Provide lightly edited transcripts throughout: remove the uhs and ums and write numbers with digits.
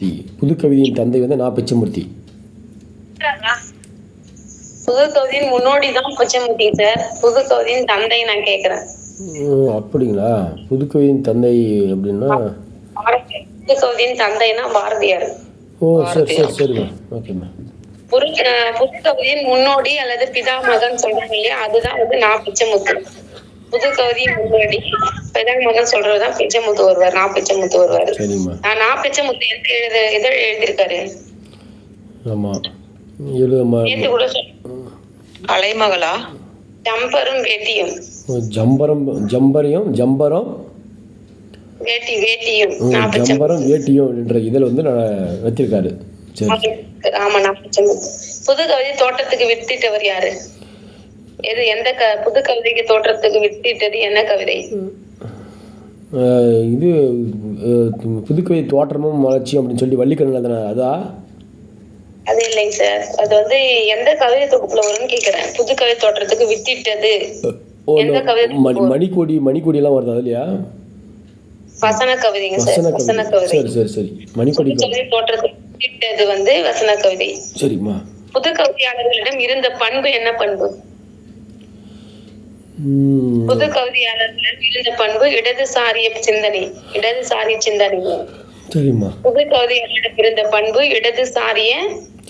பிச்சமூர்த்தி. புதுக்கவிதையின் தந்தை வந்து நா. பிச்சமூர்த்தி. புதுக்கவிதையின் முன்னோடி தான் பிச்சமூர்த்தி சார். புதுக்கவிதையின் தந்தை நான் கேட்கிறேன். அப்படிங்களா? புதுக்கவிதையின் தந்தை அப்படின்னா புதுக்கவிதையின் தந்தைனா பாரதியார். ஓ சரி சரி சரிம்மா. ஓகேம்மா. புதுக்கவிதையின் முன்னோடி அல்லது பிதாமகன் சொல்றாங்க இல்லையா, அதுதான் வந்து நா. பிச்சமூர்த்தி. புதுக்கவிதையின் முன்னோடி பிதாமகன் சொல்றதுதான் பிச்சமூர்த்தி வருவார். நா. பிச்சமூர்த்தி வருவார். நா. பிச்சமூர்த்தி இதழ் எழுதியிருக்காரு. ஆமா எழுதமா கூட அலைமகளா ஜம்பரும் வேட்டியும். ஜம்பரம் வேட்டியும் என்ற இதழ் வந்து வச்சிருக்காரு. ஆமா. நா. பிச்சமூர்த்தி. புதுக்கவிதை தோற்றத்துக்கு வித்திட்டவர் யாரு? எந்த புதுக்கவிதைக்கு தோற்றத்துக்கு வித்திட்டது என்ன கவிதை? இது புதுக்கவிதை தோற்றமும் வளர்ச்சியும் அப்படின்னு சொல்லி வள்ளிக்கண்ணன் தானே? அதா? அது இல்லைங்க சார். அது வந்து எந்த கவிதை தொகுப்புல வரும்னு கேக்குறேன். புதுக்கவிதை தோற்றத்துக்கு வித்திட்டது எந்த கவிதை? மணிக்கொடி எல்லாம் வருது அதுலயா? வசன கவிதைங்க சார். வசன கவிதை. சரி சரி. மணிக்கொடி தோற்றத்துக்கு வித்திட்டது வந்து வசன கவிதை. சரிம்மா. புதுக்கவிதையாளர்களிடம் இருந்த பண்பு என்ன பண்பு? புதுக்கவிதையாளர்களிடம் இருந்த பண்பு இடதுசாரிய சிந்தனை. சரிம்மா. புதுக்கவிதையாளரிடம் இருந்த பண்பு இடதுசாரிய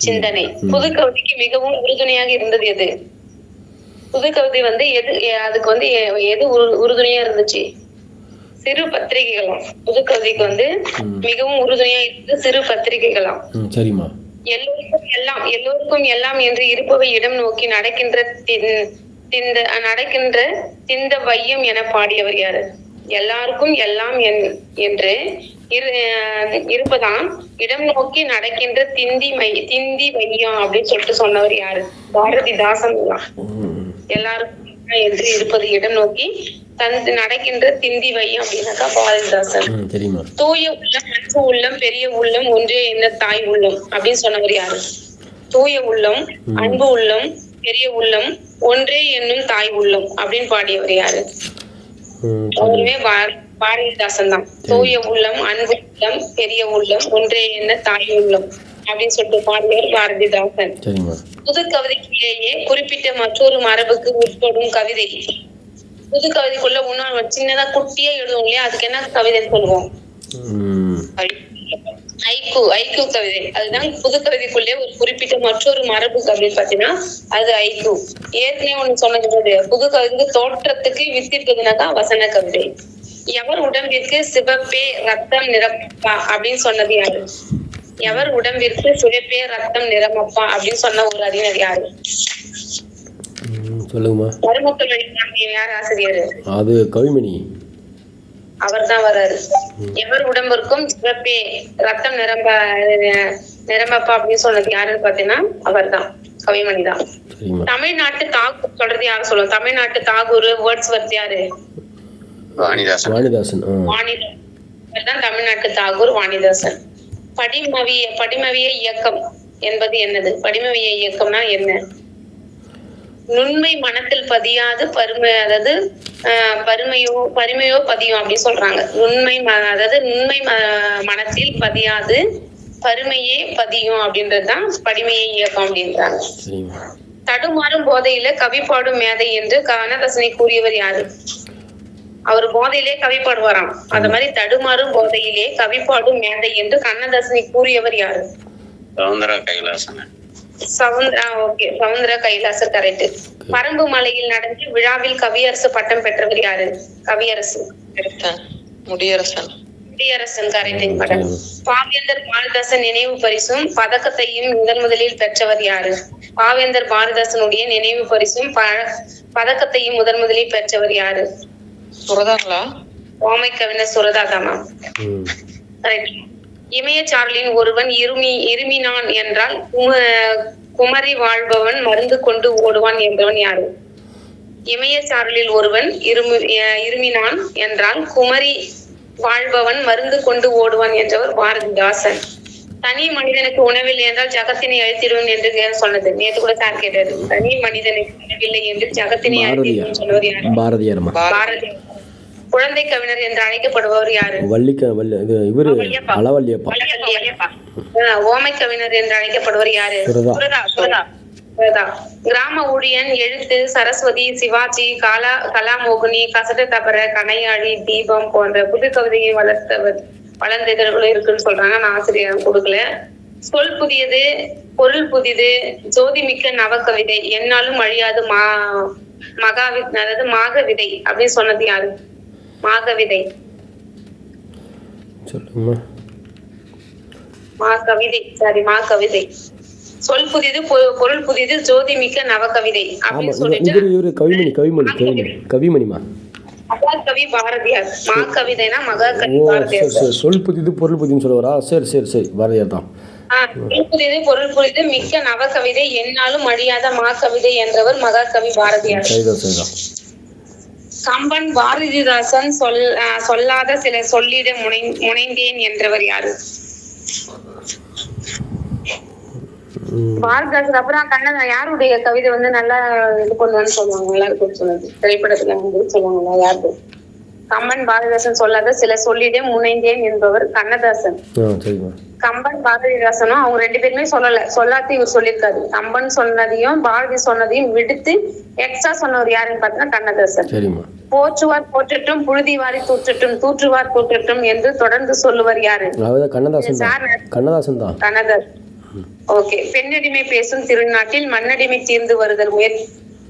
சிந்தனை. புதுக்கவிதைக்கு மிகவும் உறுதுணையாக இருந்தது எது? புதுக்கவிதை வந்து அதுக்கு வந்து எது உறுதுணையா இருந்துச்சு? சிறு பத்திரிகைகளாம். புதுக்கவிதைக்கு வந்து மிகவும் உறுதுணையா இருந்தது சிறு பத்திரிகைகளாம். சரிம்மா. எல்லோருக்கும் எல்லாம் என்று இருப்பவை இடம் நோக்கி நடக்கின்ற திந்த வையம் என பாடியவர் யாரு? எல்லாருக்கும் எல்லாம் என்று இருப்பதான் இடம் நோக்கி நடக்கின்ற திந்தி வையம் அப்படின்னு சொல்லிட்டு சொன்னவர் யாரு? பாரதிதாசன் தான். எல்லாருக்கும் என்று இருப்பது இடம் நோக்கி நடக்கின்ற திந்தி வையம் அப்படின்னாக்கா பாரதிதாசன். தூய உள்ளம், அன்பு உள்ளம், பெரிய உள்ளம், ஒன்றே என்ன தாய் உள்ளம் அப்படின்னு சொன்னவர் யாரு? தூய உள்ளம், அன்பு உள்ளம், பெரிய உள்ளம், ஒன்றே என்னும் தாய் உள்ளம் அப்படின்னு பாடியவர் யாரு? அவருமே பாரதிதாசன் தான். தூய உள்ளம், அன்பு உள்ளம், பெரிய உள்ளம், ஒன்றே என்ன தாய் உள்ளம் அப்படின்னு சொல்லிட்டு பாடியவர் பாரதிதாசன். புது கவிதைக்குள்ளேயே குறிப்பிட்ட மற்றொரு மரபுக்கு உட்படும் கவிதை. புது கவிதைக்குள்ள இன்னொரு சின்னதா குட்டியா எழுதுவோம் இல்லையா, அதுக்கு என்ன கவிதைன்னு சொல்லுவோம்? ஐக்கு கவிதை. அதுதான் புது கவிதைக்குள்ளே ஒரு குறிப்பிட்ட மற்றொரு மரபு அப்படின்னு பாத்தீங்கன்னா அது ஐக்கு. ஏற்கனவே ஒண்ணு சொன்னது புது கவிதை தோற்றத்துக்கு வித்திட்டதுனாக்கா வசன கவிதை. எவர் உடம்பிற்கு சிவப்பே ரத்தம் நிரப்பா அப்படின்னு சொன்னது யாரு? எவர் உடம்பிற்கு சிவப்பே ரத்தம் நிரமப்பா அப்படின்னு சொன்ன ஒரு அறிஞர் யாரு? சொல்லுங்கம்மா. மருமக்கள் வழிபாட்டிய யார் ஆசிரியர்? அது கவிமணி. அவர் தான் வர்றாரு. எவர் உடம்பிற்கும் சிவப்பே ரத்தம் நிரம்பப்பா அப்படின்னு சொன்னது யாருன்னு பாத்தீங்கன்னா அவர் தான், கவிமணி தான். தமிழ்நாட்டு தாகூர் சொல்றது யாரு சொல்லுவோம்? தமிழ்நாட்டு தாகூர் வேர்ட்ஸ்வர்த் யாரு? வாணிதாசன். தான் தமிழ்நாட்டு தாகூர் வாணிதாசன். படிமவிய இயக்கம் என்பது என்னது? படிமவிய இயக்கம்னா என்ன? நுண்மை மனத்தில் பதியாது அதாவது பருமையோ பதியும் அப்படி சொல்றாங்க. அதாவது நுண்மை மனத்தில் பதியாது பருமையே பதியும் அப்படின்றதுதான் படிமைய இயக்கம் அப்படின்றாங்க. தடுமாறும் போதையில கவி பாடும் மேதை என்று கண்ணதாசனை கூறியவர் யாரு? அவர் போதையிலே கவி பாடுவாராம். அந்த மாதிரி தடுமாறும் போதையிலே கவி பாடும் மேதை என்று கண்ணதாசனை கூறியவர் யாரு? சவுந்தர கைலாசர். கரெக்ட். பரம்பு மலையில் நடந்து விழாவில் கவியரசு பட்டம் பெற்றவர் யாரு? கவியரசு முடியரசன். Correct madam. பாவேந்தர் பாரதிதாசன் நினைவு பரிசும் பதக்கத்தையும் முதலில் பெற்றவர் யாரு? பாவேந்தர் பாரதிதாசனுடைய நினைவு பரிசும் பதக்கத்தையும் முதலில் பெற்றவர் யாரு? சுரதாங்களா? ஓமை கவிஞர் சுரதாதாமா. கரெக்ட். இமயச்சாரலின் ஒருவன் இருமினான் என்றால் குமரி வாழ்பவன் மருந்து கொண்டு ஓடுவான் என்றவன் யாரு? இமயச்சாரலில் ஒருவன் இருமினான் என்றால் குமரி வாழ்பவன் மருந்து கொண்டு ஓடுவான் என்றவர் பாரதிதாசன். தனி மனிதனுக்கு உணவில்லை என்றால் ஜகத்தினை அழித்திடுவேன் என்று சொன்னது நேற்று கூட சார் கேட்டாரு. தனி மனிதனுக்கு உணவில்லை என்று ஜகத்தினை அழித்திடுவேன் சொன்னவர் யாரு? பாரதியார். குழந்தை கவிஞர் என்று அழைக்கப்படுபவர் யாரு? அளவல்லியப்பா. ஓமை கவிஞர் என்று அழைக்கப்படுவர் யாரு? சுரதா. சுரதா. கிராம ஊழியன், எழுத்து, சரஸ்வதி, சிவாஜி, கலாமோகினி, கசட தபர, கனையாழி, தீபம் போன்ற புது கவிதையை வளர்ந்த இதழ்களும் இருக்குன்னு சொல்றாங்க. நான் ஆசிரியர் கொடுக்கல. சொல் புதியது, பொருள் புதிது, ஜோதிமிக்க நவக்கவிதை, என்னாலும் அழியாது மாகவிதை அப்படின்னு சொன்னது யாரு? மாகவிதை. சொல்லுங்கம்மா. மாகவிதை. சரி, மாகவிதை. சொல் புதிது, பொருள் புதிது, ஜோதிமிக்க நவக்கவிதை அப்படின்னு சொல்லிட்டு இவரு கவிமணிமா. மகாகவி பாரதியார். மாகவிதைனா மகாகவி பாரதியார். சொல் புதிது பொருள் புதிதுன்னு சொல்லுவாரா? சரி பாரதியார் தான். சொல் புதிது, பொருள் புதிது, மிக்க நவக்கவிதை, என்னாலும் அழியாத மாகவிதை என்றவர் மகாகவி பாரதியார். சரிதான். கம்பன் பாரதிதாசன் சொல்லாத சில சொல்லிட முனைந்தேன் என்றவர் யாரு? பாரதிதாசன். அப்புறம் கண்ணன் யாருடைய கவிதை வந்து நல்லா இது பண்ணுவான்னு சொல்லுவாங்க, நல்லா இருக்குன்னு சொன்னது திரைப்படத்துல வந்து சொல்லுவாங்களா? யாரு? கம்பன் பாரதிதாசன் சொல்லாத சில சொல்லிட முனைந்தேன் என்பவர் கண்ணதாசன். கம்பன் பாரதிதாசனும் அவங்க ரெண்டு பேருமே சொல்லாத இவர் சொல்லியிருக்காரு. கம்பன் சொன்னதையும் பாரதி சொன்னதையும் விடுத்து எக்ஸ்ட்ரா சொன்னவர் யாருன்னு பார்த்தீங்கன்னா கண்ணதாசன். போற்றுவார் போற்றட்டும், புழுதி வாரி தூற்றட்டும், தூற்றுவார் தூற்றட்டும் என்று தொடர்ந்து சொல்லுவர் யாரு? கண்ணதாசன். ஓகே. பெண்ணடிமை பேசும் திருநாட்டில் மண்ணடிமை தீர்ந்து வருதல்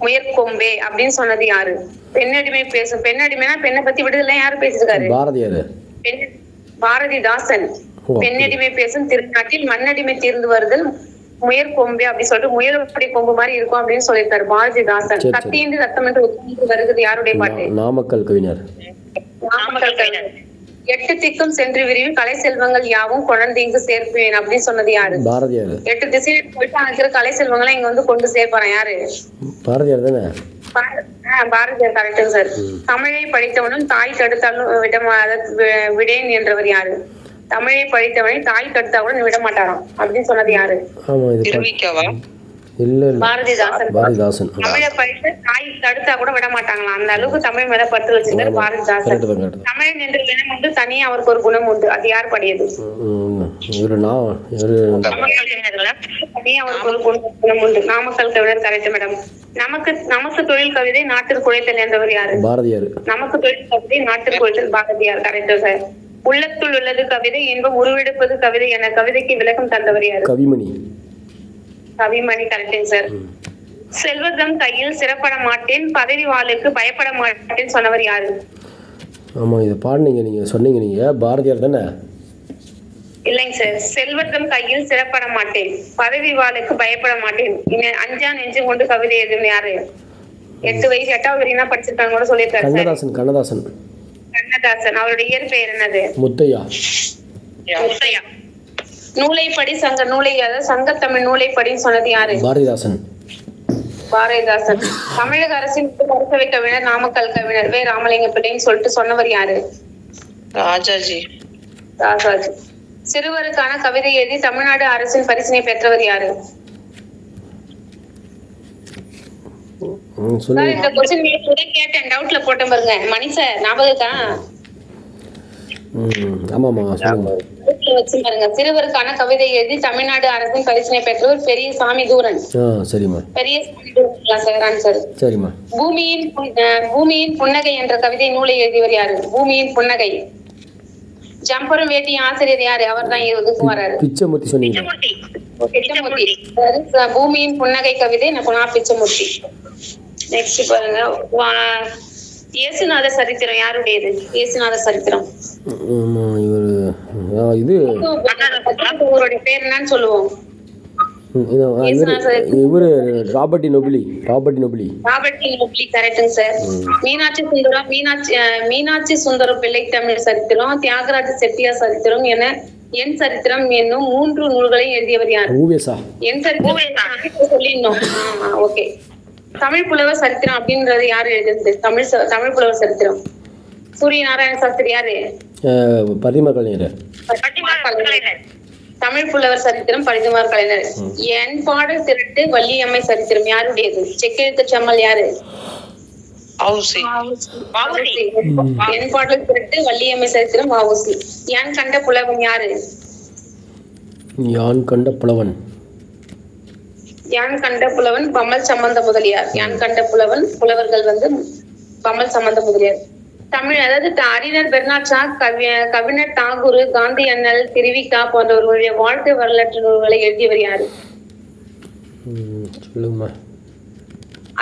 முயற்கொம்பே அப்படின்னு சொன்னது யாரு? பெண்ணடிமை பேசும். பெண்ணடிமைனா பெண்ணை பத்தி விடுதலை யாரு பேசிருக்காரு? பாரதிதாசன். பெண்ணடிமை பேசும் திருநாட்டில் மண்ணடிமை தீர்ந்து வருதல் முயற்கொம்பே அப்படின்னு சொல்லிட்டு முயலுடைய கொம்பு மாதிரி இருக்கும் அப்படின்னு சொல்லியிருக்காரு பாரதிதாசன். கத்தியின்றி ரத்தம் என்று வருகிறது யாருடைய பாட்டு? நாமக்கல் கவிஞர். எட்டு திக்கும் சென்று விரிவி கலை செல்வங்கள் யாவும் குழந்தை இங்கு சேர்ப்பேன் அப்படின்னு சொன்னது யாரு? பாரதியார். எட்டு திசையில் போயிட்டு அனுக்கிற கலை செல்வங்களை இங்க வந்து கொண்டு சேர்ப்பான் யாரு? பாரதியார் தானே? பாரதியார். Correct sir. தமிழை படித்தவனும் தாய் தடுத்தாலும் விடேன் என்றவர் யாரு? தமிழை படித்தவனை தாய் தடுத்தாலும் விட மாட்டாராம் அப்படின்னு சொன்னது யாரு? பாரதிதாசன். தமிழை படித்து தாய் தடுத்தா கூட விட மாட்டாங்களாம், அந்த அளவுக்கு தமிழ் மேல பற்று வச்சிருக்காரு பாரதிதாசன். தமிழன் என்ற குணம் உண்டு, தனியா அவருக்கு ஒரு குணம் உண்டு, அது யார் பாடியது? நாமக்கல் கவிஞர். Correct madam. நமக்கு தொழில் கவிதை நாட்டிற்கு உழைத்தல் என்றவர் யாரு? பாரதியார். நமக்கு தொழில் கவிதை நாட்டிற்கு உழைத்தல் பாரதியார். Correct sir. உள்ளத்துள் உள்ளது கவிதை, இன்பம் உருவெடுப்பது கவிதை என கவிதைக்கு விளக்கம் தந்தவர் யாரு? கவிமணி. Correct sir. செல்வதம் கையில் சிறப்பட மாட்டேன், பதவி வாளுக்கு பயப்பட மாட்டேன் சொன்னவர் யாரு? ஆமா, இத பாடுனீங்க, நீங்க சொன்னீங்க, நீங்க பாரதியார் தானே? இல்லைங்க சார். செல்வதம் கையில் சிறப்பட மாட்டேன், பதவி வாளுக்கு பயப்பட மாட்டேன், அஞ்சா நெஞ்சு கொண்டு கவிதை எழுதும் யாரு? 8 வயசு 8வது வரைக்கும் படிச்சிருக்காங்க கூட சொல்லியிருக்காரு. கண்ணதாசன். அவருடைய இயற்பெயர் என்னது? முத்தையா. நூலைப்படி சங்க நூலை, அதாவது சங்கத்தமிழ் நூலைப்படின்னு சொன்னது யாரு? பாரதிதாசன். தமிழக அரசின் கருத்தவை கவிஞர் நாமக்கல் கவிஞர் வே. ராமலிங்க பிள்ளைன்னு சொல்லிட்டு சொன்னவர் யாரு? ராஜாஜி. சிறுவருக்கான கவிதை எழுதி தமிழ்நாடு அரசின் பரிசினை பெற்றவர் யாரு? இந்த क्वेश्चन கேட்டேன், டவுட்ல போட்டேன் பாருங்க. மணி சார் ஞாபகம் இருக்கா? ஆமாமா சொல்லுங்க. பாருங்க, சிறுவருக்கான கவிதை எழுதி தமிழ்நாடு அரசின் பரிசினை பெற்றவர் பெரிய சாமி தூரன். சரிமா. பெரிய சாமி தூரன் சார் ஆன்சர். சரிமா. பூமியின் புன்னகை என்ற கவிதை நூலை எழுதியவர் யாரு? பூமியின் புன்னகை. ஜம்பரும் வேட்டி ஆசிரியர் யாரு? அவர் தான் இதுக்கு வராரு. பிச்சைமூர்த்தி சொன்னீங்க. பிச்சைமூர்த்தி. பூமியின் புன்னகை கவிதை பிச்சைமூர்த்தி. நெக்ஸ்ட் பாருங்க, இயேசுநாத சரித்திரம் யாருடையது? இயேசுநாத சரித்திரம். இது இவருடைய பேர் என்னன்னு சொல்லுவோம்? இவரு ராபர்ட் நொபிலி. கரெக்ட்டுங்க சார். மீனாட்சி சுந்தரம் பிள்ளை தமிழ் சரித்திரம், தியாகராஜ செட்டியார் சரித்திரம் என என் சரித்திரம் என்னும் 3 நூல்களை எழுதியவர் யார்? என் சரித்திரம் சொல்லிடணும். ஓகே. தமிழ் புலவர் சரித்திரம் அப்படின்றது யாரு எழுதுறது? தமிழ் புலவர் சரித்திரம் சூரிய நாராயண சாஸ்திரி யாரு? பரிதிமார் கலைஞர். தமிழ் புலவர் சரித்திரம் பரிதிமார் கலைஞர். என் பாடல் திரட்டு வள்ளியம்மை சரித்திரம் யாருடையது? செக்கெழுத்து செம்மல் யாரு? என் பாடல் திரட்டு வள்ளியம்மை சரித்திரம் வ.உ.சி. என் கண்ட புலவன் யாரு? யான் கண்ட புலவன். யான் கண்ட புலவன் பம்மல் சம்பந்த முதலியார். யான் கண்ட புலவன், புலவர்கள் வந்து பம்மல் சம்பந்த முதலியார். தமிழ், அதாவது அறிஞர் பெர்னாட் ஷா, கவிஞர் தாகூர், காந்தி அண்ணல், திருவிக்கா போன்றவர்களுடைய வாழ்க்கை வரலாற்று நூல்களை எழுதியவர் யாரு? சொல்லுங்கம்மா.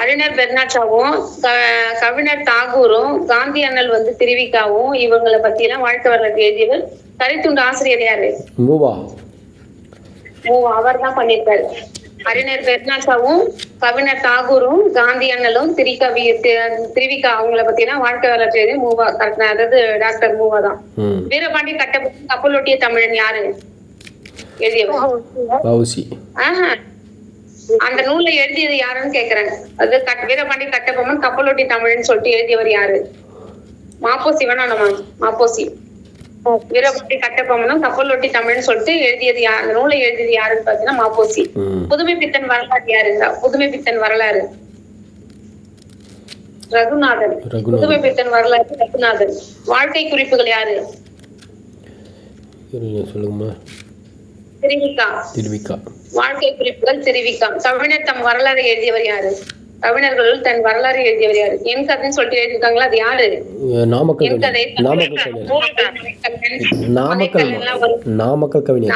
அறிஞர் பெர்னாட் ஷாவும், கவிஞர் தாகூரும், காந்தி அண்ணல் வந்து திருவிக்காவும் இவங்களை பத்தி எல்லாம் வாழ்க்கை வரலாற்று எழுதியவர். கரித்துண்டு ஆசிரியர் யாரு? மூவா. அவர் தான் பண்ணியிருக்காரு. அறிஞர் பெர்னாட் ஷாவும், கவிஞர் தாகூரும், காந்தி அண்ணலும், திருவிக்கா அவங்களை பத்தி எல்லாம் வாழ்க்கை வரலாற்று எழுதி மூவா. அதாவது டாக்டர் மூவா தான். வீரபாண்டி கட்டபொம்மன் கப்பலோட்டிய தமிழன் யாரு எழுதியவர்? அந்த நூலை எழுதியது யாருன்னு கேக்குறேன். அது வீரபாண்டி கட்டபொம்மன் கப்பலோட்டி தமிழ்னு சொல்லிட்டு எழுதியவர் யாரு? மாப்போசி வேணா நம்ம மாப்போசி. வீரபாண்டி கட்டபொம்மனும் கப்பலோட்டி தமிழ்னு சொல்லிட்டு எழுதியது யார்? அந்த நூலை எழுதியது யாருன்னு பாத்தீங்கன்னா மாப்போசி. புதுமை பித்தன் வரலாறு யாரு? புதுமை பித்தன் வரலாறு ரகுநாதன். புதுமை பித்தன் வரலாறு ரகுநாதன். வாழ்க்கை குறிப்புகள் யாரு? சொல்லுங்கம்மா. திருவிக்கா. வாழ்க்கை குறிப்புகள் திருவிக்கா. கவிஞர் தம் வரலாறு எழுதியவர் யாரு? கவிஞர்களுள் தன் வரலாறு எழுதியவர் யாரு? என் கதைன்னு சொல்லிட்டு எழுதியிருக்காங்களா, அது யாரு? நாமக்கல் கவிஞர்.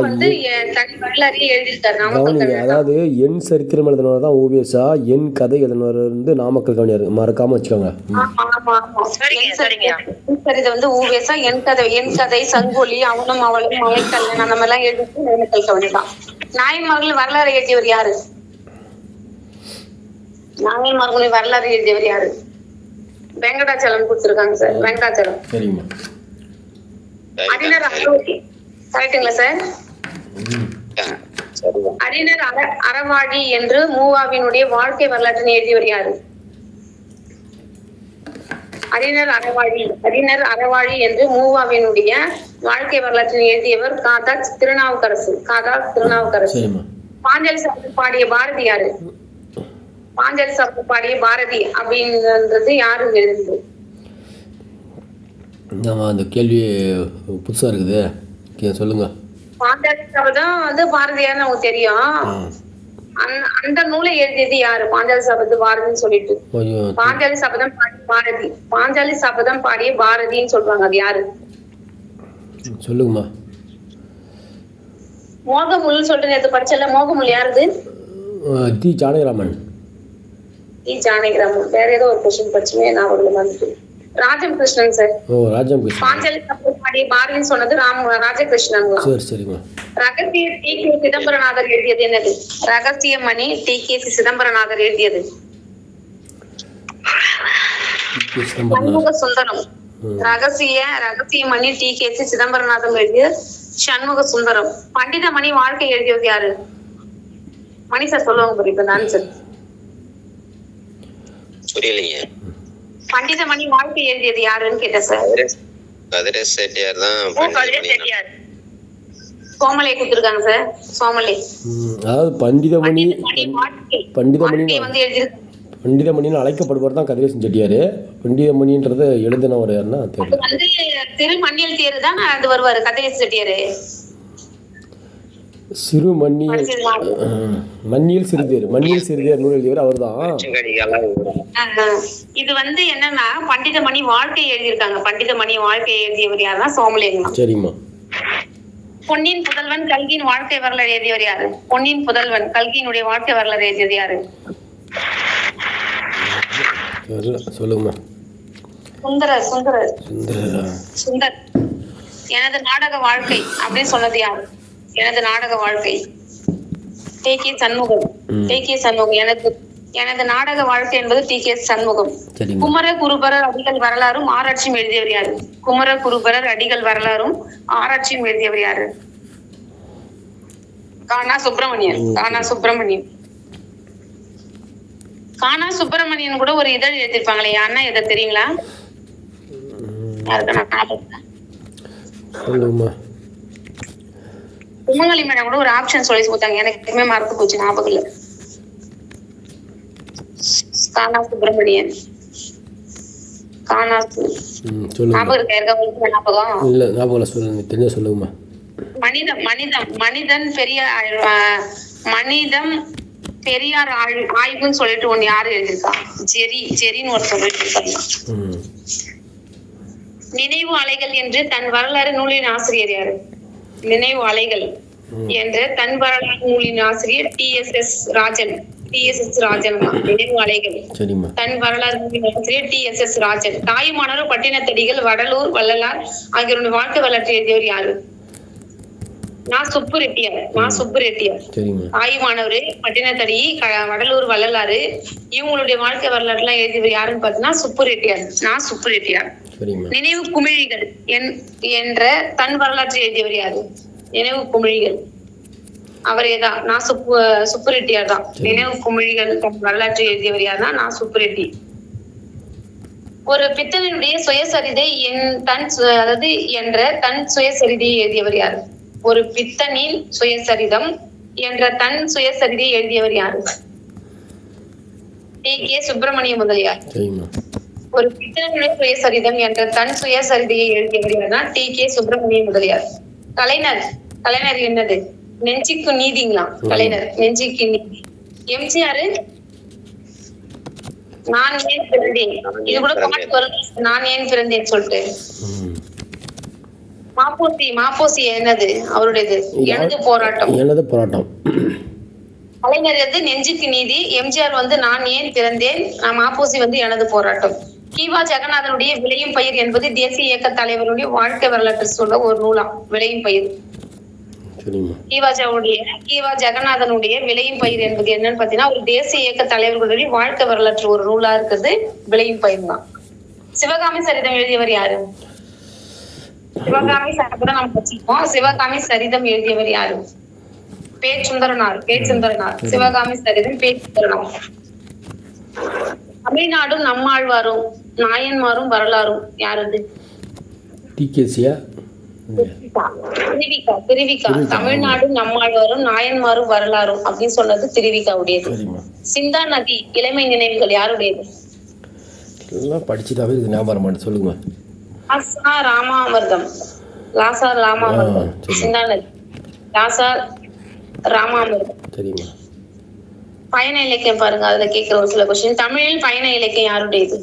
வந்து தன் வரலாறு எழுதியிருக்காரு. அதாவது என் சரித்திரம் எழுதினவர் தான் ஓவியசா, என் கதை எழுதினவர் வந்து நாமக்கல் கவிஞர். மறக்காம வச்சுக்கோங்க. இது வந்து ஓவியசா, என் கதை, சங்கொலி, அவனும் அவளும், மலைக்கல்லன், அந்த மாதிரி எல்லாம் எழுதிட்டு நாமக்கல் கவிஞர் தான். நாயன்மார்கள் வரலாறு எழுதியவர் யாரு? நாயன்மார்களின் வரலாறு எழுதியவர் யாரு? வெங்கடாச்சலம் கொடுத்திருக்காங்க சார். வெங்கடாச்சலம். அறிஞர் கரெக்டுங்களா சார்? அறிஞர் அறவாழி என்று மூவாவினுடைய வாழ்க்கை வரலாற்றினை எழுதியவர் யாரு? அறிஞர் அறவாழி என்று மூவாவினுடைய வாழ்க்கை வரலாற்றினை எழுதியவர் காதா திருநாவுக்கரசு. பாஞ்சாலி சபதம் பாடிய பாரதி யாரு? பாஞ்சாலி சபதம் பாடிய பாரதி அப்படின்றது யாரு எழுதுது? அந்த கேள்வி புதுசா இருக்குது, சொல்லுங்க. பாஞ்சாலி சபதம் வந்து பாரதியார் நமக்கு தெரியும். அந்த நூலை எழுதியது யாரு? பாஞ்சாலி சபதம் பாரதின்னு சொல்லிட்டு பாஞ்சாலி சபதம் பாடிய பாரதி. பாஞ்சாலி சபதம் பாடிய பாரதின்னு சொல்றாங்க, அது யாரு? சொல்லுங்கம்மா. மோகமுல் சொல்லிட்டு நேற்று படிச்சல, மோகமுல் யாருது? டி ஜானகிராமன். வேற ஏதோ ஒரு கொஸ்டின் படிச்சுமே ஞாபகம் வந்துட்டு. ராஜம் கிருஷ்ணன் சார். பாஞ்சாலி சபதம் பாடிய பாரதின்னு சொன்னது ராஜகிருஷ்ணன். ரகசிய டி கே சிதம்பரநாதர் எழுதியது என்னது? ரகசியமணி டி கே சிதம்பரநாதர் எழுதியது சண்முக சுந்தரம். ரகசியமணி டி கே சிதம்பரநாதன் எழுதிய சண்முக சுந்தரம். பண்டிதமணி வாழ்க்கை எழுதியது யாரு? மணி சார் சொல்லுவாங்க புரியுது ஆன்சர். புரியலைங்க. பண்டிதமணி வாழ்க்கை எழுதியது யாருன்னு கேட்டேன் சார். கதிரேஷ் செட்டியார் தான். சோமலை கொடுத்திருக்காங்க சார். சோமலை. அதாவது பண்டிதமணி வந்து எழுதிருக்கு. பண்டிதமணின்னு அழைக்கப்படுவார் தான் கதிரேசன் செட்டியார். பண்டிதமணின்றத எழுதினவர் யாருன்னா தெரியல. வந்து திருமண்ணியல் தேர் தான் அது வருவாரு கதிரேசன் செட்டியார். மண்ணியல் சிறுதேர் நூல் எழுதியவர் அவர் தான். இது வந்து என்னன்னா பண்டிதமணி வாழ்க்கை எழுதியிருக்காங்க. பண்டிதமணி வாழ்க்கை எழுதியவர் யாருன்னா சோமலேங்க. சரிம்மா. பொன்னியின் புதல்வன் கல்கியின் வாழ்க்கை வரலாறு எழுதியவர் யாரு? பொன்னியின் புதல்வன் கல்கியினுடைய வாழ்க்கை வரலாறு எழுதியது யாரு? சொல்லுங்கம்மா. சுந்தர். எனது நாடக வாழ்க்கை அப்படின்னு சொன்னது யாரு? எனது நாடக வாழ்க்கை டி கே சண்முகம். எனது நாடக வாழ்க்கை என்பது டி கே சண்முகம். குமர குருபரர் அடிகள் வரலாறும் ஆராய்ச்சியும் எழுதியவர் யாரு? குமர குருபரர் அடிகள் வரலாறும் ஆராய்ச்சியும் எழுதியவர் யாரு? கானா சுப்பிரமணியன் கூட ஒரு இதழ் எழுதிருப்பாங்களே, யாருன்னா எதை தெரியுங்களா? குமங்கலி மேடம் கூட ஒரு ஆப்ஷன் சொல்லி கொடுத்தாங்க, எனக்கு எப்பவுமே மறந்து போச்சு, ஞாபகம் இல்ல. கானா சுப்பிரமணியன் ஞாபகம் இருக்கா? ஞாபகம் இல்ல, ஞாபகம் இல்ல. சொல்லுங்க, தெரிஞ்ச சொல்லுங்கம்மா. மனிதன் மனிதம் பெரியார் ஆய்வுன்னு சொல்லிட்டு ஒண்ணு யாரு எழுதியிருக்கா? ஜெரின்னு ஒரு சொல்லிட்டு இருக்காங்க. நினைவு அலைகள் என்று தன் வரலாறு நூலின் ஆசிரியர் யாரு? நினைவு அலைகள் என்ற தன் வரலாறு நூலின் ஆசிரியர் TSS ராஜன். நினைவு அலைகள் தன் வரலாறு நூலின் ஆசிரியர் TSS ராஜன். தாயுமானவர் பட்டினத்தடிகள் வடலூர் வள்ளலார் ஆகியோருடைய வாழ்க்கை வரலாற்றை எழுதியவர் யாரு? நான் சுப்பு ரெட்டியார். தாயுமானவர் பட்டினத்தடி வடலூர் வள்ளலாறு இவங்களுடைய வாழ்க்கை வரலாறு எல்லாம் எழுதியவர் யாருன்னு பாத்தீங்கன்னா சுப்பு ரெட்டியார். நினைவு குமிழிகள் என்ற தன் வரலாற்றை எழுதியவர் யாரு? நினைவு குமிழிகள் அவரேதான், நான் சுப்பு ரெட்டியார் தான். நினைவு குமிழிகள் தன் வரலாற்றை எழுதியவர் யாருன்னா நான் சுப்பு ரெட்டி. ஒரு பித்தனினுடைய சுயசரிதை என்ற தன் சுயசரிதையை எழுதியவர் யாரு? ஒரு பித்தனின் சுயசரிதம் என்ற தன் சுயசரிதையை எழுதியவர் யாரு? T.K. சுப்பிரமணிய முதலியார். ஒரு பித்தனுடைய சுயசரிதம் என்ற தன் சுயசரிதையை எழுதியவர் யாருன்னா T.K. சுப்பிரமணிய முதலியார். கலைஞர் என்னது? நெஞ்சுக்கு நீதிங்களா? கலைஞர் நெஞ்சுக்கு நீதி. எம்ஜிஆர் நான் ஏன் பிறந்தேன், இது கூட பாட்டு வரும், நான் ஏன் பிறந்தேன் சொல்லிட்டு. மாப்போசி என்னது? அவருடையது எனது போராட்டம். கலைஞர் நெஞ்சுக்கு நீதி, எம்ஜிஆர் நான் ஏன் பிறந்தேன், மாப்போசி எனது போராட்டம். கீவா ஜெகநாதனுடைய விளையும் பயிர் என்பது தேசிய இயக்க தலைவருடைய வாழ்க்கை வரலாற்று சொல்ல ஒரு நூலா? விளையும் பயிர். கீவா ஜெகநாதனுடைய விளையும் பயிர் என்பது என்னன்னு பாத்தீங்கன்னா ஒரு தேசிய இயக்க தலைவர்களுடைய வாழ்க்கை வரலாற்று ஒரு நூலா இருக்கிறது விளையும் பயிர் தான். சிவகாமி சரிதம் எழுதியவர் யாரு? சிவகாமி சரிதம் நம்ம வச்சிருக்கோம். சிவகாமி சரிதம் எழுதியவர் யாரு? பேச்சுந்தரனார். சிவகாமி சரிதம் பேச்சுந்தரனார். தமிழ்நாடும் நம்மாழ்வாரும் நாயன்மாரும் வரலாறும் யாரது? திருவிக்கா. தமிழ்நாடும் நம்மாழ்வாரும் நாயன்மாரும் வரலாறும் அப்படின்னு சொன்னது திருவிக்காவுடையது. சிந்தா நதி இளமை நினைவுகள் யாருடையது? படிச்சுட்டாவே ஞாபகம் சொல்லுங்க. லாசா ராமாமிர்தம். சிந்தா நதி லாசா ராமாமிர்தம். பயண இலக்கியம் பாருங்க, அதுல கேட்கிற ஒரு சில கொஸ்டின். தமிழில் பயண இலக்கியம் யாருடையது?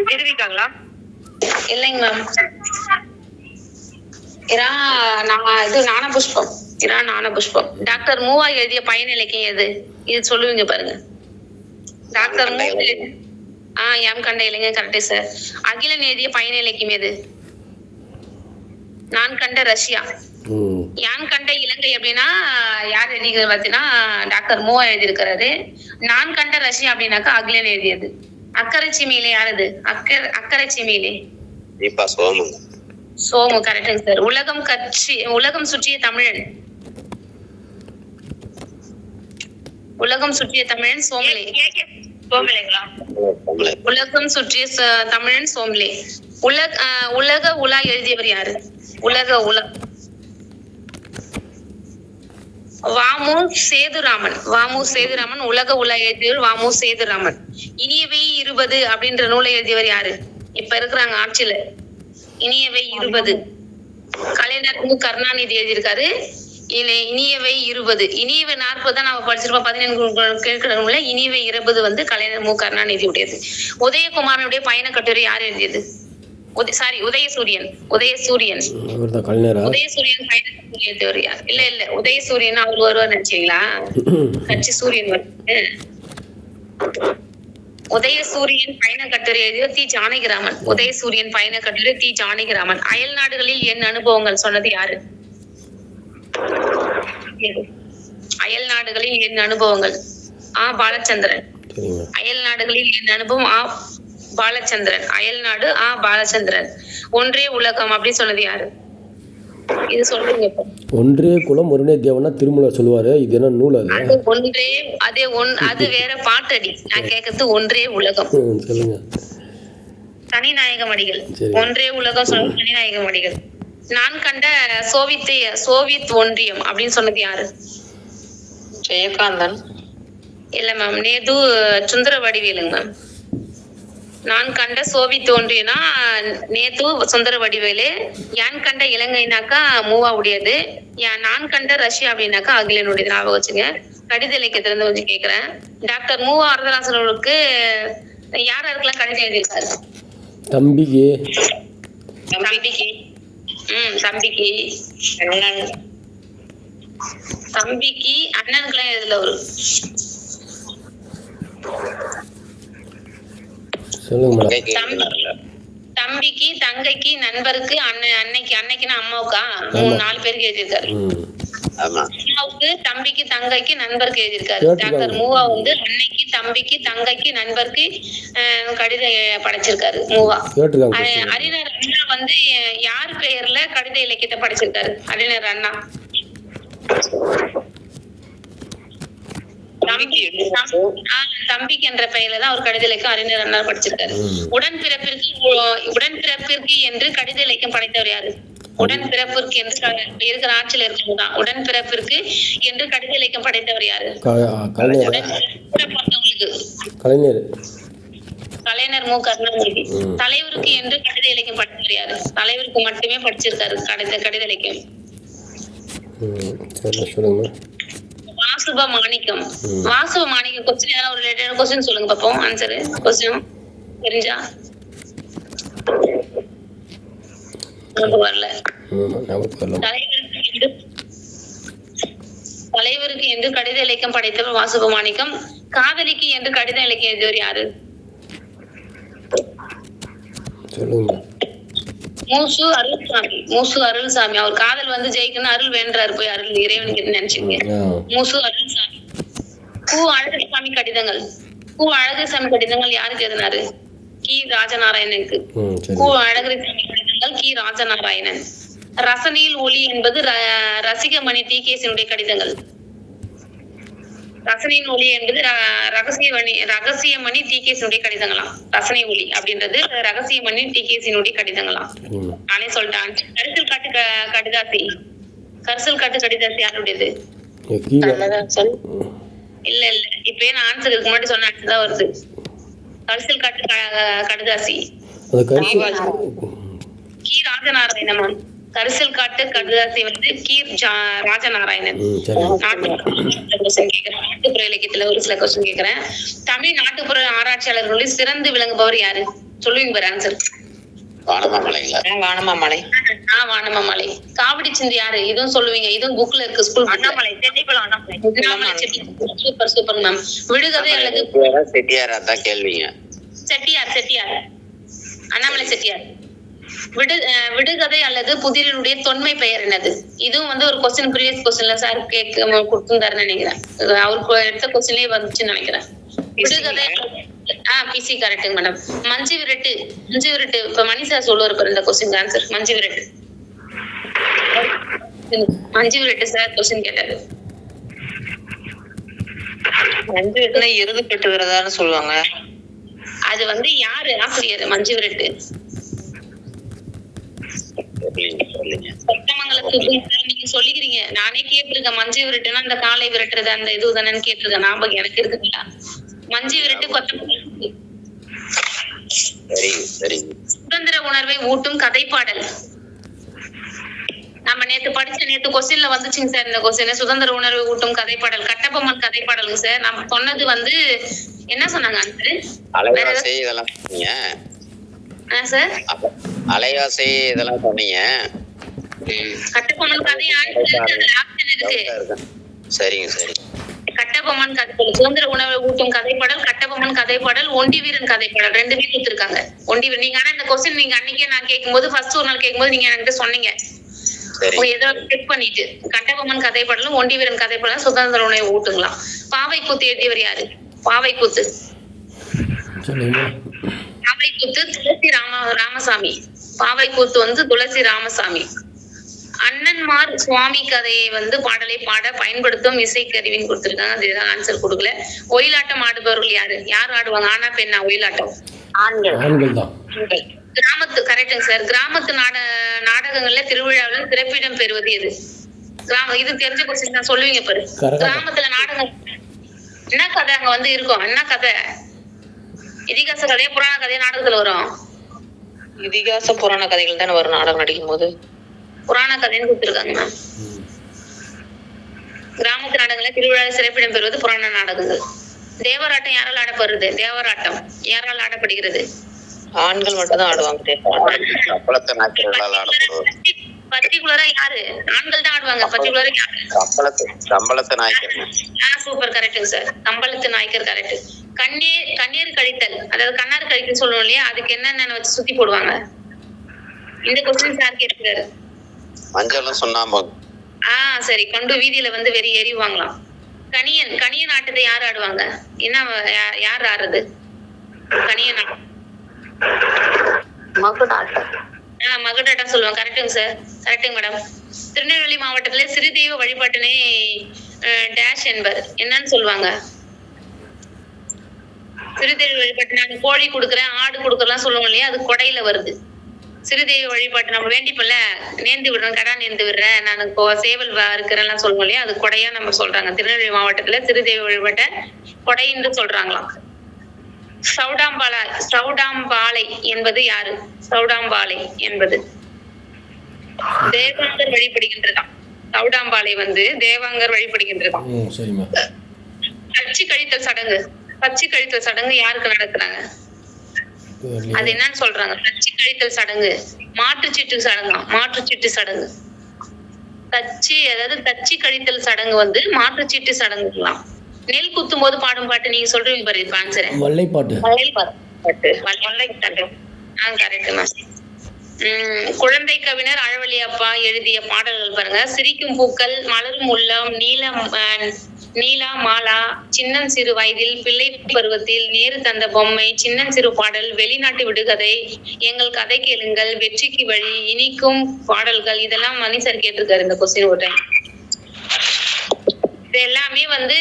திருவிக்காங்களா? இல்லைங்க மேம். ஞானபுஷ்பம். டாக்டர் மூவா எழுதிய பயண இலக்கியம் எது? இது சொல்லுவீங்க பாருங்க. டாக்டர் மூவா எம் கண்ட இலக்கியம் கரெக்ட் சார். அகிலன் எழுதிய பயண இலக்கியம் எது? நான் கண்ட ரஷ்யா. யான் கண்ட இலங்கை அப்படின்னா யார் எழுதிக்கிறது பார்த்தீங்கன்னா டாக்டர் மூவா எழுதியிருக்கிறாரு. நான் கண்ட ரஷ்யா அப்படின்னாக்கா அகிலன் எழுதியது. அக்கரைச்சி மீலே யாரது? அக்கரைச்சி மீலே சோமு கரெக்டுங்க சார். உலகம் சுற்றிய தமிழன் சோமலே. உலகம் சுற்றிய தமிழன் சோமலே. உலக உலா எழுதியவர் யாரு? உலக உலா வாமு சேதுராமன். உலக உலா எழுதியவர் வாமு சேதுராமன். இனியவை 20 அப்படின்ற நூலை எழுதியவர் யாரு? இப்ப இருக்கிறாங்க ஆட்சியில. இனியவை 20 கலைஞர் கருணாநிதி எழுதியிருக்காரு. இனியவை 20 இனியவை 40 தான் நம்ம படிச்சிருப்போம். 15 கேட்கணும்ல. இனியவை 20 கலைஞர் கருணாநிதி உடையது. உதயகுமாரனுடைய பயண கட்டுரை யார் எழுதியது? உதயசூரியன் பயண கட்டுரை எழுதியவர் யார்? இல்ல உதயசூரியன் அவர் வருவார் நினைச்சீங்களா? கட்சி சூரியன் வருது. உதயசூரியன் பயண கட்டுரை எழுதியவர் தி. ஜானகிராமன். உதயசூரியன் பயண கட்டுரை தி. ஜானகிராமன். அயல் நாடுகளில் என் அனுபவங்கள் சொன்னது யாரு? அயல் நாடுகளில் என் அனுபவங்கள் பாலச்சந்திரன். அயல் நாடுகளில் என் அனுபவம் பாலச்சந்திரன். அயல் நாடு பாலச்சந்திரன். ஒன்றே உலகம் அப்படின்னு சொன்னது யாரு? இது சொல்றீங்க. ஒன்றே குலம் ஒருனே தேவனா திருமூலர் சொல்லுவாரு. இது என்ன நூல்? அது வேற பாட்டடி. நான் கேட்கறது ஒன்றே உலகம். சொல்லுங்க. தனிநாயகம் அடிகள். ஒன்றே உலகம் சொல்ல தனிநாயகம் அடிகள். நான் கண்ட சோவியத் ஒன்றியம் அப்படின்னு சொன்னது யாரு? ஜெயகாந்தன். இல்ல மேம், நேது சுந்தர வடிவேலுங்க மேம். நான் கண்ட சோவி தோன்றினா நேத்து சுந்தர வடிவேலு, யான் கண்ட இலங்கைனாக்கா மூவா உடையது, நான் கண்ட ரஷ்யா அப்படின்னாக்கா அகிலனுடையது. ஞாபகம் வச்சுங்க. கடித இலக்கியத்துல இருந்து கொஞ்சம் கேக்குறேன். டாக்டர் மூவா வரதராசன் அவர்களுக்கு யார் யாருக்கெல்லாம் கடிதம் எழுதியிருக்காரு? தம்பிக்கு தம்பிக்கு தம்பிக்கு அண்ணன், தம்பிக்கு அண்ணனுக்குலாம் எழுதல அவரு. சொல்லுங்க மேடம். தம்பிக்கு, தங்கைக்கு, நண்பருக்கு, அன்னைக்குன்னா அம்மாவுக்கா 4 பேருக்கு எழுதியிருக்காரு. அம்மாவுக்கு, தம்பிக்கு, தங்கைக்கு, நண்பருக்கு எழுதியிருக்காரு. டாக்டர் மூவா வந்து அன்னைக்கு, தம்பிக்கு, தங்கைக்கு, நண்பருக்கு கடிதம் படைச்சிருக்காரு மூவா. அறிஞர் அண்ணா வந்து யார் பெயர்ல கடித இலக்கியத்தை படைச்சிருக்காரு? அறிஞர் அண்ணா தம்பிக்கு என்ற பெயர்ல தான் அவர் கடித இலக்கியம் அறிஞர் அண்ணா படிச்சிருக்காரு. உடன்பிறப்பிற்கு என்று கடித இலக்கியம் படைத்தவர் யாரு? உடன்பிறப்பிற்கு என்று இருக்கிற ஆட்சியில் இருக்கவங்கதான். உடன்பிறப்பிற்கு என்று கடித இலக்கியம் படைத்தவர் யாரு? கலைஞர் மு. கருணாநிதி. தலைவருக்கு என்று கடித இலக்கியம் படித்தவர் யாரு? தலைவருக்கு மட்டுமே படிச்சிருக்காரு கடித இலக்கியம். வாசுப மாணிக்கம். வாசுப மாணிக்கம் கொஸ்டின் ஏதாவது ஒரு ரிலேட்டட் கொஸ்டின் சொல்லுங்க பாப்போம். ஆன்சர் கொஸ்டின் தெரிஞ்சா வரல. தலைவருக்கு என்று கடித இலக்கியம் படைத்தவர் வாசுப மாணிக்கம். காதலிக்கு என்று கடித இலக்கியம் எழுதியவர் யாரு? மூசு அருள்சாமி. மூசு அருள்சாமி. அவர் காதல் வந்து ஜெயிக்கணும், அருள் வேண்டாரு, போய் அருள் இறைவனுக்கு நினைச்சுங்க. மூசு அருள்சாமி. கு அழகுசாமி கடிதங்கள். கு அழகுசாமி கடிதங்கள் யாருக்கு எழுதினாரு? கி. ராஜநாராயணனுக்கு. கு அழகுசாமி கடிதங்கள் கி. ராஜநாராயணன். ரசனையில் ஒளி என்பது ரசிகமணி டிகேசினுடைய கடிதங்கள். ரசனையின் ஒளி என்பது ரகசியமணி டிகேசினுடைய கடிதங்களாம். ரசனை ஒளி அப்படின்றது ரகசியமணி டிகேசினுடைய கடிதங்களாம். நானே சொல்லிட்டேன். கரிசல் காட்டு கடிதாசி. கரிசல் காட்டு கடிதாசி யாருடையது? இல்ல இப்ப நான் ஆன்சர் இதுக்கு முன்னாடி சொன்ன ஆன்சர் தான் வருது. கரிசல் காட்டு கடிதாசி கி. ராஜநாராயணன். கரிசல் காட்டு கடிதாசி வந்து கி. ராஜநாராயணன். நாட்டுப்புற இலக்கியத்துல ஒரு சில கொஸ்டின் கேக்குறேன். தமிழ் நாட்டுப்புற ஆராய்ச்சியாளர்களில் சிறந்து விளங்குபவர் யாரு? சொல்லுவீங்க பாரு ஆன்சர். வானமாமலை. வானமாமலை. காவடி சிந்து யாரு? இதுவும் சொல்லுவீங்க. இதுவும் புக்ல இருக்கு. School Annamalai. Super super ma'am. விடுகதை அல்லது செட்டியார். அதான் கேள்விங்க. செட்டியார். அண்ணாமலை செட்டியார். விடுகதை அல்லது புதிரினுடைய தொன்மை பெயர் என்னது? இதுவும் வந்து ஒரு கொஸ்டின் ப்ரீவியஸ் கொஸ்டின்ல சார் கொடுத்திருந்தாருன்னு நினைக்கிறேன். அவருக்கு எடுத்த கொஸ்டின்லயே வந்துச்சுன்னு நினைக்கிறேன். விடுகதை பிசி கரெக்டுங்க மேடம். மஞ்சு விரட்டு. இப்ப மணி சார் சொல்லுவாரு பாரு இந்த கொஸ்டின் ஆன்சர். மஞ்சு விரட்டு சார் கொஸ்டின் கேட்டாரு. மஞ்சு விரட்டுனா எருது கட்டுகிறதான்னு சொல்லுவாங்க. அது வந்து யாரு ஆசிரியர்? மஞ்சு விரட்டு நீங்க சொல்லிக்கிறீங்க. நானே கேட்டிருக்கேன். மஞ்சு விரட்டுனா அந்த காலை விரட்டுறது அந்த இது தானே கேட்டிருக்கேன். ஞாபகம் எனக்கு இருக்குங்களா? மஞ்சு விரட்டு கொத்தமல்லி. சுதந்திர உணர்வை ஊட்டும் கதைப்பாடல். நம்ம நேத்து கொஸ்டின்ல வந்துச்சுங்க சார். இந்த கொஸ்டின் சுதந்திர உணர்வை ஊட்டும் கதைப்பாடல் கட்டபொம்மன் கதைப்பாடலுங்க சார். நம்ம சொன்னது வந்து என்ன சொன்னாங்க சார்? அலைவாசி இதெல்லாம் சொன்னீங்க. கட்டபொம்மன் கதை இருக்கு. சரிங்க சரி. கட்டபொம்மன் கதைப்பாடல், சுதந்திர உணவை ஊட்டும் கதைப்பாடல், கட்டபொம்மன் கதைப்பாடல், ஒண்டி வீரன் கதைப்பாடல் 2 கொடுத்திருக்காங்க. ஒண்டி வீரன் நீங்க ஆனா இந்த கொஸ்டின் நீங்க அன்னைக்கே நான் கேட்கும்போது ஃபர்ஸ்ட் ஒரு நாள் கேட்கும்போது நீங்க என்கிட்ட சொன்னீங்க. ஏதோ செக் பண்ணிட்டு கட்டபொம்மன் கதைப்பாடலும் ஒண்டி வீரன் கதைப்பாடலும் சுதந்திர உணவை ஊட்டுங்களாம். பாவை கூத்து எழுதியவர் யாரு? பாவை கூத்து துளசி ராமசாமி. பாவை கூத்து வந்து துளசி ராமசாமி. அண்ணன்மார் சுவாமி கதையை வந்து பாடலை பாட பயன்படுத்தும் இசைக்கருவின்னு கொடுத்திருக்காங்க. அதுதான் ஆன்சர் கொடுக்கல. ஒயிலாட்டம் ஆடுபவர்கள் யாரு? யார் ஆடுவாங்க? ஆனா பெண்ணா? ஒயிலாட்டம் ஆண்கள் தான். கிராமத்து கரெக்டுங்க சார். கிராமத்து நாடகங்கள்ல திருவிழாவில் சிறப்பிடம் பெறுவது எது? இது தெரிஞ்ச கொஸ்டின் தான். சொல்லுவீங்க பாரு. கிராமத்துல நாடகம் என்ன கதை அங்க வந்து இருக்கும்? என்ன கதை? இதிகாச கதையா புராண கதையா நாடகத்துல வரும்? இதிகாச புராண கதைகள் தானே வரும் நாடகம் நடிக்கும் போது. புராண கதைன்னு கொடுத்துருக்காங்க மேம். கிராமத்து நாடகங்கள திருவிழா சிறப்பிடம் பெறுவது புராண நாடகங்கள். தேவராட்டம் யாரால் ஆடப்படுறது? தேவராட்டம் யாரால் ஆடப்படுகிறது? ஆண்கள் மட்டும் தான் ஆடுவாங்க. சம்பளத்தை நாய்க்கர்களால் ஆடப்படுவது. பர்டிகுலரா யாரு? ஆண்கள் தான் ஆடுவாங்க. பர்டிகுலரா யாரு? சம்பளத்தை நாய்க்கர்கள். சூப்பர், கரெக்டுங்க சார். கம்பளத்து நாய்க்கர் கரெக்ட். கண்ணீர் கழித்தல், அதாவது கண்ணார் கழித்தல் சொல்லுவோம் இல்லையா, அதுக்கு என்னென்ன வச்சு சுத்தி போடுவாங்க? இந்த கொஸ்டின் சார் கேட்கிறாரு. மஞ்சளும் சுண்ணாம்பு. சரி. கொண்டு வீதியில வந்து வெறி எறிவாங்களாம். கணியன் ஆட்டத்தை யார் ஆடுவாங்க? என்ன யார் ஆடுறது கணியன் ஆட்டம்? மகுடாட்டம் சொல்லுவாங்க. கரெக்டுங்க சார், கரெக்டுங்க மேடம். திருநெல்வேலி மாவட்டத்துல சிறு தெய்வ வழிபாட்டினை டேஷ் என்பர் என்னன்னு சொல்லுவாங்க? சிறு தெய்வ வழிபாட்டு நாங்க கோழி கொடுக்குறேன், ஆடு கொடுக்குறலாம் சொல்லுவோம் இல்லையா, அது கொடையில வருது. சிறு தெய்வ வழிபாட்டு நம்ம வேண்டிப்பல நேர்ந்து விடுறேன், கடா நேர்ந்து விடுறேன், நான் சேவல் இருக்கிறேன்லாம் சொல்லுவோம் இல்லையா, அது கொடையா நம்ம சொல்றாங்க. திருநெல்வேலி மாவட்டத்துல சிறு தெய்வ வழிபாட்டை கொடைன்னு சொல்றாங்களாம். சவுடாம்பாளை என்பது யாரு? சவுடாம்பாளை என்பது தேவாங்கர் வழிபடுகின்றதாம். சவுடாம்பாளை வந்து தேவாங்கர் வழிபடுகின்றதாம். கட்சி கழித்தல் சடங்கு. கட்சி கழித்தல் சடங்கு யாருக்கு நடக்கிறாங்க? அது என்னன்னு சொல்றாங்க? கட்சி கழித்தல் சடங்கு மாற்றுச்சீட்டு சடங்கு. மாற்றுச்சீட்டு சடங்கு கட்சி, அதாவது கட்சி கழித்தல் சடங்கு வந்து மாற்றுச்சீட்டு சடங்குலாம். நெல் குத்தும் போது பாடும் பாட்டு நீங்க சொல்றீங்க பாரு, இப்ப ஆன்சர் வல்லைப்பாட்டு. Correct ma'am. குழந்தை கவிஞர் அழவழியப்பா எழுதிய பாடல்கள் பாருங்க. சிரிக்கும் பூக்கள், மலரும் உள்ளம், நீலா மாலா, சின்னம் சிறு வயதில், பிள்ளை பருவத்தில், நேரு தந்த பொம்மை, சின்னம் சிறு பாடல், வெளிநாட்டு விடுகதை, எங்கள் கதை கேளுங்கள், வெற்றிக்கு வழி, இனிக்கும் பாடல்கள், இதெல்லாம் மணி சார் கேட்டிருக்காரு இந்த கொஸ்டின் ஒரு டைம். இது எல்லாமே வந்து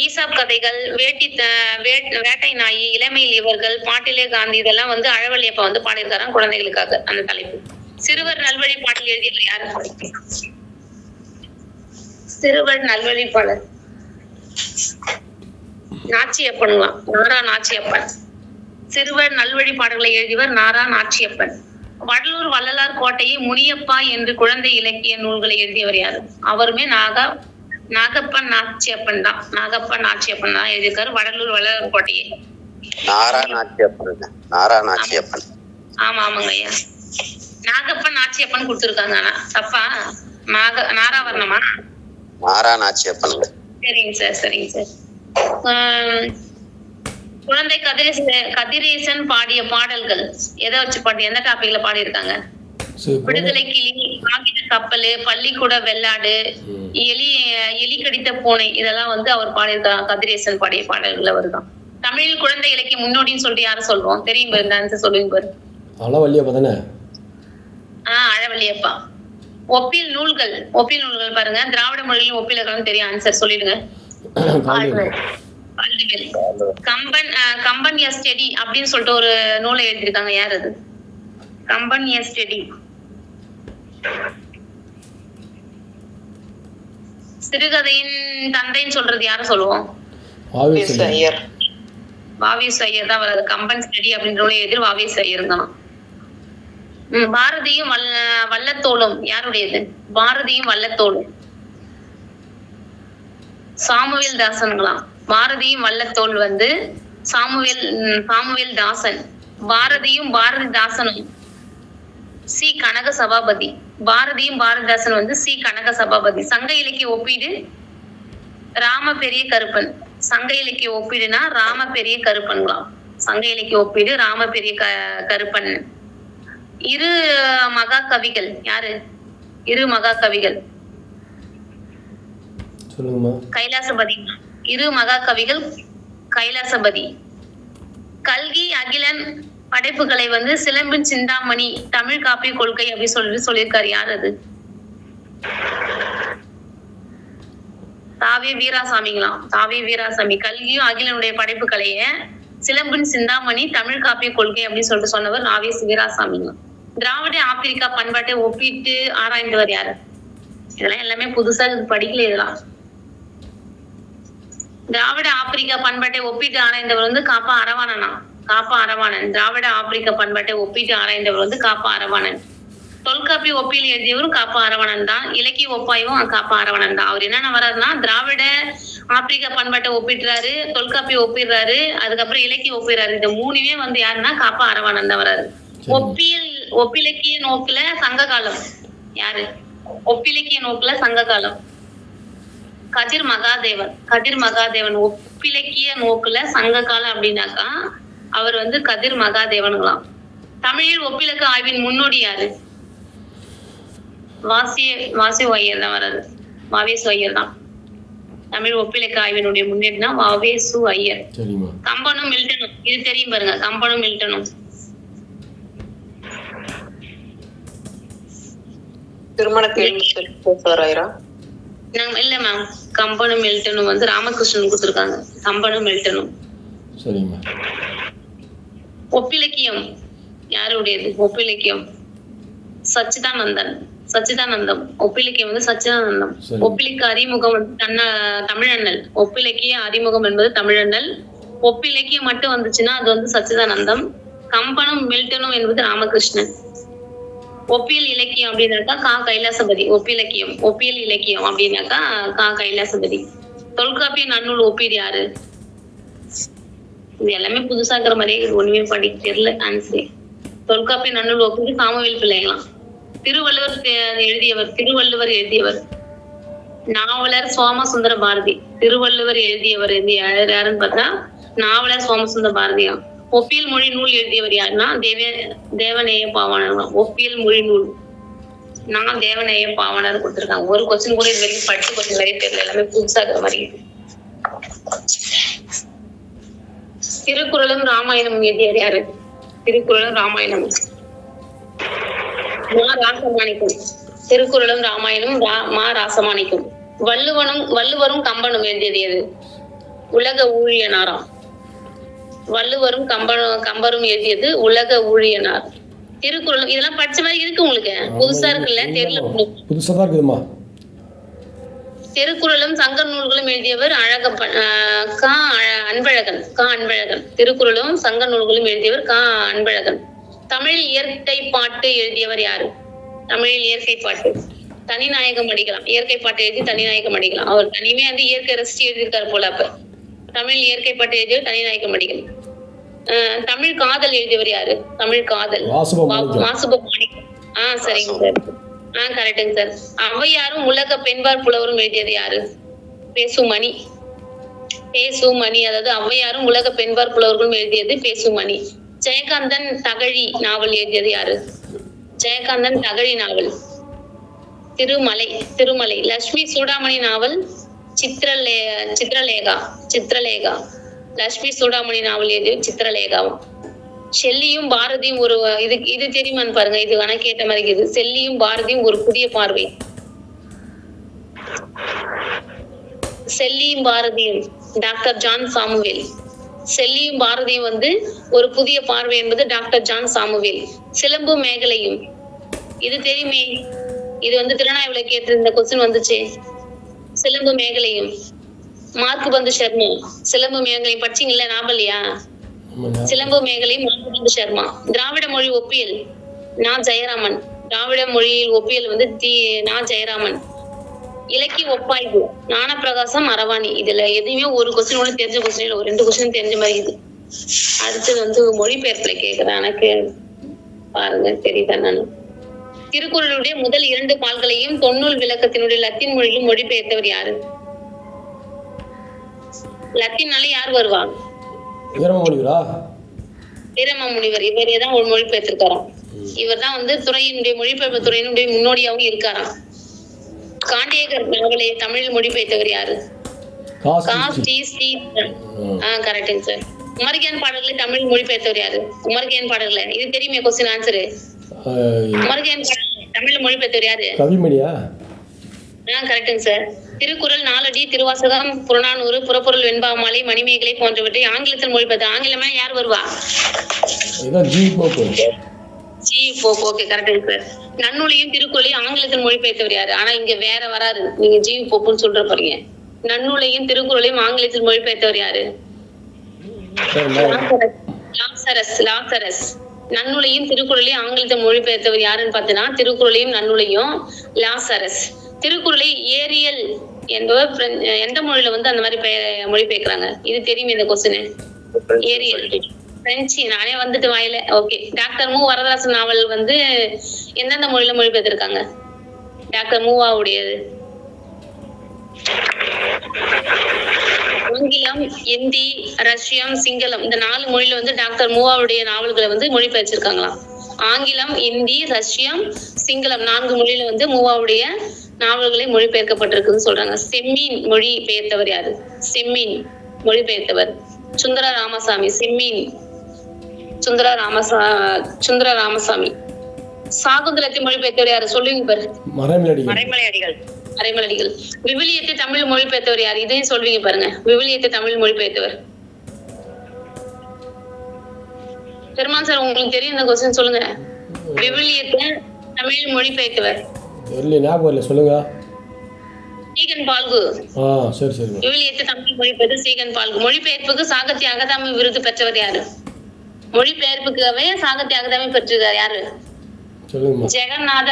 ஈசாப் கதைகள், வேட்டை நாயி, இளமையில் இவர்கள், பாட்டிலே காந்தி, இதெல்லாம் வந்து அழவழியப்பா வந்து பாடியிருக்காராம் குழந்தைகளுக்காக. அந்த தலைப்பு. சிறுவர் நல்வழி பாடல் எழுதியவர் யாரு? சிறுவர் நல்வழிப்பாளர் நாச்சியப்பன்லாம், நாரா நாச்சியப்பன். சிறுவர் நல்வழி பாடல்களை எழுதியவர் நாரா நாச்சியப்பன். வடலூர் வள்ளலார் கோட்டையை முனியப்பா என்று குழந்தை இலக்கிய நூல்களை எழுதியவர் யாரு? அவருமே நாகப்பன் நாச்சியப்பன் தான். நாகப்பன் நாச்சியப்பன் தான் எழுதியிருக்காரு வடலூர் வள்ளலார் கோட்டையை. ஆமாங்க ஐயா. நாகப்பன் நாச்சியப்பன் கொடுத்துருக்காங்க. ஆனா தப்பா? நாராவர்ணமா? சரிங்க சார், சரிங்க சார். குழந்தை கதிரேசன் பாடிய பாடல்கள் எதை வச்சு எந்த டாபிக்ல பாடி இருக்காங்க? விடுதலை கிளி, காகித கப்பல், பள்ளிக்கூட வெள்ளாடு, எலி கடித்த பூனை, இதெல்லாம் வந்து அவர் பாடியிருக்காங்க. கதிரேசன் பாடிய பாடல்கள்ல வருதான். தமிழில் குழந்தை இலக்கிய முன்னோடின்னு சொல்லிட்டு யார சொல்லுவோம்? தெரியும் பாரு, இந்த ஆன்சர் சொல்லுங்க பாரு. அழவழியப்பா தானே? அழவழியப்பா. ஒப்பில் நூல்கள் பாருங்க. திராவிட மொழியில் ஒப்பிலக்கணம் தெரியும். ஆன்சர் சொல்லிடுங்க. கம்பன் எஸ்டடி அப்படின்னு சொல்லிட்டு ஒரு நூலை எழுதியிருக்காங்க. யார் அது? கம்பன் எஸ்டடி. சிறுகதையின் தந்தைன்னு சொல்றது யார சொல்லுவோம்? வாவேசு ஐயர் தான் வராது. கம்பன் ஸ்டடி அப்படின்ற நூலை எழுதி வாவேசு ஐயர் தான். பாரதியும் வல்லத்தோளும் யாருடையது? பாரதியும் வல்லத்தோளும் சாமுவேல் தாசன்களாம். பாரதியும் வல்லத்தோள் வந்து சாமுவேல் தாசன். பாரதியும் பாரதிதாசனும் சி கனக சபாபதி. பாரதியும் பாரதிதாசன் வந்து சி கனக சபாபதி. சங்க இலக்கிய ஒப்பீடு ராம பெரிய கருப்பன். சங்க இலக்கிய ஒப்பீடுனா ராம பெரிய கருப்பன்களாம். சங்க இலக்கிய ஒப்பீடு ராம பெரிய கருப்பன். இரு மகா கவிகள் யாரு? இரு மகா கவிகள் கைலாசபதி. இரு மகா கவிகள் கைலாசபதி. கல்கி அகிலன் படைப்புகளை வந்து சிலம்பின் சிந்தாமணி, தமிழ் காப்பிய கொள்கை அப்படின்னு சொல்லியிருக்காரு. யார் அது? தாவே வீராசாமிங்களாம். தாவே வீராசாமி. கல்கியும் அகிலனுடைய படைப்புகளைய சிலம்பின் சிந்தாமணி, தமிழ் காப்பிய கொள்கை அப்படின்னு சொல்லிட்டு சொன்னவர் நாவே வீராசாமிங்களாம். திராவிட ஆப்பிரிக்கா பண்பாட்டை ஒப்பிட்டு ஆராய்ந்தவர் யாரு? இதெல்லாம் எல்லாமே புதுசா படிக்கல. இதெல்லாம் திராவிட ஆப்பிரிக்க பண்பாட்டை ஒப்பிட்டு ஆராய்ந்தவர் வந்து காப்பா அரவாணனா. காப்பா அரவாணன். திராவிட ஆப்பிரிக்க பண்பாட்டை ஒப்பிட்டு ஆராய்ந்தவர் வந்து காப்பா அரவாணன். தொல்காப்பிய ஒப்பியல் எழுதியவரும் காப்பா அரவாணன் தான். இலக்கிய ஒப்பாய்வும் காப்பா அரவாணன் தான். அவர் என்னென்ன வர்றாருன்னா திராவிட ஆப்பிரிக்க பண்பாட்டை ஒப்பிடுறாரு, தொல்காப்பிய ஒப்பிடுறாரு, அதுக்கப்புறம் இலக்கிய ஒப்பிடுறாரு. இந்த மூணுமே வந்து யாருன்னா காப்பா அரவாணன் தான் வர்றாரு. ஒப்பிலக்கிய நோக்குல சங்க காலம் யாரு? ஒப்பிலக்கிய நோக்குல சங்க காலம் கதிர் மகாதேவன். கதிர் மகாதேவன் ஒப்பிலக்கிய நோக்குல சங்க காலம் அப்படின்னாக்கா அவர் வந்து கதிர் மகாதேவனுங்களாம். தமிழில் ஒப்பிலக்க ஆய்வின் முன்னோடி யாரு? வாசி ஐயர் தான் வர்றது. வாவேசு ஐயர் தான் தமிழ் ஒப்பிலக்க ஆய்வினுடைய முன்னேறினா வாவேசு ஐயர். கம்பனும் மில்டனும் இது தெரியும் பாருங்க. கம்பனும் மில்டனும் திருமண கேள்வி இல்ல மேம். கம்பனும் மில்டனும் வந்து ராமகிருஷ்ணன் கொடுத்திருக்காங்க. கம்பனும் மில்டனும். ஒப்பிலக்கியம் யாருடையது? ஒப்பிலக்கியம் சச்சிதானந்தன். சச்சிதானந்தம். ஒப்பிலக்கியம் வந்து சச்சிதானந்தம். ஒப்பிலக்கிய அறிமுகம் வந்து தமிழண்ணல். ஒப்பிலக்கிய அறிமுகம் என்பது தமிழண்ணல். ஒப்பிலக்கியம் மட்டும் வந்துச்சுன்னா அது வந்து சச்சிதானந்தம். கம்பனும் மில்டனும் என்பது ராமகிருஷ்ணன். ஒப்பியல் இலக்கியம் அப்படின்னாக்கா கா கைலாசபதி. ஒப்பிலக்கியம் ஒப்பியல் இலக்கியம் அப்படின்னாக்கா கா கைலாசபதி. தொல்காப்பிய நன்னூல் ஒப்பீடு யாரு? இது எல்லாமே புதுசா இருக்கிற மாதிரியே ஒண்ணுமே படிக்க தெரியல ஆன்சர். தொல்காப்பிய நன்னூல் ஒப்பீடு சாமுவேல் பிள்ளைங்களாம். திருவள்ளுவர் எழுதியவர் நாவலர் சோமசுந்தர பாரதி. திருவள்ளுவர் எழுதியவர் யாருன்னு பார்த்தா நாவலர் சோமசுந்தர பாரதியாம். ஒப்பியல் மொழி நூல் எழுதியவர் யாருன்னா தேவநேய பாவாணர். ஒப்பியல் மொழி நூல் நான் தேவநேய பாவாணர் கொடுத்திருக்காங்க. ஒரு கொஸ்டின் கூட இது வரைக்கும் படிச்சு கொஞ்சம் நிறைய தெரியல. எல்லாமே புதுசா இருக்கிற மாதிரி. திருக்குறளும் ராமாயணம் எழுதியவர் யாரு? திருக்குறளும் ராமாயணம் மா ராசமாணிக்கம். திருக்குறளும் ராமாயணம் மா ராசமாணிக்கம். வள்ளுவரும் கம்பனும் எழுதியது எது? உலக ஊழியனாராம். வள்ளுவரும் கம்பரும் எழுதியது உலக ஊழியனார். திருக்குறள் இதெல்லாம் படிச்ச மாதிரி இருக்கு உங்களுக்கு. புதுசா இருக்குல்ல? தெரியல. புதுசாதான் இருக்குதுமா. திருக்குறளும் சங்க நூல்களும் எழுதியவர் அன்பழகன். திருக்குறளும் சங்க நூல்களும் எழுதியவர் அன்பழகன். தமிழ் இயற்கை பாட்டு எழுதியவர் யாரு? தமிழில் இயற்கை பாட்டு தனிநாயகம் அடிக்கலாம். இயற்கை பாட்டு எழுதி தனிநாயகம் அடிக்கலாம். அவர் தனிமே வந்து இயற்கை ரசிச்சு எழுதியிருக்காரு போல. அப்ப தமிழ் இயற்கை பாட்டு எழுதியவர் தனிநாயகம் அடிக்கலாம். தமிழ் காதல் எழுதியவர் யாரு? தமிழ் காதல் மாசுபமாணிக்கம். சரிங்க சார். கரெக்டுங்க சார். ஔவையாரும் உலக பெண்பார் புலவரும் எழுதியது யாரு? பேசுமணி. அதாவது ஔவையாரும் உலக பெண்பார் புலவர்களும் எழுதியது பேசுமணி. ஜெயகாந்தன் தகழி நாவல் எழுதியது யாரு? ஜெயகாந்தன் தகழி நாவல் திருமலை. லட்சுமி சூடாமணி நாவல் சித்திரலேகா. லட்சுமி சூடாமணி நாவல் எழுதியது சித்திரலேகாவும். ஷெல்லியும் பாரதியும் ஒரு இது தெரியுமான்னு பாருங்க. இது வேணா கேட்ட மாதிரி இருக்குது. ஷெல்லியும் பாரதியும் ஒரு புதிய பார்வை. ஷெல்லியும் பாரதியும் டாக்டர் ஜான் சாமுவேல். ஷெல்லியும் பாரதியும் வந்து ஒரு புதிய பார்வை என்பது டாக்டர் ஜான் சாமுவேல். சிலம்பு மேகலையும் இது தெரியுமே. இது வந்து திருநாய்வுல கேட்டு இந்த கொஸ்டின் வந்துச்சு. சிலம்பு மேகலையும் மார்க்கு பந்து சர்மா. சிலம்பு மேகலையும் படிச்சீங்கல்ல? ஞாபகம்லையா? சிலம்பு மேகலையும் மார்க்கு பந்து சர்மா. திராவிட மொழி ஒப்பியல் நான் ஜெயராமன். திராவிட மொழியில் ஒப்பியல் வந்து ஜெயராமன். இலக்கிய ஒப்பாய்வு ஞானப்பிரகாசம் அரவாணி. இதுல எதுவுமே ஒரு கொஸ்டின் கூட தெரிஞ்ச கொஸ்டின் இல்ல. ஒரு 2 கொஸ்டின் தெரிஞ்ச மாதிரி இது. அடுத்தது வந்து மொழிபெயர்ப்புல கேக்குறேன். எனக்கு பாருங்க தெரியுதா? நான் திருக்குறளுடைய முதல் 2 பால்களையும் தொன்னூல் விளக்கத்தினுடைய லத்தீன் மொழியிலும் மொழிபெயர்த்தவர் யாரு? லத்தீன்னால யார் வருவாங்க? வீரமாமுனிவர். இவரே தான் ஒரு மொழிபெயர்த்திருக்காராம். இவர் தான் வந்து துறையினுடைய மொழிபெயர்ப்பு துறையினுடைய முன்னோடியாகவும் இருக்காராம். காண்டேகர் நாவலை தமிழில் மொழிபெயர்த்தவர் யாரு? கரெக்டுங்க சார். உமர்கியான் பாடல்களை தமிழ் மொழிபெயர்த்தவர் யாரு? உமர்கியான் பாடல்களை இது தெரியுமே கொஸ்டின் ஆன்சரு. உமர்கியான் தமிழ் மொழிபெயர்த்தவர் யாரு? கவிமணியா? கரெக்டுங்க சார். திருக்குறள் 4 அடி, திருவாசகம், புறநானூறு, புறப்பொருள் வெண்பாமாலை, மணிமேகலை போன்றவற்றை ஆங்கிலத்தில் மொழிபெயர்த்த ஆங்கிலமா யார் வருவா? ஓகே கரெக்டுங்க சார். நன்னூலையும் திருக்குறளையும் ஆங்கிலத்தில் மொழிபெயர்த்தவர் யாரு? ஆனா இங்க வேற வராது. நீங்க ஜி போப்புன்னு சொல்ற போறீங்க. நன்னூலையும் திருக்குறளையும் ஆங்கிலத்தில் மொழிபெயர்த்தவர் யாரு? லாசரஸ். நன்னூலையும் திருக்குறளையும் ஆங்கிலத்தில் மொழிபெயர்த்தவர் யாருன்னு பார்த்தீங்கன்னா திருக்குறளையும் நன்னூலையும் லாசரஸ். திருக்குறளை ஏரியல் என்பவர் எந்த மொழியில வந்து அந்த மாதிரி மொழிபெயர்க்கிறாங்க? இது தெரியும் இந்த கொஸ்டின். Ariel French. நானே வந்துட்டு வாயில. ஓகே. டாக்டர் மு வரதராசன் நாவல் வந்து எந்தெந்த மொழியில மொழிபெயர்த்திருக்காங்க? டாக்டர் மூவாவுடையது ஆங்கிலம், இந்தி, ரஷ்யம், சிங்களம் இந்த 4 மொழியில வந்து டாக்டர் மூவாவுடைய நாவல்களை வந்து மொழிபெயர்த்திருக்காங்களாம். ஆங்கிலம், இந்தி, ரஷ்யம், சிங்களம் 4 மொழியில வந்து மூவாவுடைய நாவல்களை மொழிபெயர்க்கப்பட்டிருக்குன்னு சொல்றாங்க. செம்மீன் மொழி பெயர்த்தவர் யாரு? செம்மீன் மொழிபெயர்த்தவர் சுந்தர ராமசாமி. செம்மீன் சுந்தர ராமசாமி. சாகுந்தலத்தை மொழிபெயர்த்தவர் யாரு? சொல்லுவீங்க பாரு. மறைமலையடிகள். விவிலியத்தை தமிழ் மொழிபெயர்த்தவர் யாரு? இதையும் சொல்வீங்க பாருங்க. விவிலியத்தை தமிழ் மொழிபெயர்த்தவர் பெருமான் சார், உங்களுக்கு தெரியும் இந்த கொஸ்டின் சொல்லுங்க. விவிலியத்தை தமிழ் மொழிபெயர்த்தவர் சொல்லுங்க. சீகன் பால்கு. விவிலியத்தை தமிழ் மொழிபெயர்த்து சீகன் பால்கு. மொழிபெயர்ப்புக்கு சாகித்ய அகாதமி விருது பெற்றவர் யாரு? மொழிபெயர்ப்புக்காகவே சாகித்ய அகாதமி பெற்றிருக்காரு யாரு? ஜெகநாத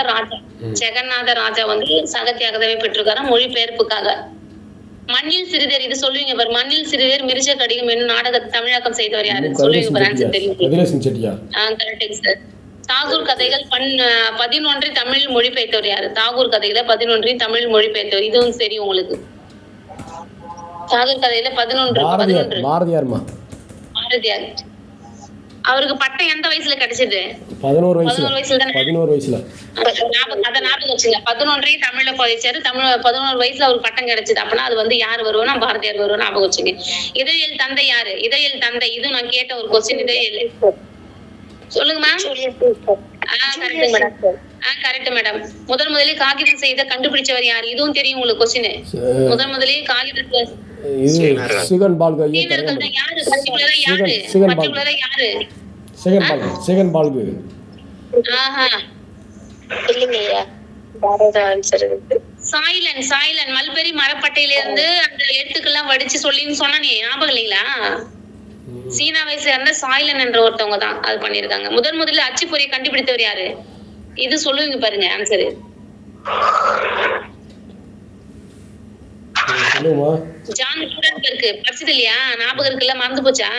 ராஜா வந்து சாகித்ய அகாதமி பெற்றிருக்காரு மொழிபெயர்ப்புக்காக. மண்ணில் சிறுதேர். இது சொல்லுவீங்க பாரு. மண்ணில் சிறுதேர் மிருச்ச கடிகம் என்னும் நாடகத்தை தமிழாக்கம் செய்தவர் யாரு? சொல்லுவீங்க பாரு. ஆன்சர் தெரியும். Correct sir. தாகூர் கதைகள் 11 தமிழ் மொழிபெயர்த்தவர் யாரு? தாகூர் கதைகளை 11 தமிழ் மொழிபெயர்த்தவர். இதுவும் சரி உங்களுக்கு. தாகூர் கதையில 11 பாரதியார். அவருக்கு பட்டம் எந்த வயசுல கிடைச்சது? 11 வயசுல தானே? 11 வயசுல. அத ஞாபகம் வச்சுங்க. 11 தமிழ்ல பதிச்சாரு. 11 வயசுல அவருக்கு பட்டம் கிடைச்சது. அப்பனா அது வந்து யார் வருவானா? பாரதியார் வருவானா? ஞாபகம் வச்சுங்க. இதழியல் தந்தை யாரு? இதழியல் தந்தை. இது நான் கேட்ட ஒரு கொஸ்டின். இதழியல் சொல்லுங்க மேம். Correct madam. முதலில் காகிதம் செய்த கண்டுபிடிச்சவர் யாரு? இதுவும் தெரியும் உங்களுக்கு கொஸ்டின். முதலில் காகிதத்தை மல்பெரி மரப்பட்டையில இருந்து அந்த எழுத்துக்கெல்லாம் வடிச்சு சொல்லி சொன்னே ஞாபகம் இல்லைங்களா? சீனாவை சேர்ந்த சாய்லன் என்ற ஒருத்தவங்க தான் அது பண்ணிருக்காங்க. முதலில் அச்சுப்பொறியை கண்டுபிடித்தவர் யாரு? இது சொல்லுவீங்க பாருங்க. Answer John Gutenberg. படிச்சது இல்லையா? ஞாபகம் இருக்குல்ல? மறந்து போச்சா?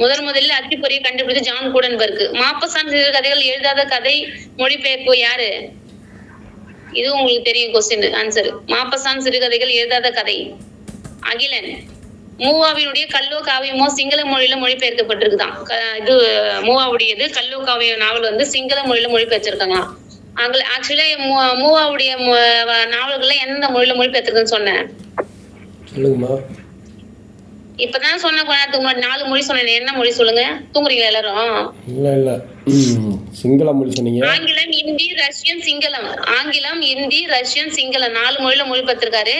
முதலில் அச்சுப்பொறியை கண்டுபிடித்து ஜான் கூடன்பெர்க். மாப்பசான் சிறுகதைகள் எழுதாத கதை மொழிபெயர்ப்பு யாரு? இது உங்களுக்கு தெரியும் கொஸ்டின். ஆன்சர் மாப்பசான் சிறுகதைகள் எழுதாத கதை அகிலன். மூவாவினுடைய கல்லோ காவியமோ சிங்கள மொழியில மொழிபெயர்க்கப்பட்டிருக்குதான். இது மூவாவுடையது கல்லோ காவிய நாவல் வந்து சிங்கள மொழியில மொழிபெயர்த்திருக்காங்க. ஆக்சுவலா மூவாவுடைய நாவல்கள்ல எந்த மொழியில மொழிபெயர்த்திருக்குன்னு சொன்னேன். இப்பதான் சொன்ன கொஞ்ச நேரத்துக்கு முன்னாடி 4 மொழி சொன்னேன். என்ன மொழி சொல்லுங்க? தூங்குறீங்களா எல்லாரும்? சிங்கள மொழி சொன்னீங்க. ஆங்கிலம், இந்தி, ரஷ்யன், சிங்களம். ஆங்கிலம், இந்தி, ரஷ்யன், சிங்களம் 4 மொழியில மொழிபெயர்த்திருக்காரு.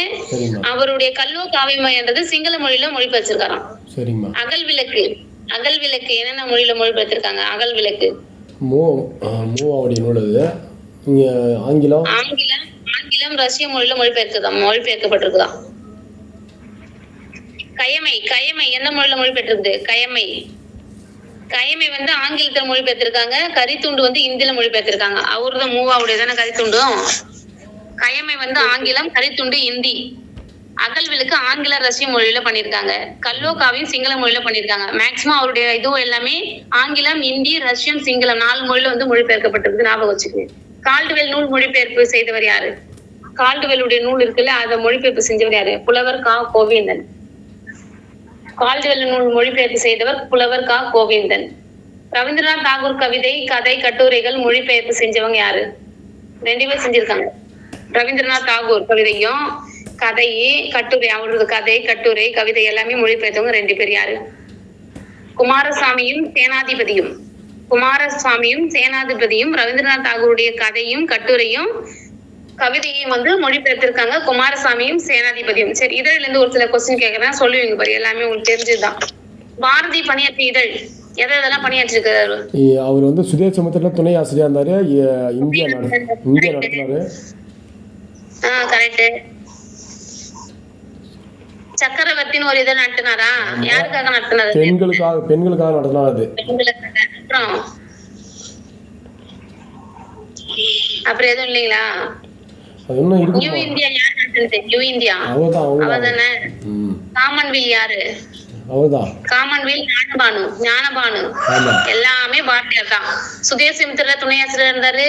அவருடைய கல்லோ காவியம்ன்றது சிங்கள மொழியில மொழிபெயர்த்திருக்காராம். அகல் விளக்கு என்னென்ன மொழியில மொழிபெயர்த்திருக்காங்க? அகல் விளக்கு ஆங்கிலம், ரஷ்ய மொழியில மொழிபெயர்க்கப்பட்டிருக்குதாம். கயமை எந்த மொழியில மொழிபெயர்த்திருக்கு? கயமை வந்து ஆங்கிலத்துல மொழிபெயர்த்திருக்காங்க. கரித்துண்டு வந்து இந்தியில மொழிபெயர்த்திருக்காங்க. அவருதான் மூவாவுடையதான கரித்துண்டும். கயமை வந்து ஆங்கிலம், கரித்துண்டு இந்தி. அகல் விளக்கு ஆங்கில, ரஷ்ய மொழியில பண்ணிருக்காங்க. கல்லோ காவியம் சிங்கள மொழியில பண்ணிருக்காங்க. மேக்சிமம் அவருடைய இதுவும் எல்லாமே ஆங்கிலம், இந்தி, ரஷ்யம், சிங்களம் 4 மொழியில வந்து மொழிபெயர்க்கப்பட்டிருக்கு. ஞாபகம் வச்சுக்கோங்க. கால்டுவெல் நூல் மொழிபெயர்ப்பு செய்தவர் யாரு? கால்டுவெல்லுடைய நூல் இருக்குல்ல, அதை மொழிபெயர்ப்பு செஞ்சவர் யாரு? புலவர் கா. கோவிந்தன். கால்டுவெல் நூல் மொழிபெயர்ப்பு செய்தவர் புலவர் கா. கோவிந்தன். ரவீந்திரநாத் தாகூர் கவிதை, கதை, கட்டுரைகள் மொழிபெயர்ப்பு செஞ்சவங்க யாரு? 2 பேர் செஞ்சிருக்காங்க. ரவீந்திரநாத் தாகூர் கவிதையும் கதை, கட்டுரை, அவரது கதை, கட்டுரை, கவிதை எல்லாமே மொழிபெயர்த்தவங்க 2 பேர் யாரு? குமாரசாமியும் சேனாதிபதியும் ரவீந்திரநாத் தாகூருடைய கதையும் கட்டுரையும் கவிதையும் வந்து மொழிபெயர்த்திருக்காங்க. குமாரசாமியும் சேனாதிபதியும். சரி, இதழில இருந்து ஒரு சில கொஸ்டின் கேட்கறேன், சொல்லுவீங்க பாரு. எல்லாமே உங்களுக்கு தெரிஞ்சதுதான். பாரதி பணியாற்றிய இதழ் எதெல்லாம் பணியாற்றிருக்காரு? அவர் வந்து சுதேசமுத்திர துணை ஆசிரியர் இருந்தாரு. இந்தியா நடத்தினாரு. கரெக்ட். சக்கரவர்த்தின்னு ஒரு இதை நடத்தினாரா? யாருக்காக நடத்தினாரு? பெண்களுக்காக நடத்தினா அது. அப்புறம் எதுவும் இல்லைங்களா? நியூ இந்தியா யார் நடத்தினது? நியூ இந்தியா அவதானே. காமன்வெல்த் யாரு? காமன்வெல்த் ஞானபானு. எல்லாமே பாரதியார் தான். சுதேசமித்திர துணையாசிரியர் இருந்தாரு.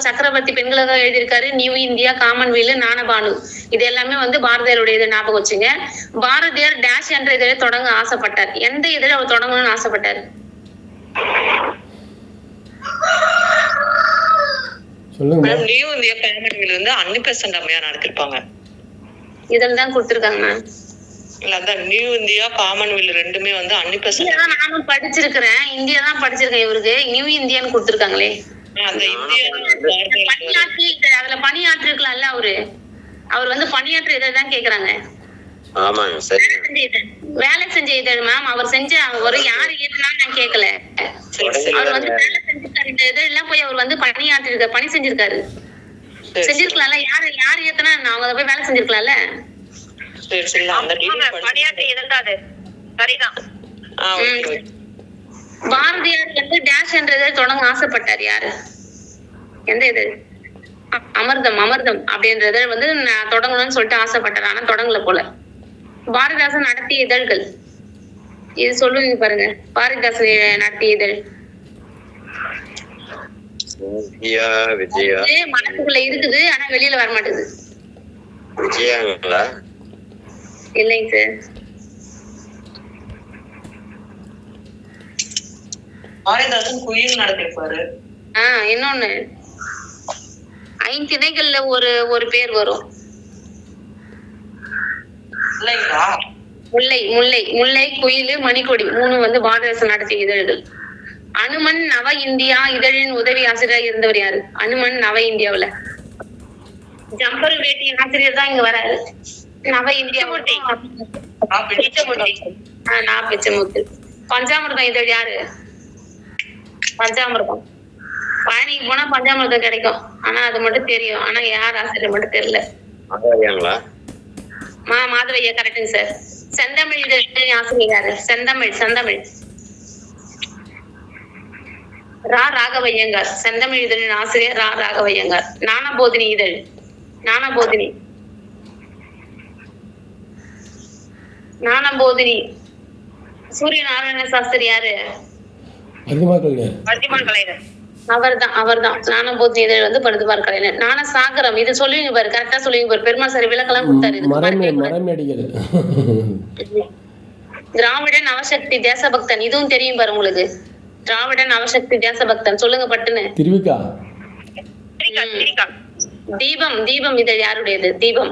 சக்கரவர்த்தி பெண்களுக்காக எழுதியிருக்காரு. நியூ இந்தியா, காமன்வெல்த், ஞானபானு, இது எல்லாமே வந்து பாரதியாருடைய இதை ஞாபகம் வச்சுங்க. பாரதியார் டேஷ் என்ற இதழை தொடங்க ஆசைப்பட்டார். எந்த இதழை அவர் தொடங்கணும்னு ஆசைப்பட்டார்? சொல்லுங்க. நியூ இந்தியா காமன்வெல்த் வந்து அன்னி பெசன்ட் அம்மையார் நடத்திருப்பாங்க. இதில் தான் கொடுத்துருக்காங்க. இல்ல அதான் நியூ இந்தியா காமன்வெல்த் ரெண்டுமே வந்து அன்னி பெசன்ட். நானும் படிச்சிருக்கிறேன், இந்தியா தான் படிச்சிருக்கேன். இவருக்கு நியூ இந்தியான்னு கொடுத்துருக்காங்களே. அந்த இந்தியா அதுல பணியாற்றி இருக்கலாம்ல. அவர் வந்து பணியாற்ற இதழ் தான் கேக்குறாங்க. ஆமாங்க சரி. வேலை செஞ்ச இதழ் மேம். அவர் செஞ்ச ஒரு யாரு ஏத்துனான்னு நான் கேட்கல. அவர் வந்து வேலை செஞ்சிருக்காரு. இந்த இதழ் போய் அவர் வந்து பணியாற்றி இருக்காரு, பணி செஞ்சிருக்காரு. செஞ்சிருக்கலாம்ல. யாரு ஏத்துனா அவங்க போய் வேலை செஞ்சிருக்கலாம்ல. பாரதியார் வந்து டேஷ் என்ற இதழ் தொடங்க ஆசைப்பட்டார். யாரு? எந்த இதழ்? அமிர்தம் அப்படின்ற இதழ் வந்து நான் தொடங்கணும்னு சொல்லிட்டு ஆசைப்பட்டார். ஆனா தொடங்கல போல. பாரதிதாசன் நடத்திய இதழ்கள் இது சொல்லுங்க பாருங்க. பாரதிதாசன் நடத்திய இதழ் மனசுக்குள்ள இருக்குது, ஆனா வெளியில வர மாட்டேங்குது. விஜயாங்களா? இல்லைங்க சார். பாரதிதாசன் குயில் நடத்திருப்பாரு. இன்னொன்னு ஐந்திணைகள்ல ஒரு பேர் வரும். முல்லை, குயில், மணிக்கொடி, 3 வந்து பாரதிதாசன் நடத்திய இதழ்கள். அனுமன் நவ இந்தியா இதழின் உதவி ஆசிரியர் இருந்தவர் யாரு? அனுமன் நவ இந்தியாவுல ஜம்பர் வேட்டி ஆசிரியர் தான் இங்க வராரு. நவ இந்தியா பிச்சமூர்த்தி. பஞ்சாமிர்தம் இதழ் யாரு? பஞ்சாமிர்தம். பழனிக்கு போனா பஞ்சாமிர்தம் கிடைக்கும், ஆனா அது மட்டும் தெரியும். ஆனா யார் ஆசிரியர் மட்டும் தெரியல. மாதவையா கரெக்டுங்க சார். செந்தமிழ் இதழ் ஆசிரியர் யாரு? செந்தமிழ் ராகவையங்கார். செந்தமிழ் இதழின் ஆசிரியர் ராகவையங்கார். ஞானபோதினி இதழ் ஞானபோதினி சூரிய நாராயண சாஸ்திரி யாரு? பருத்திமார் கலைஞர். அவர்தான் ஞானபோதினி இதழ் வந்து பருத்திமார் கலைஞர். ஞானசாகரம் இது சொல்லுவீங்க பாரு, கரெக்டா சொல்லுவீங்க பாரு. பெருமாள் சார் விளக்கெல்லாம் கொடுத்தாரு. திராவிட நவசக்தி தேசபக்தன், இதுவும் தெரியும் பாரு உங்களுக்கு. திராவிட நவசக்தி தேசபக்தன் சொல்லுங்க பட்டுன்னு. தீபம் இதழ் யாருடையது? தீபம்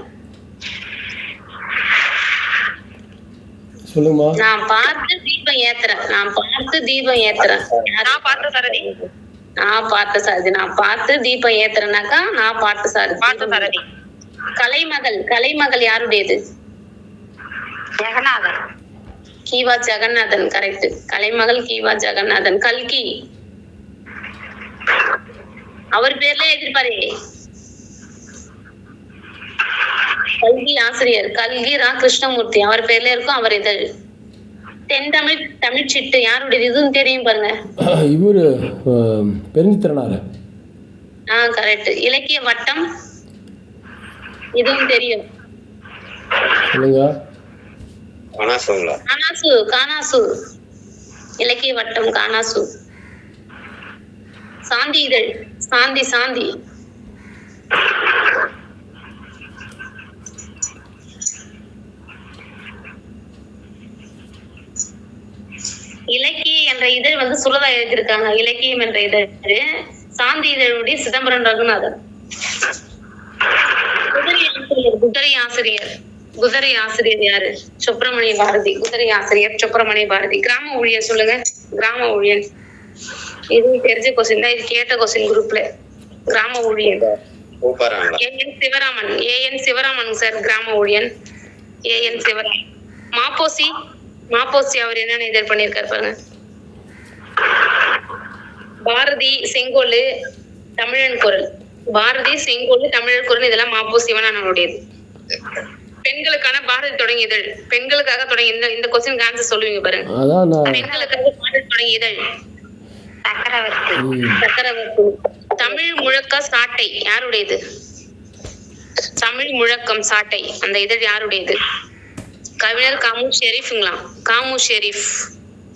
சொல்லுமா. நான் பார்த்து தீபம் ஏத்துறேன். நான் பார்த்து தீபம் ஏத்துறேனாக்கா நான் பார்த்து சாரதி. கலைமகள் யாருடையது? ஜெகநாதன். கீவா ஜெகநாதன் கரெக்ட். கலைமகள் கீவா ஜெகநாதன். கல்கி அவர் பேர்ல எழுதிருப்பாரு. கல்கி ஆசிரியர் கல்கி ரா கிருஷ்ணமூர்த்தி, அவர் பேர்ல இருக்கும். அவர் இதழ். தென்தமிழ் தமிழ்ச்சிட்டு யாருடைய? இதுவும் தெரியும் பாருங்க. இவரு பெருஞ்சித்திரனார். கரெக்ட். இலக்கிய வட்டம் இதுவும் தெரியும். கானாசு இலக்கிய வட்டம் கானாசு. சாந்தி இதழ் சாந்தி. இலக்கிய என்ற இதழ் வந்து சுரதா எழுதியிருக்காங்க. இலக்கியம் என்ற இதழ். சாந்தி இதழுடைய சிதம்பரம் ரகுநாதன். குதிரை ஆசிரியர் யாரு? சுப்பிரமணிய பாரதி. குதிரை ஆசிரியர் சுப்பிரமணிய பாரதி. கிராம ஊழியர் சொல்லுங்க. கிராம ஊழியர் இது தெரிஞ்ச கொஸ்டின் தான். இது கேட்ட கொஸ்டின் குரூப்ல. கிராம ஊழியர் ஏஎன் சிவராமன் சார். கிராம ஊழியன் ஏஎன் சிவராமன். மாப்போசி அவர் என்னென்ன இதழ் பண்ணியிருக்காரு பாருங்க. பாரதி செங்கோல் தமிழன் குரல். இதெல்லாம் மாப்போ சிவனானுடையது. பெண்களுக்கான பாரதி தொடங்கிய இதழ், பெண்களுக்காக தொடங்கிய இந்த கொஸ்டின் ஆன்சர் சொல்லுவீங்க பாருங்க. அதான் நான் பெண்களுக்காக பாரதி தொடங்கிய இதழ் சக்கரவர்த்தி. தமிழ் முழக்க சாட்டை யாருடையது? தமிழ் முழக்கம் சாட்டை அந்த இதழ் யாருடையது? கவிஞர் காமு ஷெரீஃப்ங்களா? காமு ஷெரீஃப்,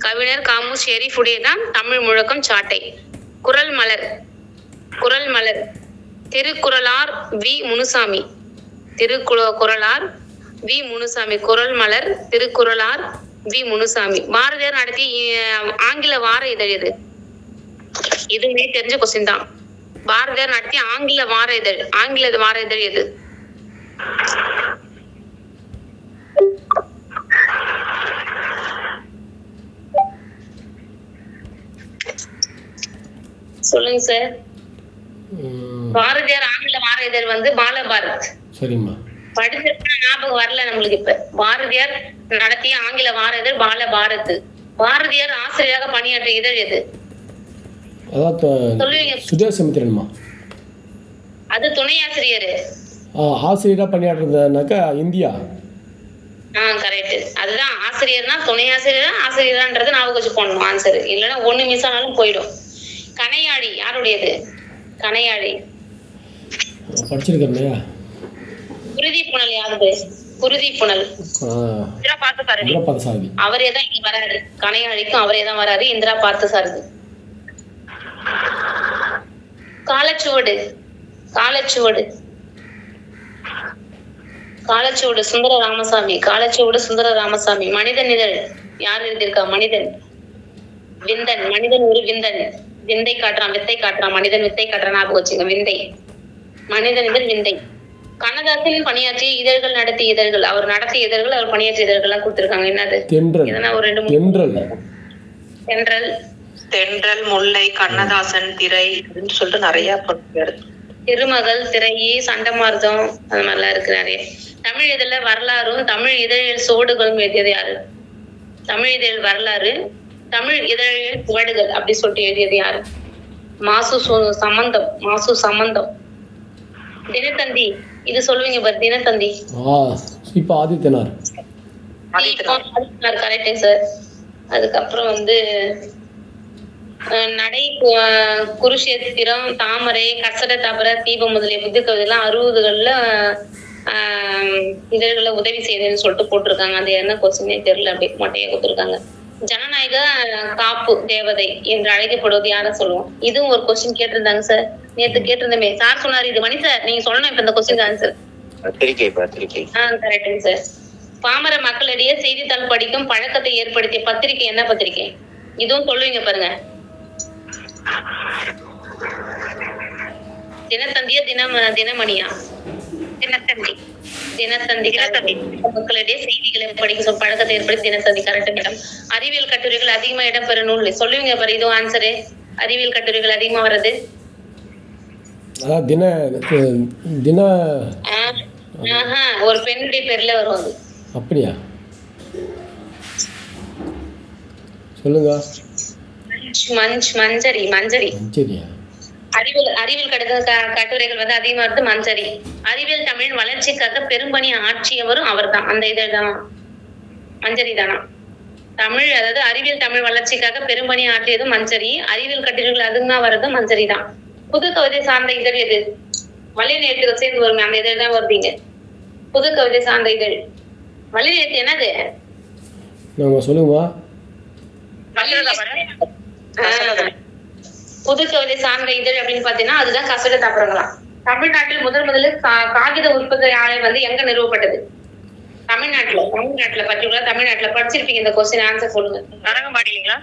கவிஞர் காமு ஷெரீஃப் உடையதான் தமிழ் முழக்கம் சாட்டை. குறள் மலர், குறள் மலர் திருக்குறளார் வி முனுசாமி, திருக்குறளார் வி முனுசாமி, குறள் மலர் திருக்குறளார் வி முனுசாமி. பாரதியார் நடத்திய ஆங்கில வார இதழ் எது? இதுவுமே தெரிஞ்ச கொஸ்டின் தான். பாரதியார் நடத்திய ஆங்கில வார இதழ், ஆங்கில வார இதழ் எது? சொல்லுங்க சார். பாரதியார் ஆங்கில வார இதழ் வந்து பாலபாரத். சரிம்மா. படிச்சிருக்கா ஞாபகம் வரல நம்மளுக்கு. இப்ப பாரதியார் நடத்திய ஆங்கில வார இதழ் பாலபாரத். பாரதியார் ஆசிரியராக பணியாற்றிய இதழ் எது? அதான் சொல்லுவீங்க. சுதேசமித்திரன்மா. அது துணை ஆசிரியர். ஆசிரியராக பணியாற்றுறதுனாக்கா இந்தியா. கரெக்ட். அதுதான் ஆசிரியர்னா துணை ஆசிரியர், ஆசிரியரான்றது ஞாபகம் வச்சு போடணும் ஆன்சர். இல்லைன்னா ஒண்ணு மிஸ் ஆனாலும் போயிடும். கணையாழி யாருடையது? கணையாழி படிச்சிருக்கேன் இல்லையா? குருதி புனல் யாருது? குருதி புனல் பார்த்தசாரதி. அவரே தான் இங்க வராரு. கணையாழிக்கும் அவரே தான் வராரு, இந்திரா பார்த்தசாரதி. காலச்சுவடு, காலச்சுவடு, காலச்சுவடு சுந்தர ராமசாமி, காலச்சுவடு சுந்தர ராமசாமி. மனிதன் இதழ் யார் எழுதியிருக்கா? மனிதன், விந்தன். மனிதன் ஒரு விந்தன், விந்தை காட்டுறான், வித்தை காட்டுறான். மனிதன் வித்தை காட்டுறான், ஞாபகம் வச்சுங்க. விந்தை, மனிதன் இதழ் விந்தை. கண்ணதாசன் பணியாற்றிய இதழ்கள், நடத்திய இதழ்கள், அவர் நடத்திய இதழ்கள், அவர் பணியாற்றிய இதழ்கள் எல்லாம் கொடுத்திருக்காங்க. என்னது? தென்றல். ஒரு 2 தென்றல், தென்றல், முல்லை, கண்ணதாசன், திரை அப்படின்னு சொல்லிட்டு நிறைய பண்ணுறாரு. திருமகள், திரையி, சண்டமார்தம், அது மாதிரிலாம் இருக்கு நிறைய. தமிழ் இதழ வரலாறும் தமிழ் இதழில் சோடுகளும் எழுதியது யாரு? தமிழ் இதழ் வரலாறு, தமிழ் இதழில் சுவடுகள் அப்படி சொல்லிட்டு எழுதியது யாரு? மாசு சம்பந்தம், மாசு சம்பந்தம். தினத்தந்தி, இது சொல்லுவீங்க பாரு, தினத்தந்தி. இப்ப ஆதித்தனார். கரெக்டே சார். அதுக்கப்புறம் வந்து நடை, குருஷேத்திரம், தாமரை, கசட தபர, தீபம் முதலிய புது கவிதைலாம் 60கள்ல இதழ்களை உதவி செய்தேன்னு சொல்லிட்டு போட்டிருக்காங்க. அது என்ன கொஸ்டினே தெரியல, அப்படி மொட்டையை கொடுத்துருக்காங்க. ஜனநாயக காப்பு தேவதை என்று அழைக்கப்படுவது யார சொல்லுவோம்? இதுவும் ஒரு கொஸ்டின் கேட்டிருந்தாங்க சார், நேத்து கேட்டிருந்தமே. சார் சொன்னாரு இது மணி சார் நீங்க சொல்லணும் இப்ப இந்த கொஸ்டின் ஆன்சர். கரெக்டுங்க சார். பாமர மக்களிடையே செய்தித்தாள் படிக்கும் பழக்கத்தை ஏற்படுத்திய பத்திரிகை என்ன பத்திரிகை? இதுவும் சொல்லுவீங்க பாருங்க. தினத்தந்தியா தினமணியா? தினத்தந்தி, தினத்தந்தி. மக்களிடையே செய்திகளை படிக்கும் பழக்கத்தை ஏற்படுத்தி தினத்தந்தி. Correct madam. அறிவியல் கட்டுரைகள் அதிகமா இடம்பெற நூல் சொல்லுவீங்க பாரு, இதுவும் ஆன்சரு. அறிவியல் கட்டுரைகள் அதிகமா வர்றது ஒரு பெண்ணுடைய பேர்ல வரும் அது. அப்படியா? சொல்லுங்க. மஞ்சரி, மஞ்சரி. மஞ்சரியா? அறிவியல் கட்டுரைகள் வந்து அதிகமா இருக்கு மஞ்சரி. அறிவியல் தமிழின் வளர்ச்சிக்காக பெரும்பணி ஆற்றியவரும் அவர் தான். அந்த இதழ் தான் மஞ்சரி தானா? தமிழ், அதாவது அறிவியல் தமிழ் வளர்ச்சிக்காக பெரும்பணி ஆற்றியதும் மஞ்சரி. அறிவியல் கட்டுரைகள் அதிகமா வர்றதும் மஞ்சரி தான். புது கவிதை சார்ந்த இதழ் எது? வழிநேற்றுகள் சேர்ந்து வருங்க, அந்த இதழ் தான் வருவீங்க. புது கவிதை சார்ந்த இதழ் வழிநேற்று என்னது? சொல்லுங்க. புது கவிதை சார்ந்த இதழ் அப்படின்னு பாத்தீங்கன்னா அதுதான் கசட தபரங்களாம். தமிழ்நாட்டில் முதல்ல காகித உற்பத்தி ஆலை வந்து எங்க நிறுவப்பட்டது? தமிழ்நாட்டுல பர்டிகுலரா தமிழ்நாட்டுல. படிச்சிருப்பீங்க இந்த கொஸ்டின், ஆன்சர் சொல்லுங்க. தரங்கம்பாடி இல்லைங்களா?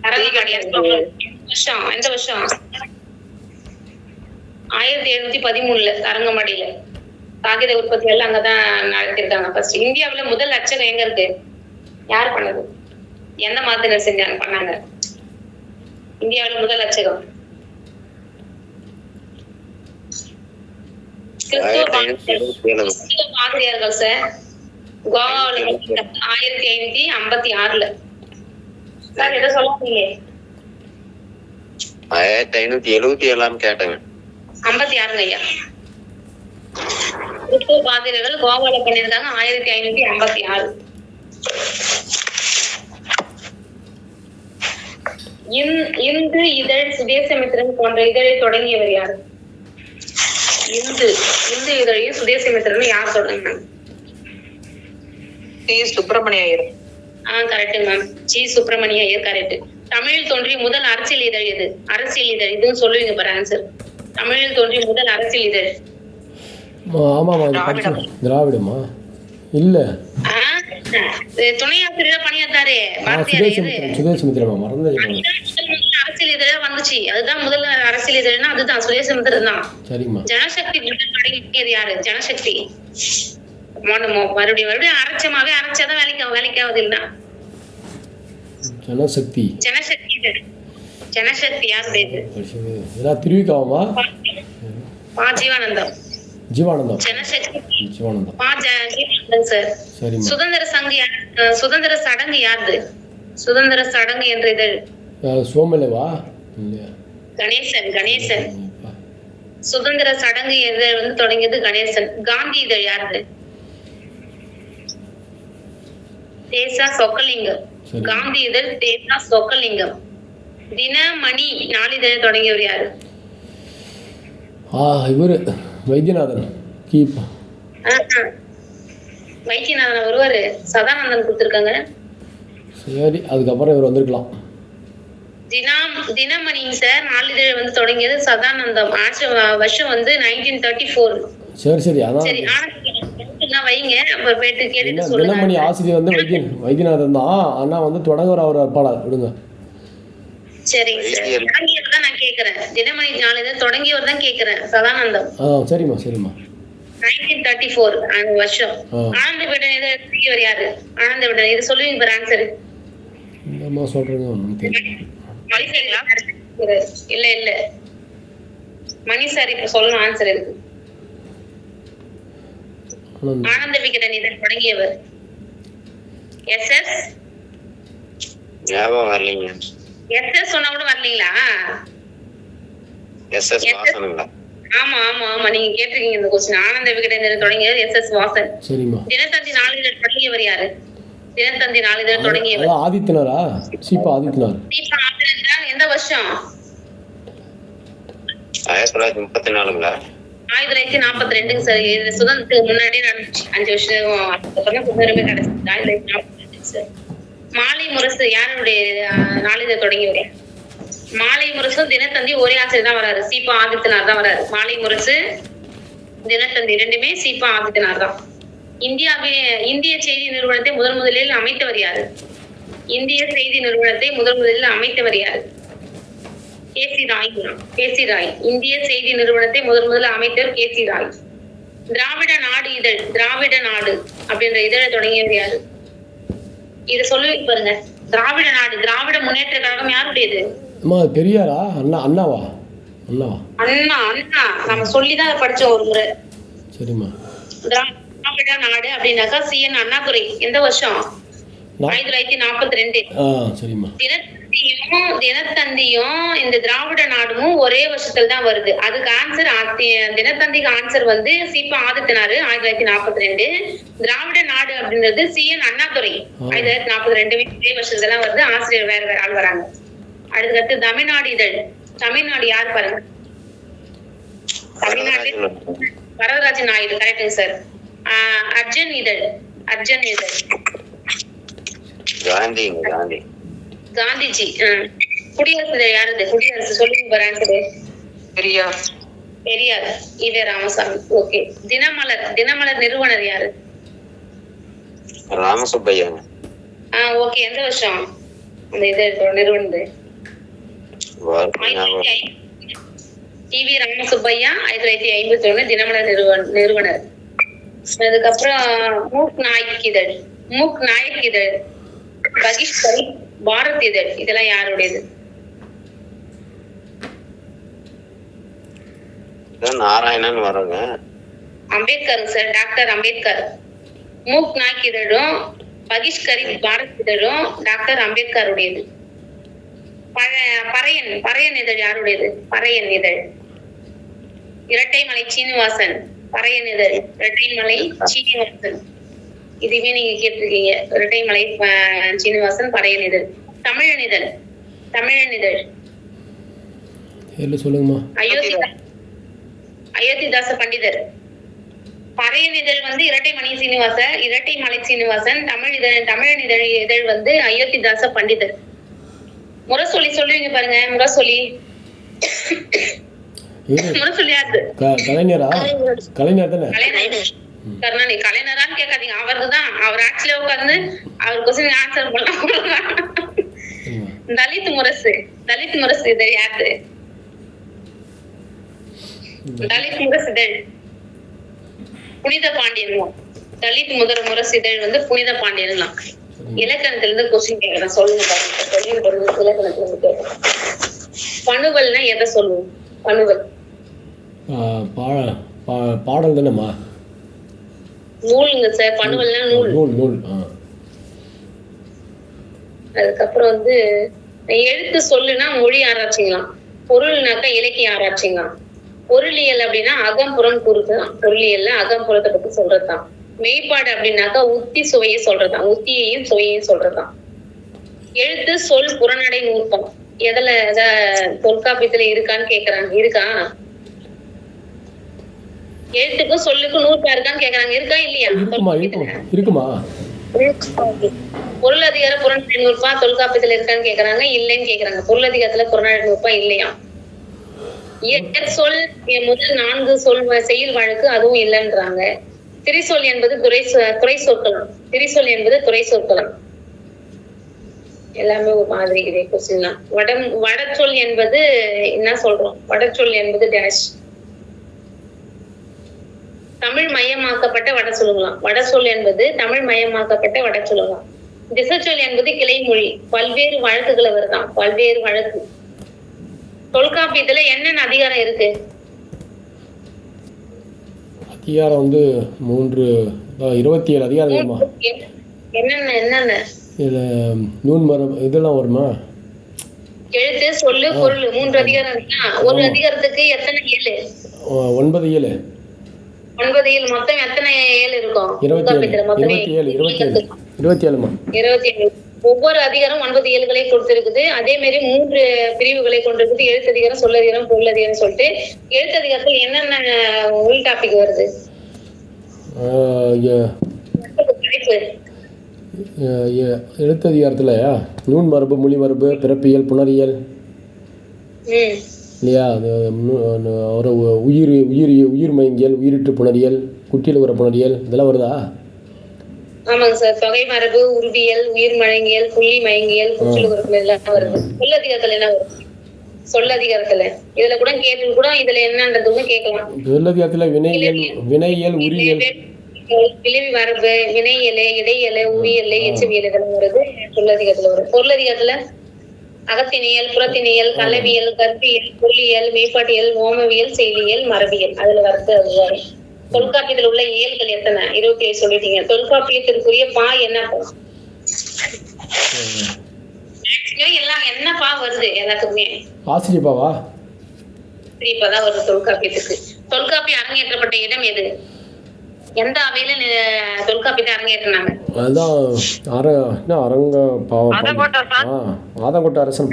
தரங்கம்பாடி. எந்த வருஷம்? 1713 தரங்கம்பாடியில காகித உற்பத்தி எல்லாம் அங்கதான் நடத்திருக்காங்க. ஃபர்ஸ்ட் இந்தியாவுல முதல் அச்சகம் எங்க இருக்கு? யார் பண்ணது? எந்த மாதத்தினர் செஞ்சாங்க பண்ணாங்க? இந்தியாவுல முதல் அச்சகம் பாதிரியார்கள் சார். கோவாவுல 1556 சார். எதை சொல்லாதீங்க. 1577 கேட்டேங்க. 56 ஐயா. பாதிரிகள் கோவால பண்ணியிருக்காங்க 1556. இந்து இதழ், சுதேசமித்திரன் போன்ற இதழை தொடங்கியவர் யார்? இந்து இதழையும் சுதேசமித்திரன் யார் சொல்லுங்க? C Subramania Iyer. Correct ma'am. G Subramania Iyer correct. தமிழில் தோன்றிய முதல் அரசியல் இதழ் எது? அரசியல் இதழ் இதுன்னு சொல்லுவீங்க பாரு ஆன்சர். தமிழில் தோன்றிய முதல் அரசியல் இதழ். ஆமாம்மா, திராவிடமா? இல்லை, துணை ஆசிரியர் பணியாத்தாரு பாரதியார். சுதேசமித்திரமா? மறந்தது. அரசியல் இதழ வந்துச்சு, அதுதான் முதல்ல அரசியல் இதழ்னா அதுதான் சுதேசமித்திரன் தான். சரிம்மா. ஜனசக்தி தொடங்கியது யாரு? ஜனசக்தி. மறுபடியும் அரைச்சாதான் வேலைக்காவது இல்ல. ஜனசக்தி யாருடையது? திருவிக்காவமா? ஜீவானந்தம். ஜனசக்தி ஜீவானந்தம் சார். சுதந்திர சங்கு யாரு? சுதந்திர சடங்கு யாரு? சுதந்திர சடங்கு என்ற இதழ் சோமலேவா? கணேசன். சுதந்திர சடங்கு இதழ் வந்து தொடங்கியது கணேசன். காந்தி இதழ் யாரு? தேசா சொக்கலிங்கம். காந்தி இதழ் தேசா சொக்கலிங்கம். தினமணி நாளிதழ் தொடங்கியவர் யாரு? இவரு வைத்தியநாதன். வைத்தியநாதன் ஒருவர் சதானந்தன் கொடுத்திருக்காங்க. சரி, அதுக்கப்புறம் இவர் வந்திருக்கலாம். தினமணி சார் நாளிதழ் வந்து தொடங்கியது சதானந்தம். வருஷம் வந்து 1934. சரி, அதான். சரி, வைங்க அப்புறம் போயிட்டு கேட்டுட்டு சொல்லுங்க. தினமணி ஆசிரியர் வந்து வைத்தியநாதன் தான். ஆனா வந்து தொடங்குற அவர் அப்பாளர் விடுங்க. சரிங்க சார், தொடங்கியவர் தான் நான் கேக்குறேன். தினமணி நாளிதழ் தொடங்கியவர் தான் கேக்குறேன். சதானந்தம். சரிம்மா. 1934 அந்த வருஷம். ஆனந்த விடன் இதழ் யாரு? ஆனந்த விடன் இது சொல்லுவீங்க பாரு ஆன்சர். என்னம்மா சொல்றீங்க? இல்ல மணி சார் இப்ப சொல்லணும் ஆன்சர் இருக்கு. ஆனந்த விகடன் இதழ் தொடங்கியவர் SS. ஞாபகம் வரலீங்க. SS சொன்னா கூட வரலீங்களா? SS வாசனுங்களா? ஆமா நீங்க கேட்டிருக்கீங்க இந்த क्वेश्चन. ஆனந்த விகடன் இதழ் தொடங்கியவர் SS வாசன். சரிமா. தினத்தந்தி நாளிதழ் தொடங்கியவர் யாரு? தினத்தந்தி நாளிதழ் தொடங்கியவர் ஆதித்தனாரா? சீபா ஆதித்தனார். எந்த வருஷம்? 1934ங்களா? 1942 சார். இது சுதந்திரத்துக்கு முன்னாடி நடந்துச்சு. 5 வருஷம் அதுக்கப்புறம் சுதந்திரமே கிடைச்சது 1942 சார். மாலை முரசு யாருடைய நாளிதழ் தொடங்கியவர்? மாலை முரசு தினத்தந்தி ஒரே ஆசிரியர் தான் வராரு. சீபா ஆதித்தனார் தான் வராரு. மாலை முரசு தினத்தந்தி ரெண்டுமே சீபா ஆதித்தனார் தான். இந்திய செய்தி நிறுவனத்தை முதலில் அமைத்தவர் யாரு? இந்திய செய்தி நிறுவனத்தை முதலில் அமைத்தவர் யாரு? கேசி ராய். இந்திய செய்தி நிறுவனத்தை முதலில் அமைத்தவர் கேசி ராய். திராவிட நாடு இதழ், திராவிட நாடு அப்படின்ற இதழை தொடங்கியவர் யாரு? இத சொல்லுவீங்க பாருங்க. திராவிட நாடு, திராவிட முன்னேற்ற கழகம் யாருடையது? பெரியாரா? அண்ணாவா? அண்ணா நம்ம சொல்லிதான் அதை படிச்சோம் ஒரு முறை. சரிம்மா. திராவிட நாடு அப்படின்னாக்கா CN அண்ணாதுரை. எந்த வருஷம்? 1942. சரிம்மா. தினத்தந்தியும் இந்த திராவிட நாடும் ஒரே வருஷத்துல தான் வருது. அதுக்கு ஆன்சர் தினத்தந்திக்கு ஆன்சர் வந்து சீபா ஆதித்தனாரு 1942. திராவிட நாடு அப்படின்றது CN அண்ணாதுரை 1942 ஒரே வருஷத்துல வருது. ஆசிரியர் வேற ஆள் வராங்க. அடுத்து தமிழ்நாடு இதழ். தமிழ்நாடு யார் பாருங்க? தமிழ்நாடு வரதராஜன் நாயுடு. கரெக்டுங்க சார். அர்ஜன் இதழ். காந்திஜி. குடியரசு இதழ் யாருது? குடியரசு சொல்லுங்க பாரு answer. Periyar. E V Ramasamy. Okay. Dinamalar நிறுவனர் யாரு? ராமசுப்பையா. ஓகே. எந்த வருஷம் அந்த இதழ் நிறுவனது? ஈவி ராமசுப்பையா 1951 தினமலர் நிறுவனர். அதுக்கப்புறம் மூக் நாயக் இதழ், பகிஷ்கரி, பாரத் இதழ் இதெல்லாம் யாருடையது? நாராயணன் வருங்க. அம்பேத்கர் சார். டாக்டர் அம்பேத்கர். மூக் நாயக் இதழும் பகிஷ்கரி பாரத் இதழும் டாக்டர் அம்பேத்கர் உடையது. பறையன் இதழ் யாருடையது? பறையன் இதழ் இரட்டைமலை சீனிவாசன். பறையனிதழ், இரட்டைமலை சீனிவாசன். இதுவே நீங்க கேட்டிருக்கீங்க. இரட்டைமலை சீனிவாசன், பறையனிதழ். தமிழனிதழ், தமிழனிதழ். இல்லை சொல்லுங்கம்மா. அயோத்திதாச பண்டிதர். பறையனிதழ் வந்து இரட்டைமலை சீனிவாசன். தமிழனிதழ் இதழ் வந்து அயோத்திதாச பண்டிதர். முரசொலி சொல்லுவீங்க பாருங்க. முரசொலி முரசொலி யாரு? கலைஞரா? கலைஞர் தானே? கருணாநிதி. கலைஞரான்னு கேட்காதீங்க, அவர்தான். அவர் ஆட்சியில உட்கார்ந்து அவர் கொஸ்டின் ஆன்சர் பண்ணலாம். தலித் முரசு இதழ் யாரு? தலித் முரசு இதழ் புனித பாண்டியன். தலித் முரசு இதழ் வந்து புனித பாண்டியன். இலக்கணத்துல இருந்து கொஸ்டின் கேட்கறேன், சொல்லுங்க பாருங்க. இலக்கணத்துல இருந்து கேட்கறேன். பணுவல்னா எதை சொல்லுவோம்? பணுவல் பாடல் தானேம்மா? நூலுங்க சார். பணுவல்னா நூல். அதுக்கப்புறம் வந்து எழுத்து சொல்லுனா மொழி ஆராய்ச்சிங்களாம். பொருள்னாக்கா இலக்கிய ஆராய்ச்சிங்களாம். பொருளியல் அப்படின்னா அகம்புறம் கூறுதான். பொருளியல்ல அகம்புறத்தை பத்தி சொல்றதுதான். மெய்ப்பாடு அப்படின்னாக்கா உத்தி சுவையை சொல்றதுதான். உத்தியையும் சுவையையும் சொல்றதுதான். எழுத்து சொல் புறநடை நூற்பம் எதுல தொல்காப்பியத்துல இருக்கான்னு கேக்குறாங்க. இருக்கா? எழுத்துக்கும் சொல்லுக்கும் நூற்பா இருக்கான்னு கேக்குறாங்க. இருக்கா இல்லையா? இருக்குமா? பொருளதிகார புறநடை நூற்பா தொல்காப்பியத்துல இருக்கான்னு கேக்குறாங்க. இல்லைன்னு கேக்குறாங்க. பொருளதிகாரத்துல புறநடை நூற்பா இல்லையா? சொல் முதல் 4 சொல் செயல் வழக்கு அதுவும் இல்லைன்றாங்க. திரிசொல் என்பது துறை சொற்களம். எல்லாமே ஒரு மாதிரி இதே கொஸ்டின் தான். வடச்சொல் என்பது என்ன சொல்றோம்? வடச்சொல் என்பது டேஷ். தமிழ் மயமாக்கப்பட்ட வட சொல்லுங்களாம். வடசொல் என்பது தமிழ் மயமாக்கப்பட்ட வட சொல்லலாம். திசைச்சொல் என்பது கிளைமொழி. பல்வேறு வழக்குகளை வருதான். பல்வேறு வழக்கு. தொல்காப்பியத்துல என்னென்ன அதிகாரம் இருக்கு? அதிகாரம் வந்து 27 அதிகாரம். என்னென்ன? இதுல நூன்மரம் இதெல்லாம் வருமா? எழுத்து சொல்லு பொருள் 3 அதிகாரம் இருக்கா? ஒரு அதிகாரத்துக்கு எத்தனை ஏழு? 9 ஏழு. 9 ஏழு. மொத்தம் எத்தனை ஏழு இருக்கும்? 27. ஒவ்வொரு அதிகாரம் 9 ஏழுகளை கொடுத்திருக்குது. அதே மாதிரி 3 பிரிவுகளை கொண்டிருக்குது. எழுத்து அதிகாரம், சொல்லதிகாரம், பொருள் அதிகாரம் சொல்லிட்டு எழுத்து அதிகாரத்தில் என்னென்ன உள் டாபிக் வருது? எழுத்து அதிகாரத்தில் நூன் மரபு, மொழி மரபு, பிறப்பியல், புணரியல் இல்லையா? ஒரு உயிர் மயங்கியல், உயிரிட்டு புணரியல், குட்டியில் உற புணரியல் இதெல்லாம் வருதா? ஆமாங்க சார். தொகை மரபு, உருவியல், உயிர் மயங்கியல், புள்ளி மயங்கியல், குற்றில் உறுப்புகள் எல்லாம் வருது. சொல்லதிகாரத்துல என்ன வருது? சொல்லதிகாரத்துல இதுல கூட கேட்டு கூட இதுல என்னன்றதுன்னு கேட்கலாம். சொல்லதிகாரத்துல வினையியல், உரியல், விளைவி மரபு, வினையல், இடையல், உரியல், எச்சவியல் இதெல்லாம் வருது. சொல்லதிகாரத்துல வரும். பொருளதிகாரத்துல அகத்தினியல், புறத்தினியல், கலவியல், கற்பியல், புள்ளியல், மெய்ப்பாட்டியல், ஓமவியல், செயலியல், மரபியல் அதுல வருது. அது வரும். தொல்காப்பியத்தில் உள்ள இயல்கள் எத்தனை? 27 சொல்லிட்டீங்க. தொல்காப்பியத்திற்குரிய பா என்ன? எல்லாம் என்ன பா வருது? எல்லாத்துக்குமே ஆசிரியப்பாவா? தான் வருது தொல்காப்பியத்துக்கு. தொல்காப்பியம் அரங்கேற்றப்பட்ட இடம் எது? எந்த அவையில தொல்காப்பியத்தை அரங்கேற்றினாங்க? அதுதான் ஆதங்கோட்ட அரசன்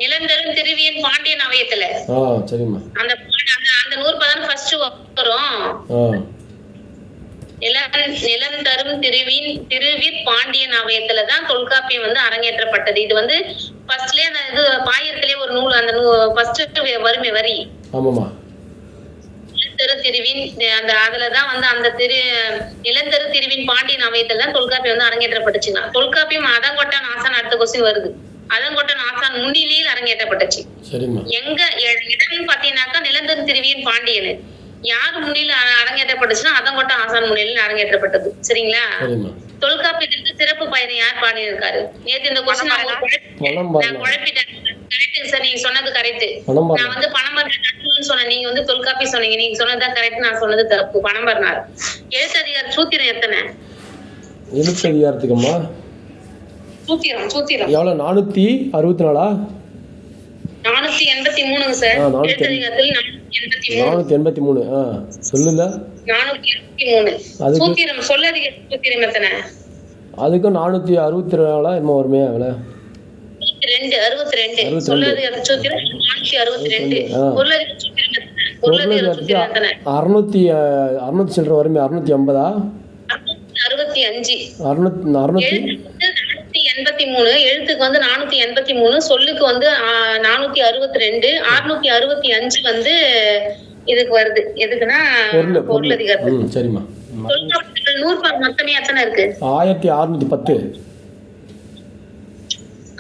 நிலந்தரும் திருவியன் பாண்டியன் அவையத்துல. சரிம்மா. அந்த 100 ஃபர்ஸ்ட் வரும். நிலந்தரும் திருவீர் பாண்டியன் அவையத்துலதான் தொல்காப்பியம் வந்து அரங்கேற்றப்பட்டது. இது வந்து ஃபர்ஸ்ட்லயே அந்த இது பாயிரத்திலே ஒரு நூல். அந்த ஃபர்ஸ்ட் வறுமை வரி. ஆமாமா. நிலந்தரு திருவின் அதுலதான் வந்து அந்த நிலந்தரு திருவின் பாண்டியன் அவையத்துல தான் தொல்காப்பியம் வந்து அரங்கேற்றப்பட்டுச்சுன்னா. தொல்காப்பியம் அதங்கொட்டான் ஆசான் அடுத்த கொஸ்டின் வருது. அதங்கொட்டான் ஆசான் முன்னிலையில் அரங்கேற்றப்பட்டுச்சு. எங்க இடம்னு பாத்தீங்கன்னாக்கா நிலந்தரு திருவியின் பாண்டியன். யாரு முன்னில அரங்கேற்றப்பட்டுச்சுன்னா அதங்கொட்டான் ஆசான் முன்னிலையில் அரங்கேற்றப்பட்டது. சரிங்களா? தொல்காப்பியத்திற்கு சிறப்பு பயனை யார் பாடியிருக்காரு? நேற்று இந்த கொஸ்டின் நான் குழப்பிட்டேன். கரெக்ட் சார், நீங்க சொன்னது கரெக்ட். நான் வந்து பணம்பர்னார் சொன்னேன், நீங்க வந்து தொல்காப்பியம் சொன்னீங்க. நீங்க சொன்னதுதான் கரெக்ட், நான் சொன்னது தப்பு. பணம்பர்னார். எழுத்து அதிகார சூத்திரம் எத்தனை? எழுத்து அதிகாரத்துக்குமா சூத்திரம் எவ்வளவு? 464 483 சார். எழுத்து அதிகாரத்தில் 483. சொல்லுங்க. 483. அதுக்கு சூத்திரம் சொல்லதிக சூத்திரம் எத்தனை? அதுக்கும் 464 என்னமோ வருமே அவளை. 62. சொல்லதிக சூத்திரம் 462. பொருளதிக சூத்திரம் எத்தனை? பொருளதிக சூத்திரம் எத்தனை? 600 சில்லற வருமே. 650. 65. 683. எழுத்துக்கு வந்து 483, சொல்லுக்கு வந்து 462, 665 வந்து இதுக்கு வருது. எதுக்குன்னா பொருள் அதிகாரம். சரிம்மா. தொல்காப்பியத்தில் நூற்பால் மொத்தமே எத்தனை இருக்கு? 1610.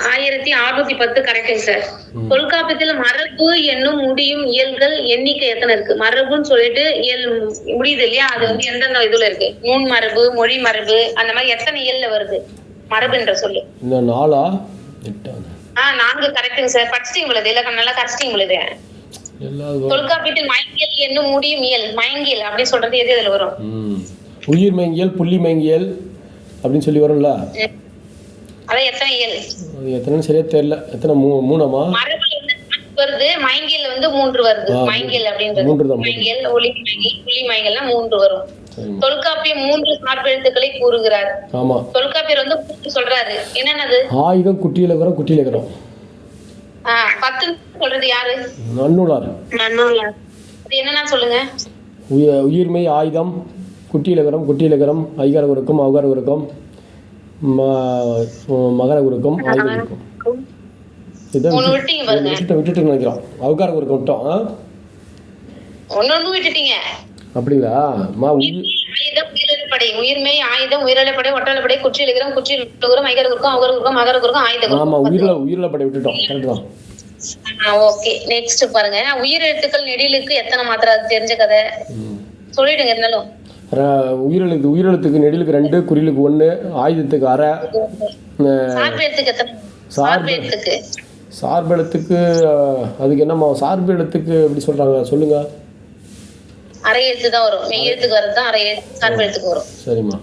1610 கரெக்டுங்க சார். தொல்காப்பியத்துல மரபு என்னும் முடியும் இயல்கள் எண்ணிக்கை எத்தனை இருக்கு? மரபுன்னு சொல்லிட்டு இயல் முடியுது இல்லையா, அது வந்து எந்தெந்த இதுல இருக்கு? நூன் மரபு, மொழி மரபு, அந்த மாதிரி எத்தனை இயல்ல வருது மரபுன்ற சொல்லு? 4 4 கரெக்டுங்க சார். படிச்சிட்டீங்க பொழுது இலக்கணம் நல்லா கடிச்சிட்டீங்க பொழுது. தொல்காப்பியத்தில் மயங்கியல் என்னும் முடியும் இயல், மயங்கியல் அப்படின்னு சொல்றது எது இதுல வரும்? உயிர் மயங்கியல், புள்ளி மயங்கியல் அப்படின்னு சொல்லி வரும்ல. அதான் எத்தனை இயல்? எத்தனைன்னு சரியா தெரியல. எத்தனை? 3ஆமா? மரபுல வந்து வருது, மயங்கியல் வந்து 3 வருது. மயங்கியல் அப்படின்றது மயங்கியல், ஒளி மயங்கி, புள்ளி மயங்கல்னா 3 வரும். தொல்காப்பியம் 3 சார்பெழுத்துக்களை கூறுகிறார். ஆமா. தொல்காப்பியர் வந்து 3 சொல்றாரு. என்னன்னது? ஆயுதம், குட்டியிலகரம், குட்டியிலகரம். 10 சொல்றது யாரு? நன்னூலார். அது என்னன்னா சொல்லுங்க. உயிர்மை, ஆயுதம், குட்டியிலகரம், குட்டியிலகரம், ஐகார உருக்கம், அவகார உருக்கம், மகர உருக்கம், ஆயுத உருக்கம். இதை விட்டுட்டு நினைக்கிறோம். அவகார உருக்கம் விட்டோம். ஒன்னு விட்டுட்டீங்க. அப்படிங்களா? உயிரிழப்படை, உயிர்மை, ஆயுதம், உயிரிழப்படை, ஒற்றலைப்படை, குற்றியலுகரம், குற்றியலுகரம், ஐகார உருக்கம், அவகார உருக்கம், மகர உருக்கம், ஆயுத. ஆமா, உயிரிழப்படை விட்டுட்டோம். கரெக்ட் தான். ஓகே, நெக்ஸ்ட் பாருங்க. உயிரெழுத்துக்கள் நெடிலுக்கு எத்தனை மாத்திரை? அது தெரிஞ்ச கதை சொல்லிடுங்க. இருந்தாலும் உயிரெழுத்துக்கு நெடிலுக்கு 2, குறிலுக்கு 1, ஆயுதத்துக்கு அரை. சார்பெழுத்துக்கு எத்தனை? சார்பெழுத்துக்கு அதுக்கு என்னம்மா? சார்பு எழுத்துக்கு எப்படி சொல்றாங்க சொல்லுங்க. அரை எழுத்து தான் வரும். மெய் எழுத்துக்கு வரது அரை எழுத்து சார்பு எழுத்துக்கு வரும். சரிம்மா.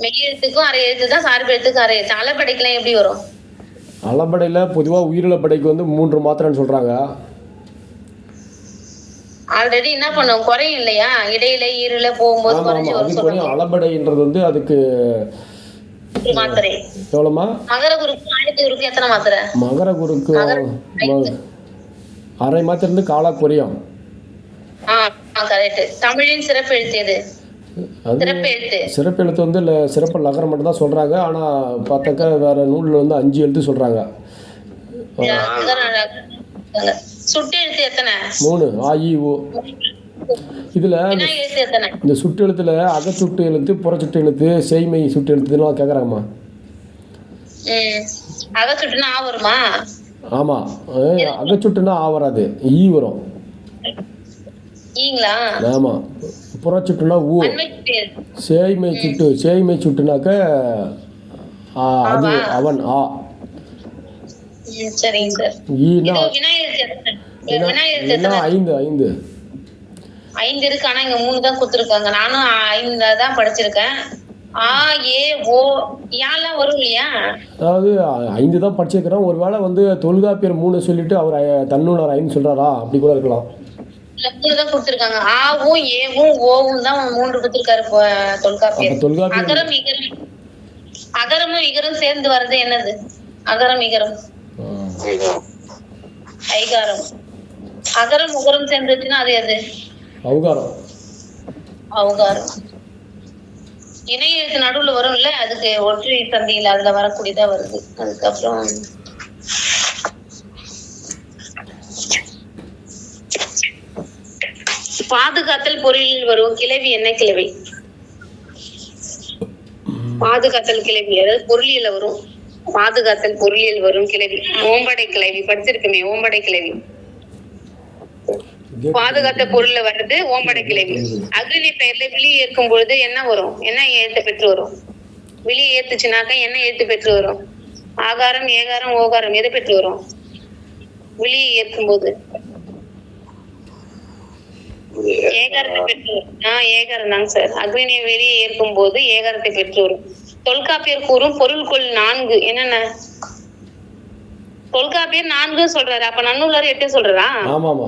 மெய் எழுத்துக்கும் அரை எழுத்து தான், சார்பு எழுத்துக்கு அரை எழுத்து. அளபடைக்கெல்லாம் எப்படி வரும்? அளபடையில பொதுவா உயிரிழப்படைக்கு வந்து 3 மாத்திரைன்னு சொல்றாங்க. ஆல்ரெடி என்ன பண்ணுவோம், குறையும் இல்லையா, இடையில ஈருல போகும்போது குறைஞ்சு வரும் சொல்றாங்க. அளபடைன்றது வந்து அதுக்கு மாத்திரை எவ்வளவுமா? மகர குருக்கு, ஆயுத குருக்கு எத்தனை மாத்திரை? மகர குருக்கு அரை மாத்திரை இருந்து காலா குறையும். கரெக்ட். தமிழின் சிறப்பு எழுத்து எது? சிறப்பு எழுத்து வந்து சிறப்பு லகரம் மட்டும் தான் சொல்றாங்க. ஆனா பார்த்தாக்கா வேற நூல்ல வந்து 5 எழுத்து சொல்றாங்க. சுட்டு எழுத்து எத்தனை? 3. ஆ இ ஓ. இதுல இந்த சுட்டு எழுத்துல அகச்சுட்டு எழுத்து, புறச்சுட்டு எழுத்து, செய்மை சுட்டு எழுத்துலாம் கேக்குறாங்கம்மா. அகச்சுட்டுனா ஆ வருமா? ஆமா. அகச்சுட்டுனா ஆ வராது, ஈ வரும். ஈங்களா? ஆமா. புறச்சுட்டுனா ஊ. சேய்மை சுட்டுனாக்க அது அவன் ஆ. சரிங்க சார். ஈனா வினாயெழுத்து 5 இருக்கு. ஆனா இங்க 3 தான் கொடுத்துருக்காங்க. நானும் 5 தான் படிச்சிருக்கேன். ஆ ஏ ஓ யாலாம் வரும் இல்லையா? அதாவது 5 தான் படிச்சிருக்கிறோம். ஒருவேளை வந்து தொல்காப்பியர் 3 சொல்லிட்டு அவர் தன்னூலார் 5 சொல்றாரா? அப்படி கூட இருக்கலாம். 3 தான் கொடுத்துருக்காங்க. ஆவும் ஏவும் ஓவும் தான் 3 கொடுத்துருக்காரு தொல்காப்பியர். அகரமும் இகரம் சேர்ந்து வர்றது என்னது? அகரம் இகரம் ஐகாரம். அகரம் உகரம் சேர்ந்துச்சுன்னா அது எது? அவகாரம். இணை எழுத்து நடுவுல வரும்ல, அதுக்கு ஒற்றை சந்தியில அதுல வரக்கூடியதா வருது. அதுக்கப்புறம் பாதுகாத்தல் பொருளில் வரும் கிளவி என்ன கிளவி? பாதுகாத்தல் கிளவி, அதாவது பொருளியல வரும். பாதுகாத்தல் பொருளியல் வரும் கிளவி ஓம்படை கிளவி. படிச்சிருக்குமே ஓம்படை கிளவி. பாதுகாத்த பொருள்ல வர்றது ஓம்படை கிளவி. அக்னி பெயர்ல விழி ஏற்கும் பொழுது என்ன வரும்? என்ன எழுத்து பெற்று வரும்? விழி ஏத்துச்சுனாக்க என்ன எழுத்து பெற்று வரும்? ஆகாரம், ஏகாரம், ஓகாரம் எது பெற்று வரும்? விழி ஏற்கும் போது ஏகாரத்தை பெற்று வரும். ஏகாரம் தாங்க சார். அக்னியை வெளியே ஏற்கும் போது ஏகாரத்தை பெற்று வரும். தொல்காப்பியர் கூறும் பொருள்கொள் 4 என்னென்ன? தொல்காப்பியர் 4 சொல்றாரு. அப்ப நன்னூலார் 8 சொல்றாரா? ஆமாமா.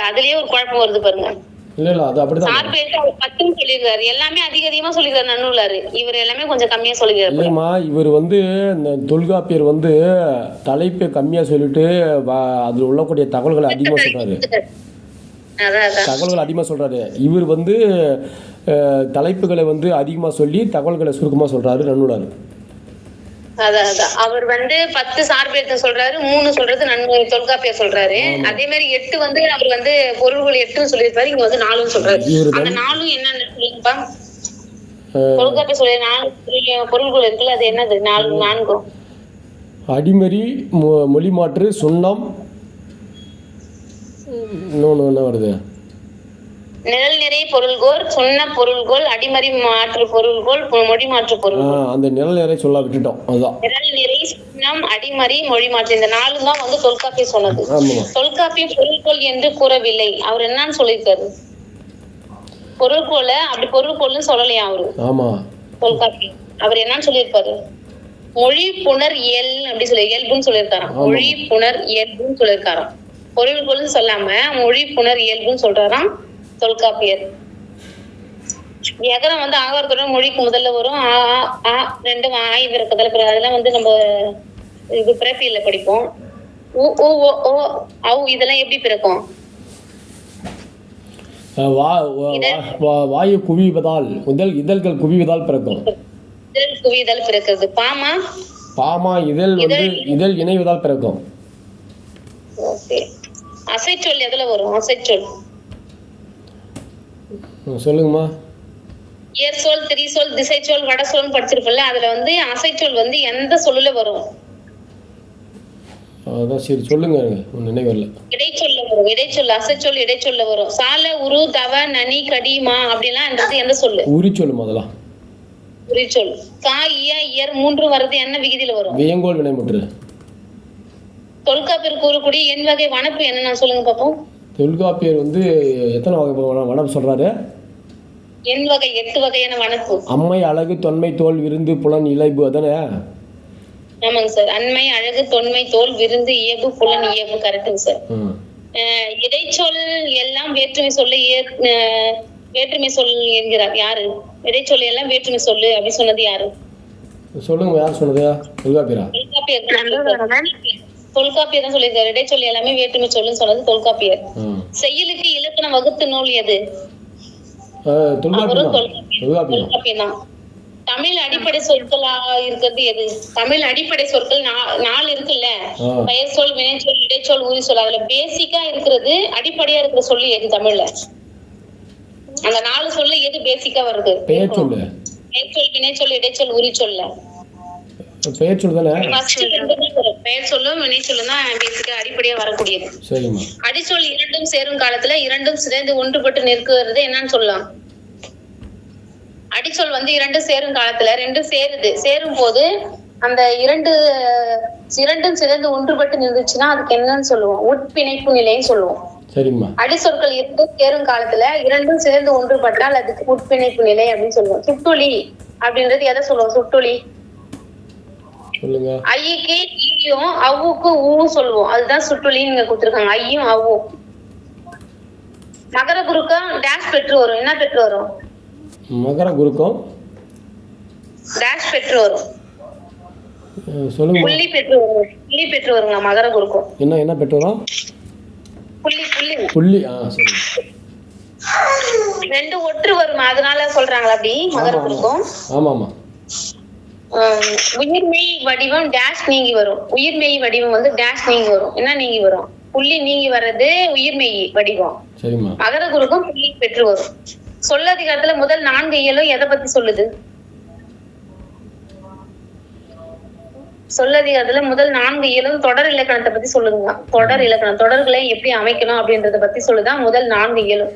அதுலயே ஒரு குழப்பம் வருது பாருங்க. இல்ல அது அப்படிதான். சார்பேட்டு அவர் 10 சொல்லியிருக்காரு. எல்லாமே அதிகமா சொல்லிருக்காரு நன்னூலாரு. இவர் எல்லாமே கொஞ்சம் கம்மியா சொல்லிருக்காரு. இல்லைம்மா, இவர் இந்த தொல்காப்பியர் தலைப்பை கம்மியா சொல்லிட்டு அதில் உள்ளக்கூடிய தகவல்களை அதிகமாக சொல்றாரு. தகவல்கள் அதிகமாக சொல்றாரு. இவர் தலைப்புகளை அதிகமாக சொல்லி தகவல்களை சுருக்கமாக சொல்றாரு நன்னூலார். அதான் அவர் 10 சார்பேற்று சொல்றாரு, 3 சொல்றது தொல்காப்பியர் சொல்றாரு. அதே மாதிரி 8 அவர் பொருள்கள் 8 சொல்லியிருப்பாரு. இங்க 4 சொல்றாரு. அந்த 4 என்னன்னு சொல்லுங்கப்பா. தொல்காப்பியர் சொல்ற 4 பொருள்கள் இருக்குல்ல, அது என்னது? 4 அடிமறி, மொழி மாற்று, சுண்ணம், இன்னொன்று என்ன வருது? நிழல் நிறை பொருள்கோள், சொன்ன பொருள்கோள், அடிமறி மாற்று பொருள்கோள், மொழி மாற்று பொருள்கோள். அந்த நிழல் நிறை சொல்ல விட்டுட்டோம். அதுதான் நிழல் நிறை, சுண்ணம், அடிமறி, மொழி மாற்று. இந்த 4 தான் தொல்காப்பியர் சொன்னது. தொல்காப்பியம் பொருள்கோள் என்று கூறவில்லை. அவர் என்னன்னு சொல்லியிருக்காரு? பொருள்கோளை அப்படி பொருள்கோள்னு சொல்லலையா அவரு? ஆமா, தொல்காப்பியம் அவர் என்னன்னு சொல்லியிருப்பாரு? மொழி புணர் இயல் அப்படி சொல்லி இயல்புன்னு சொல்லியிருக்காராம். மொழி புணர் இயல்புன்னு சொல்லியிருக்காராம். பொருள்கோள்னு சொல்லாம மொழி புணர் இயல்புன்னு சொல்றாராம் தொல்காப்பியர். எகரம் ஆகாரத்துடன் மொழிக்கு முதல்ல வரும். ஆ 2 ஆய் பிறக்குதல். அதெல்லாம் நம்ம இது பிறப்பியல்ல படிப்போம். இதெல்லாம் எப்படி பிறக்கும்? வாயு குவிவதால், இதழ்கள் குவிவதால் பிறக்கும். இதழ் குவிதல் பிறக்கிறது. பாமா இதழ் இணைவதால் பிறக்கும். அசைச்சொல் எதுல வரும்? அசைச்சொல் சொல்லுங்கம்மா. இயற்சொல், திரிசொல், திசைச்சொல், வடசொல் படிச்சிருப்பல. அதுல அசைச்சொல் எந்த சொல்லுல வரும்? அதான் சரி சொல்லுங்க, நினைவரல. இடைச்சொல்ல வரும். இடைச்சொல், அசைச்சொல் இடைச்சொல்ல வரும். சால, உரு, தவ, நனி, கடி, மா அப்படிலாம் எந்த சொல்லு? உரிச்சொல். முதல்ல உரிச்சொல். கா, இய, இயர் 3 வர்றது என்ன விகுதியில வரும்? வியங்கோல் வினைமுற்று. தொல்காப்பியர் கூறக்கூடிய எண் வகை வனப்பு என்ன சொல்லுங்க பாப்போம். தொல்காப்பியர் எத்தனை வகை வனப்பு சொல்றாரு? எண் வகை 8 வகையான வனப்பு. அம்மை, அழகு, தொன்மை, தோல், விருந்து, புலன், இயல்பு. அதானே? ஆமாங்க சார். அண்மை, அழகு, தொன்மை, தோல், விருந்து, இயல்பு, புலன், இயல்பு. கரெக்டுங்க சார். இடைச்சொல் எல்லாம் வேற்றுமை சொல்லு வேற்றுமை சொல் என்கிறார் யாரு? இடைச்சொல் எல்லாம் வேற்றுமை சொல்லு அப்படி சொன்னது யாரு? சொல்லுங்க, யார் சொன்னது? தொல்காப்பியரா? தொல்காப்பியர் தான் சொல்லியிருக்காரு. இடைச்சொல் எல்லாமே வேற்றுமை சொல்லுன்னு சொன்னது தொல்காப்பியர். செய்யுளுக்கு இலக்கணம் வகுத்து நூல் எது? தொல்காப்பியம் தான். தமிழ் அடிப்படை சொற்களா இருக்கிறது எது? தமிழ் அடிப்படை சொற்கள் 4 இருக்குல்ல. பெயர் சொல், வினைச்சொல், இடைச்சொல், உரி சொல். அதுல பேசிக்கா இருக்கிறது, அடிப்படையா இருக்கிற சொல்லு எது தமிழ்ல? அந்த 4 சொல்லு எது பேசிக்கா வருது? பெயர் சொல், வினைச்சொல், இடைச்சொல், உரி சொல்ல. பெயர் சொல் தானே? பெயர் சொல்லும் வினை சொல்லும் தான் பேசிக்கா அடிப்படையா வரக்கூடியது. சரிம்மா. அடிச்சொல் இரண்டும் சேரும் காலத்துல இரண்டும் சேர்ந்து ஒன்றுபட்டு நிற்கிறது என்னன்னு சொல்லலாம்? அடிச்சொல் 2 சேரும் காலத்துல 2 சேரும் போது அந்த இரண்டும் சேர்ந்து ஒன்றுபட்டு நின்றுச்சுன்னா அதுக்கு என்னன்னு சொல்லுவோம்? உட்பிணைப்பு நிலைன்னு சொல்லுவோம். சரிம்மா. அடிச்சொற்கள் 2 சேரும் காலத்துல 2 சேர்ந்து ஒன்றுபட்டால் அதுக்கு உட்பிணைப்பு நிலை அப்படின்னு சொல்லுவோம். சுட்டொலி அப்படின்றது எதை சொல்லுவோம்? சுட்டொலி. சொல்லுங்க. ஐக்கு ஈயும் அவ்வுக்கு ஊவும் சொல்லுவோம். அதுதான் சுட்டொலின்னு இங்க கொடுத்துருக்காங்க. ஐயும் அவ்வும். மகர குறுக்கம் டேஷ் பெற்று வரும். என்ன பெற்று வரும்? மகர குறுக்கம் டேஷ் பெற்று வரும். சொல்லுங்க. புள்ளி பெற்று வரும். புள்ளி பெற்று வருங்க மகர குறுக்கம். என்ன பெற்று வரும்? புள்ளி. புள்ளி. சரி. 2 ஒற்று வரும். அதனால சொல்றாங்களா அப்படி மகர குறுக்கம்? ஆமாமா. உயிர்மெய் வடிவம் டேஷ் நீங்கி வரும். உயிர்மெய் வடிவம் டேஷ் நீங்கி வரும். என்ன நீங்கி வரும்? புள்ளி நீங்கி வர்றது உயிர்மெய் வடிவம். சரிம்மா. மகர குறுக்கம் புள்ளி பெற்று வரும். சொல்லதிகாரத்துல முதல் 4 இயலும் எதை பத்தி சொல்லுது? சொல்லதிகாரத்துல முதல் 4 இயலும் தொடர் இலக்கணத்தை பத்தி சொல்லுங்க. தொடர் இலக்கணம், தொடர்களை எப்படி அமைக்கணும் அப்படின்றத பத்தி சொல்லுதான் முதல் 4 இயலும்.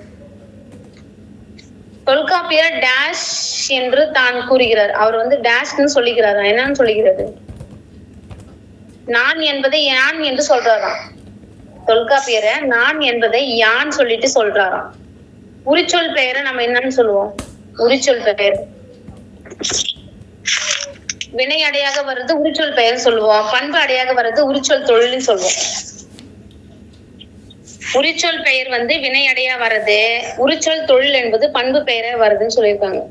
தொல்காப்பியர் டேஷ் என்று தான் கூறுகிறார். அவர் டேஷ்னு சொல்லிக்கிறாரா? என்னன்னு சொல்லிக்கிறது? நான் என்பதை யான் என்று சொல்றாராம். தொல்காப்பியரை நான் என்பதை யான் சொல்லிட்டு சொல்றாராம். உரிச்சொல் பெயரை நம்ம என்னன்னு சொல்லுவோம்? உரிச்சொல் பெயர். வினை அடையாக வர்றது உரிச்சொல் பெயர் சொல்லுவோம். பண்பு அடையாக வர்றது உரிச்சொல் தொழில்னு சொல்லுவோம். உரிச்சொல் பெயர் வந்து வினையடையா வர்றது, உரிச்சொல் தொழில் என்பது பண்பு பெயரா வருதுன்னு சொல்லியிருக்காங்க.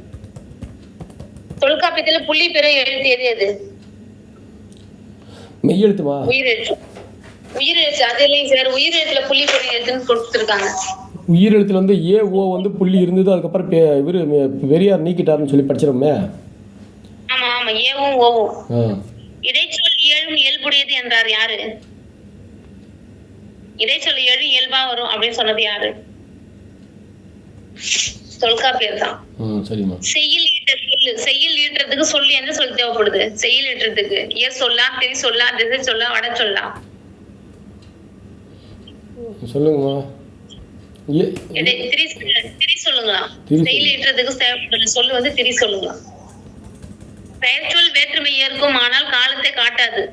தொல்காப்பியத்துல புள்ளி பெறும் எழுத்து எது எது? மெய்யெழுத்துமா? உயிரெழுத்து. உயிரெழுத்து அது இல்லைங்க சார், உயிரெழுத்துல புள்ளி பெறும் எழுத்துன்னு கொடுத்துருக்காங்க. உயிரெழுத்துல வந்து ஏ ஓ வந்து புள்ளி இருந்தது, அதுக்கப்புறம் இவரு பெரியார் நீக்கிட்டாருன்னு சொல்லி படிச்சிருமே. ஆமா ஆமா, ஏவும் ஓவும். இடைச்சொல் இயலும் இயல்புடையது என்றார் யாரு? இடைச்சொல் ஏழு இயல்பா வரும் அப்படின்னு சொன்னது யாரு? தொல்காப்பியர் தான். சரிம்மா. செய்யுள் ஈட்ட சொல்லு, செய்யுள் ஈட்டுறதுக்கு சொல்லி எந்த சொல் தேவைப்படுது? செய்யுள் ஈட்டுறதுக்கு ஏர் சொல்லா, திரி சொல்லா, திசை சொல்லா, வட சொல்லா? சொல்லுங்கம்மா. திரி சொல்லுங்களா? செய்யுள் ஈட்டுறதுக்கு தேவைப்படுற சொல்லு வந்து திரி சொல்லுங்களா? பெயர் சொல் வேற்றுமை ஏற்கும் ஆனால் காலத்தை காட்டாது,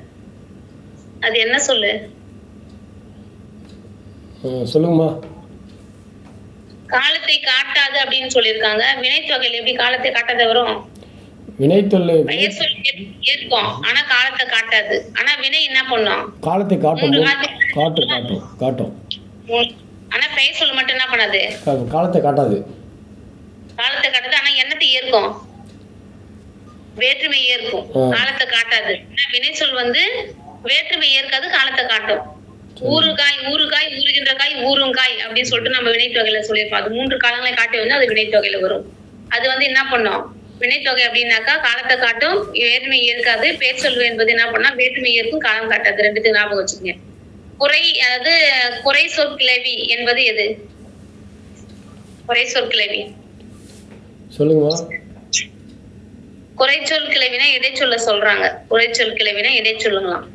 அது என்ன சொல்லு? சொல்லுங்கம்மா. காலத்தை காட்டாது அப்படின்னு சொல்லியிருக்காங்க. வினைத்தொகையில் எப்படி காலத்தை காட்டாத வரும்? வினைத்தொல்லை பெயர் சொல் ஏற்கும் ஆனா காலத்தை காட்டாது. ஆனா வினை என்ன பண்ணும்? காலத்தை காட்டும். காட்டும். ஆனா பெயர் சொல் மட்டும் என்ன பண்ணாது? காலத்தை காட்டாது. காலத்தை காட்டாது ஆனா என்னத்தை ஏற்கும்? வேற்றுமை ஏற்கும், காலத்தை காட்டாது. வினை சொல் வந்து வேற்றுமை ஏற்காது, காலத்தை காட்டும். ஊறுகாய், ஊறுகின்ற காய், ஊறுங்காய் அப்படின்னு சொல்லிட்டு நம்ம வினைத்தொகையில சொல்லியிருப்போம். அது 3 காலங்களை காட்டி வந்து அது வினைத்தொகையில வரும். அது வந்து என்ன பண்ணும்? வினைத்தொகை அப்படின்னாக்கா காலத்தை காட்டும், வேற்றுமை ஏற்காது. பேர் சொல் என்பது என்ன பண்ணா வேற்றுமை ஏற்கும், காலம் காட்டாது. ரெண்டுத்துக்கு ஞாபகம் வச்சுக்கோங்க. குறை, அதாவது குறை சொற்கிளவி என்பது எது? குறை சொற்கிளவி சொல்லுங்கம்மா. குறைச்சொல் கிளவினா இடைச்சொல்ல சொல்றாங்க. குறைச்சொல் கிளவினா இடைச்சொல்லுங்களாம்.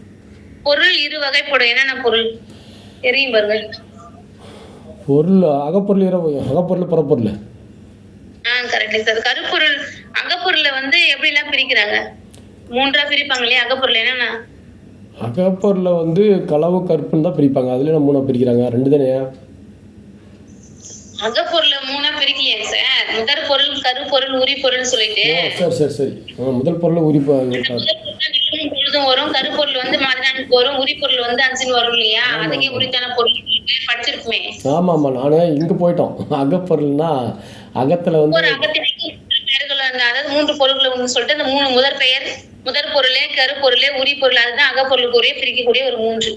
பொருள் இரு வகைப்படும். என்னென்ன பொருள் தெரியும் பாருங்க? பொருள் அகப்பொருள், அகப்பொருள், புறப்பொருள். Correct sir. கருப்பொருள் அகப்பொருளை வந்து எப்படி எல்லாம் பிரிக்கிறாங்க? 3ஆ பிரிப்பாங்க இல்லையா அகப்பொருள்? என்னன்னா அகப்பொருளை வந்து களவு கற்புன்னு தான் பிரிப்பாங்க. அதுல 3ஆ பிரிக்கிறாங்க. 2 தானே அகப்பொருளை 3ஆ பிரிக்கலையா சார்? முதற் பொருள், கருப்பொருள், உரிப்பொருள் சொல்லிட்டு. சரி. முதல் பொருள் உரிப்பொருள் வரும், கருப்பொருள் வந்து மதினானுக்கு வரும், உரிப்பொருள் வந்து 5 வரும் இல்லையா? அதுக்கே உரித்தான பொருள் படிச்சிருக்குமே. ஆமா. நானே இங்க போயிட்டோம். அகப்பொருள்னா அகத்துல வந்து அதாவது 3 பொருள்களை ஒண்ணு சொல்லிட்டு அந்த 3 முதற் பெயர், முதற் பொருளே, கருப்பொருளே, உரிப்பொருள், அதுதான் அகப்பொருளுக்கு ஒரே பிரிக்கக்கூடிய ஒரு 3.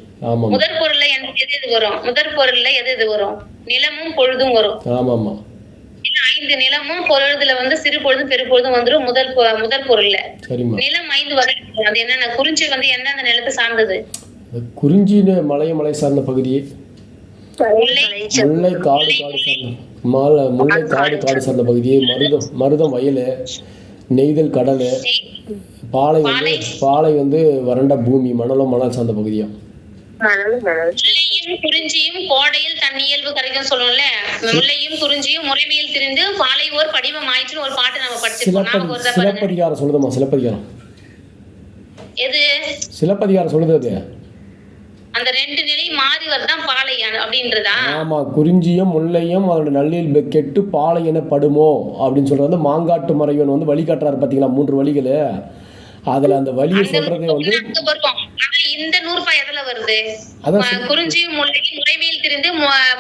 முதற் பொருள்ல எது வரும்? முதற் பொருள்ல எது வரும்? நிலமும் பொழுதும் வரும். ஆமா. 5 நிலமும் பொழுதுல வந்து சிறு பொழுதும் பெரு பொழுதும் வந்துரும் முதற் பொருள்ல. நிலம் 5 வகை. அது என்னென்ன? குறிஞ்சி வந்து எந்தெந்த நிலத்தை சார்ந்தது? குறிஞ்சி மலை சார்ந்த பகுதி. முல்லை காடு சார்ந்த முல்லை காடு சார்ந்த பகுதி. மருதம் வயல், நெய்தல் கடல். பாலை வந்து வறண்ட பூமி, மணல் சார்ந்த பகுதியா. முல்லையும் குறிஞ்சியும் கோடையில் தன் இயல்பு கரைக்கும் சொல்லுவோம்ல. முல்லையும் குறிஞ்சியும் முறைமையில் திரிந்து பாலை ஓர் படிவம் ஆயிடுச்சுன்னு ஒரு பாட்டு நம்ம படிச்சிருக்கோம். சிலப்பதிகாரம் சொல்லுதுமா? சிலப்பதிகாரம் எது? சிலப்பதிகாரம் சொல்லுது. அந்த 2 நிலை மாறி வரதான் பாலை அப்படின்றதா? ஆமா. குறிஞ்சியும் முல்லையும் அதோட நல்லில் கெட்டு பாலை எனப்படுமோ அப்படின்னு சொல்றது மாங்காட்டு மறைவன் வந்து வழிகாட்டுறாரு. பாத்தீங்களா 3 வழிகள். அதுல அந்த வழியை சொல்றதே வந்து இந்த 100 எதுல வருது? குறிஞ்சியும் முல்லையும் முறைமையில் திரிந்து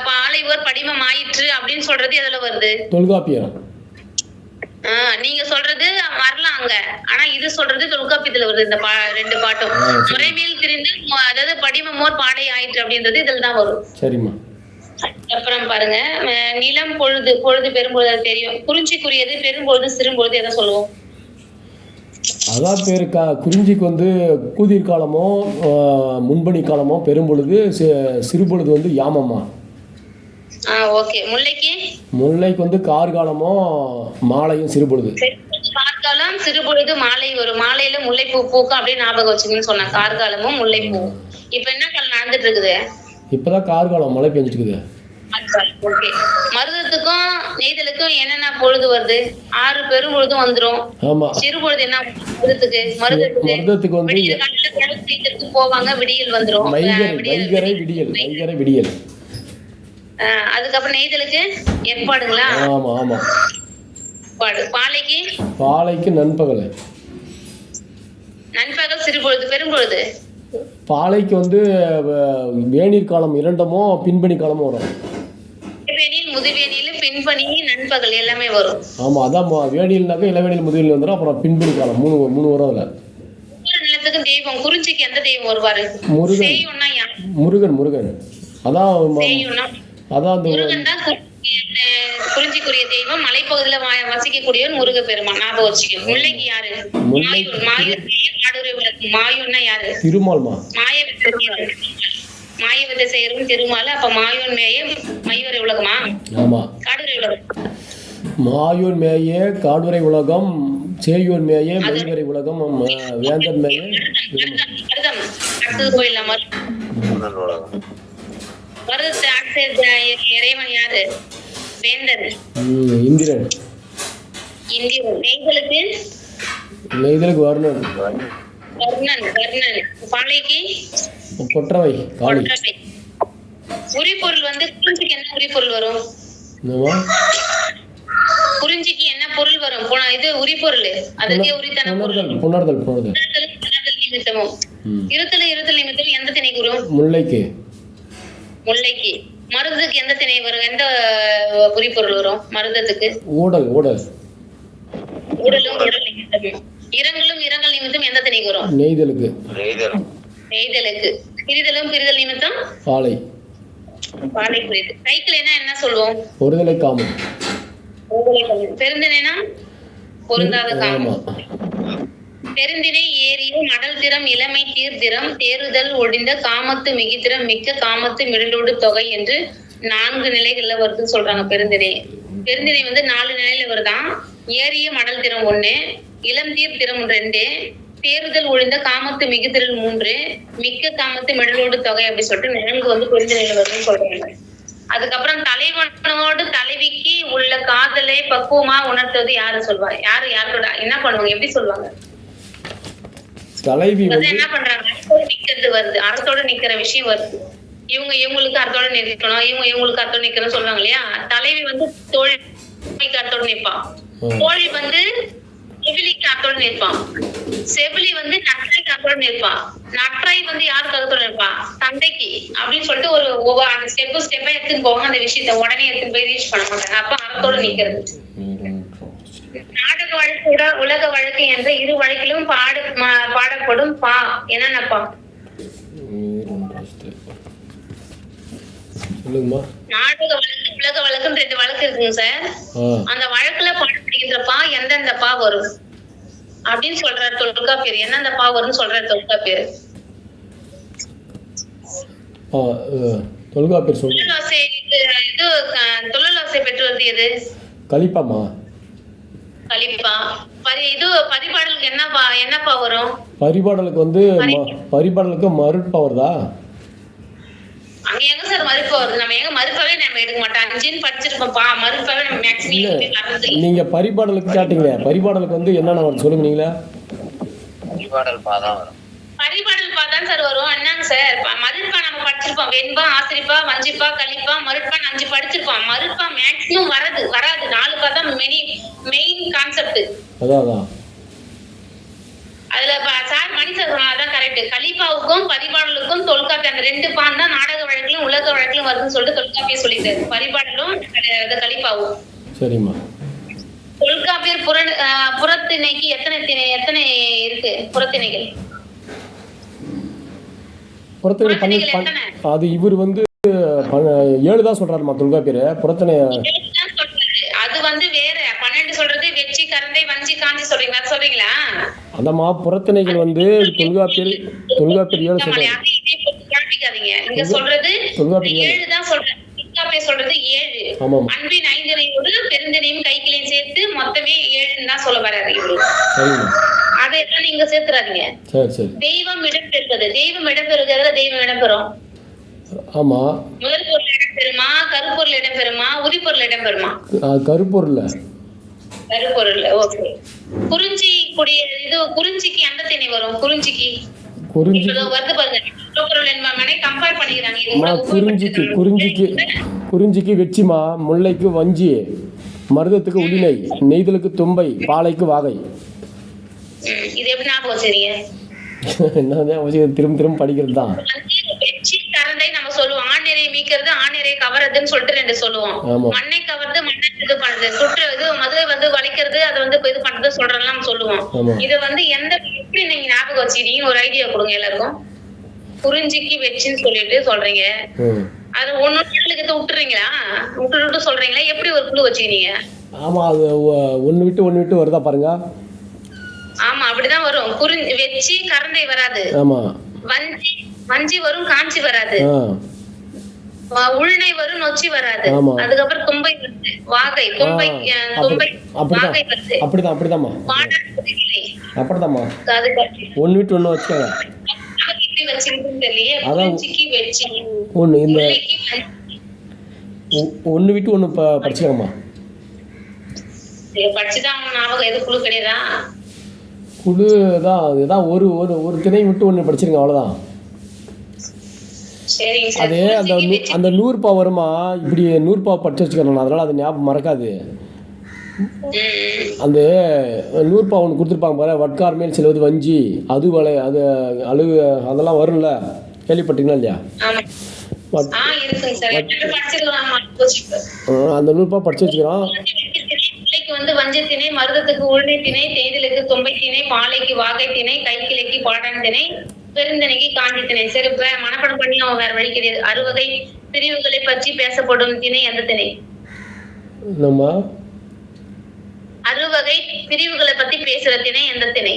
பாலை ஓர் படிமம் ஆயிற்று அப்படின்னு சொல்றது எதுல வருது? தொல்காப்பியம். நீங்க சொல்றது வரலாம் அங்க, ஆனா இது சொல்றது தொல்காப்பியத்துல வருது. இந்த 2 பாட்டும் முறைமையில் திரிந்து அதாவது படிமமோர் பாடை ஆயிற்று அப்படின்றது இதுல தான் வரும். சரிம்மா. அப்புறம் பாருங்க, நிலம் பொழுது பெரும்பொழுது அது தெரியும். குறிஞ்சிக்குரியது பெரும்பொழுது சிறும்பொழுது எதை சொல்லுவோம்? அதான் பேரு. குறிஞ்சிக்கு வந்து கூதிர் காலமோ முன்பணி காலமோ பெரும்பொழுது, சிறுபொழுது வந்து யாமம்மா. ஓகே. முல்லைக்கு வந்து கார்காலமோ மாலையும் சிறுபொழுது. கார்காலம், சிறுபொழுது, மாலை வரும். மாலையில முல்லைப்பூ பூக்கும் அப்படின்னு ஞாபகம் வச்சுக்கணும்னு சொன்னா. கார்காலமும் முல்லைப்பூ. இப்ப என்ன காலம் நடந்துட்டு இருக்குது? இப்பதான் கார்காலம் மழை பெஞ்சிட்டு இருக்குது. மருதத்துக்கும் நெய்தலுக்கும் என்னென்ன பொழுது வருது? 6 பெரும்பொழுதும் வந்துரும். சிறுபொழுது என்ன? மருதத்துக்கு வந்து போவாங்க, விடியல் வந்துரும். விடியல். அதுக்கப்புறம் நெய்தலுக்கு ஏற்பாடுங்களா? ஆமா. பாலைக்கு நண்பகல். சிறுபொழுது, பெரும்பொழுது பாலைக்கு வந்து வேநீர் காலம் இரண்டமோ பின்பனி காலமும் வரும். இளவேனில் முதுவேனில் பின்பனி நண்பகல் எல்லாமே வரும். ஆமாம், அதான் வேணில்னாக்கா இளவேனில் முதுவேனில் வந்துடும். அப்புறம் பின்பனி காலம் மூணு வரும் அதில். ஒவ்வொரு நிலத்துக்கும் தெய்வம். குறிஞ்சிக்கு எந்த தெய்வம் வருவாரு? முருகன். செய்யும்னா யார்? முருகன் அதான் செய்யும்னா அதான் அந்த முருகன் தான் குறிஞ்சிக்குரிய தெய்வம். மலைப்பகுதியில வசிக்கக்கூடியவர் முருக பெருமான். ஞாபகம் வச்சுக்க. முல்லைக்கு யாரு? மாயூன். காடுரை விளக்கு. மாயூன்னா யாரு? திருமால்மா. மாயவத்தை செய்யறதும் திருமால். அப்ப மாயூன் மேய மைவரை உலகமா? ஆமா. காடுரை உலகம். மாயூன் மேய காடுரை உலகம், சேயூன் மேய மைவரை உலகம், வேந்தன் மேய அடுத்தது போயிடலாம். இறைவன் யாரு? வேந்தன். இந்திரன். நெய்தலுக்கு வர்ணன். பாலைக்கு கொற்றவை காளி. உரிபொருள் வந்து குறிஞ்சிக்கு என்ன உரிபொருள் வரும்? குறிஞ்சிக்கு என்ன பொருள் வரும்? இது உரிபொருள். அதுக்கே உரித்தன புணர்தல். நிமித்தமும் இருத்தல் நிமித்தம் எந்த திணைக்கு வரும்? முல்லைக்கு. மருதத்துக்கு எந்த திணை வரும்? எந்த உரிபொருள் வரும் மருதத்துக்கு? ஊடல். உடலும் உடல் நிமித்தமும். இரங்கல் நிமித்தம் எந்த திணைக்கு வரும்? நெய்தலுக்கு. பிரிதல் நிமித்தம் பாலை. புரியுது. கைக்கிளைனா என்ன சொல்லுவோம்? ஒருதலை காமம். பெருந்திணைனா பொருந்தாத காமம். பெருந்திணை ஏறிய மடல் திறம் இளமை தீர்திறம் தேறுதல் ஒழிந்த காமத்து மிகித்திரம் மிக்க காமத்து மிடலோடு தொகை என்று 4 நிலைகள்ல வருதுன்னு சொல்றாங்க. பெருந்திணை வந்து 4 நிலையில வருதான். ஏறிய மடல் திறம் 1, இளம் தீர் திறம் 2, தேறுதல் ஒழிந்த காமத்து மிகுதிரல் 3, மிக்க காமத்து மிடலோடு தொகை அப்படி சொல்லிட்டு 4 வந்து பெருந்திணையில வருதுன்னு சொல்றாங்க. அதுக்கப்புறம் தலைவனோடு தலைவிக்கு உள்ள காதலை பக்குவமா உணர்த்துவது யாரு சொல்வா? யாரோட என்ன பண்ணுவாங்க? எப்படி சொல்லுவாங்க? தலைவி என்ன பண்றாங்க? அறத்தோடு நிக்கிறது வருது. அறத்தோட நிக்கிற விஷயம் வருது. இவங்களுக்கு அறத்தோட நிற்கணும், இவங்களுக்கு அறத்தோட நிக்கணும் சொல்லுவாங்க இல்லையா? தலைவி வந்து தோழிக்கு அறத்தோட நிற்பான். தோழி வந்து செவிலிக்கு அறத்தோட நிற்பான். செவிலி வந்து நற்றாய்க்கு அறத்தோட நிற்பான். நற்றாய் வந்து யாருக்கு அறத்தோட நிற்பான்? தந்தைக்கு அப்படின்னு சொல்லிட்டு ஒவ்வொரு அந்த ஸ்டெப்பா எடுத்துன்னு போவாங்க. அந்த விஷயத்த உடனே எடுத்துன்னு போய் ரீச் பண்ண மாட்டாங்க. அப்ப அறத்தோட நிக்கிறது. நாடக வழக்கு உலக வழக்கு என்ற 2 வழக்கிலும் பாடப்படும் பா என்னென்னப்பா? நாடக வழக்கு உலக வழக்குன்னு 2 வழக்கு இருக்குங்க சார். அந்த வழக்குல பாடப்படுகின்ற பா எந்தெந்த பா வரும் அப்படின்னு சொல்றாரு தொல்காப்பியர். எந்தெந்த பா வரும்னு சொல்றாரு தொல்காப்பியர். தொழிலாசை பெற்று வருது எது? கலிப்பா. பரிபாடலுக்கு என்னப்பா வரும்? பரிபாடலுக்கு வந்து பரிபாடலுக்கு மறுப்பா வருதா? அங்க எங்க சார் மறுப்பா வருது? நம்ம எங்க மறுப்பாவே நம்ம எடுக்க மாட்டோம். 5ன்னு படிச்சிருப்போம். மறுப்பாவே நம்ம மேக்ஸிமம். நீங்க பரிபாடலுக்கு கேட்டீங்க. பரிபாடலுக்கு வந்து என்னென்ன வரும் சொல்லுங்க நீங்களே. பரிபாடல் பாதான் வரும். பரிபாடல் பாதான் சார் வரும். என்னங்க சார் மறுப்பா நம்ம படிச்சிருப்போம். வெண்பா, ஆசிரிப்பா, வஞ்சிப்பா, கலிப்பா, மறுப்பா 5 படிச்சிருப்போம். மறுப்பா மேக்ஸிமம் வராது. 4 பா தான் மெயின் கான்செப்ட். அதான் அதுல சார் மணி சார் சொன்னதான் கரெக்ட். கலிப்பாவுக்கும் பரிபாடலுக்கும் தொல்காப்பியம் அந்த 2 பான் தான் நாடக வழக்கிலும் உலக வழக்கிலும் வருதுன்னு சொல்லிட்டு தொல்காப்பியம் சொல்லிட்டாரு. பரிபாடலும் கலிப்பாவும். சரிம்மா. தொல்காப்பியர் புறத்திணைக்கு எத்தனை இருக்கு? புறத்திணைகள் அது இவர் வந்து 7 தான் சொல்றாருமா தொல்காப்பியர். புறத்திணை அது வந்து வேற 12 சொல்றது. வெச்சி, கரந்தை, வஞ்சி, காஞ்சி சொல்றீங்க. அது சொல்றீங்களா? அந்தமா புறத்திணைகள் வந்து தொல்காப்பியர் 7 சொல்றாரு. இங்க சொல்றது 7 தான் சொல்றாரு. தொல்காப்பியர் சொல்றது 7. அன்பின் 5 பெருந்திணையும் கைக்கிளையும் சேர்த்து மொத்தமே 7 தான் சொல்ல வராரு இவரு. அதையெல்லாம் நீங்க சேர்த்துறாதீங்க. தெய்வம் இடம்பெறுகிறது. தெய்வம் இடம்பெறும். ஆமா. முதல் பொருள் இடம்பெறுமா? கருப்பொருள் இடம்பெறுமா? உரிபொருள் இடம்பெறுமா? கருப்பொருள். ஓகே. குறிஞ்சிக்கு எந்த திணை வரும்? குறிஞ்சிக்கு வருது பாருங்க. பொருள் என்பாங்கனே கம்பேர் பண்ணிக்கிறாங்க. குறிஞ்சிக்கு வெச்சிமா, முல்லைக்கு வஞ்சி, மருதத்துக்கு உளினை, நெய்தலுக்கு தும்பை, பாலைக்கு வாகை. இது எப்படி ஞாபகம் வச்சிருக்கீங்க? என்ன அவசியம் திரும்ப படிக்கிறது தான். வெச்சி கரண்டை நம்ம சொல்லுவோம். ஆணிரை மீக்கிறது ஆணிரை கவரதுன்னு சொல்லிட்டு 2 சொல்லுவோம். ஆமா. மண்ணை கவர்ந்து மண்ணை இது பண்றது, சுற்றுறது, மதுரை வந்து வளைக்கிறது, அதை வந்து இது பண்றது சொல்றதெல்லாம் நம்ம சொல்லுவோம். ஆமா. இது வந்து எப்படி நீங்க ஞாபகம் வச்சுக்கிட்டீங்க? ஒரு ஐடியா கொடுங்க எல்லாருக்கும். குறிஞ்சிக்கு வெச்சின்னு சொல்லிட்டு சொல்றீங்க. அது ஒண்ணு விட்டுறீங்களா? விட்டு சொல்றீங்களா? எப்படி ஒரு குழு வச்சுக்கிறீங்க? ஆமா, அது ஒன்று விட்டு வருதா பாருங்க. ஆமா, அப்படிதான் வரும். வெச்சி கரண்டை வராது. ஆமா. வஞ்சி வரும், காஞ்சி வராது. உள்நை வரும், நொச்சி வராது. அதுக்கப்புறம் தும்பை வருது, வாகை, தும்பை வாகை வருது. அப்படிதாம்மா. அப்படிதாம்மா. ஒன்று விட்டு ஒன்று வச்சுக்கோங்க. ஒன்று இந்த ஒன்று விட்டு ஒன்று படிச்சுக்கோங்கம்மா. படிச்சுதான் ஞாபகம். எது குழு கிடையாதா? குழு தான், அதுதான் ஒரு திணை விட்டு ஒன்று படிச்சிருங்க, அவ்வளோதான். அது அந்த 100 பா வருமா, இப்படி 100 பா படிச்சு வச்சுக்கணும், அதனால அது ஞாபகம் மறக்காது. அந்த 100 பா ஒன்று கொடுத்துருப்பாங்க பாரு, வட்கார் மேல் செல்வது வஞ்சி, அது வலை, அது அழுகு, அதெல்லாம் வரும்ல, கேள்விப்பட்டீங்களா இல்லையா? அந்த 100 பா படிச்சு வச்சுக்கிறோம். வந்து வஞ்சி திணை, மருதத்துக்கு உள்நை திணை, தேயிலுக்கு தும்பை திணை, பாலைக்கு வாகை திணை, கைக்கிளைக்கு பாடான் திணை, பெருந்திணைக்கு காஞ்சி திணை. சரி, மனப்படம் பண்ணி அவன் வேற வழி கிடையாது. 60 பிரிவுகளை பற்றி பேசப்படும் திணை எந்த திணை? 60 பிரிவுகளை பத்தி பேசுற திணை எந்த திணை?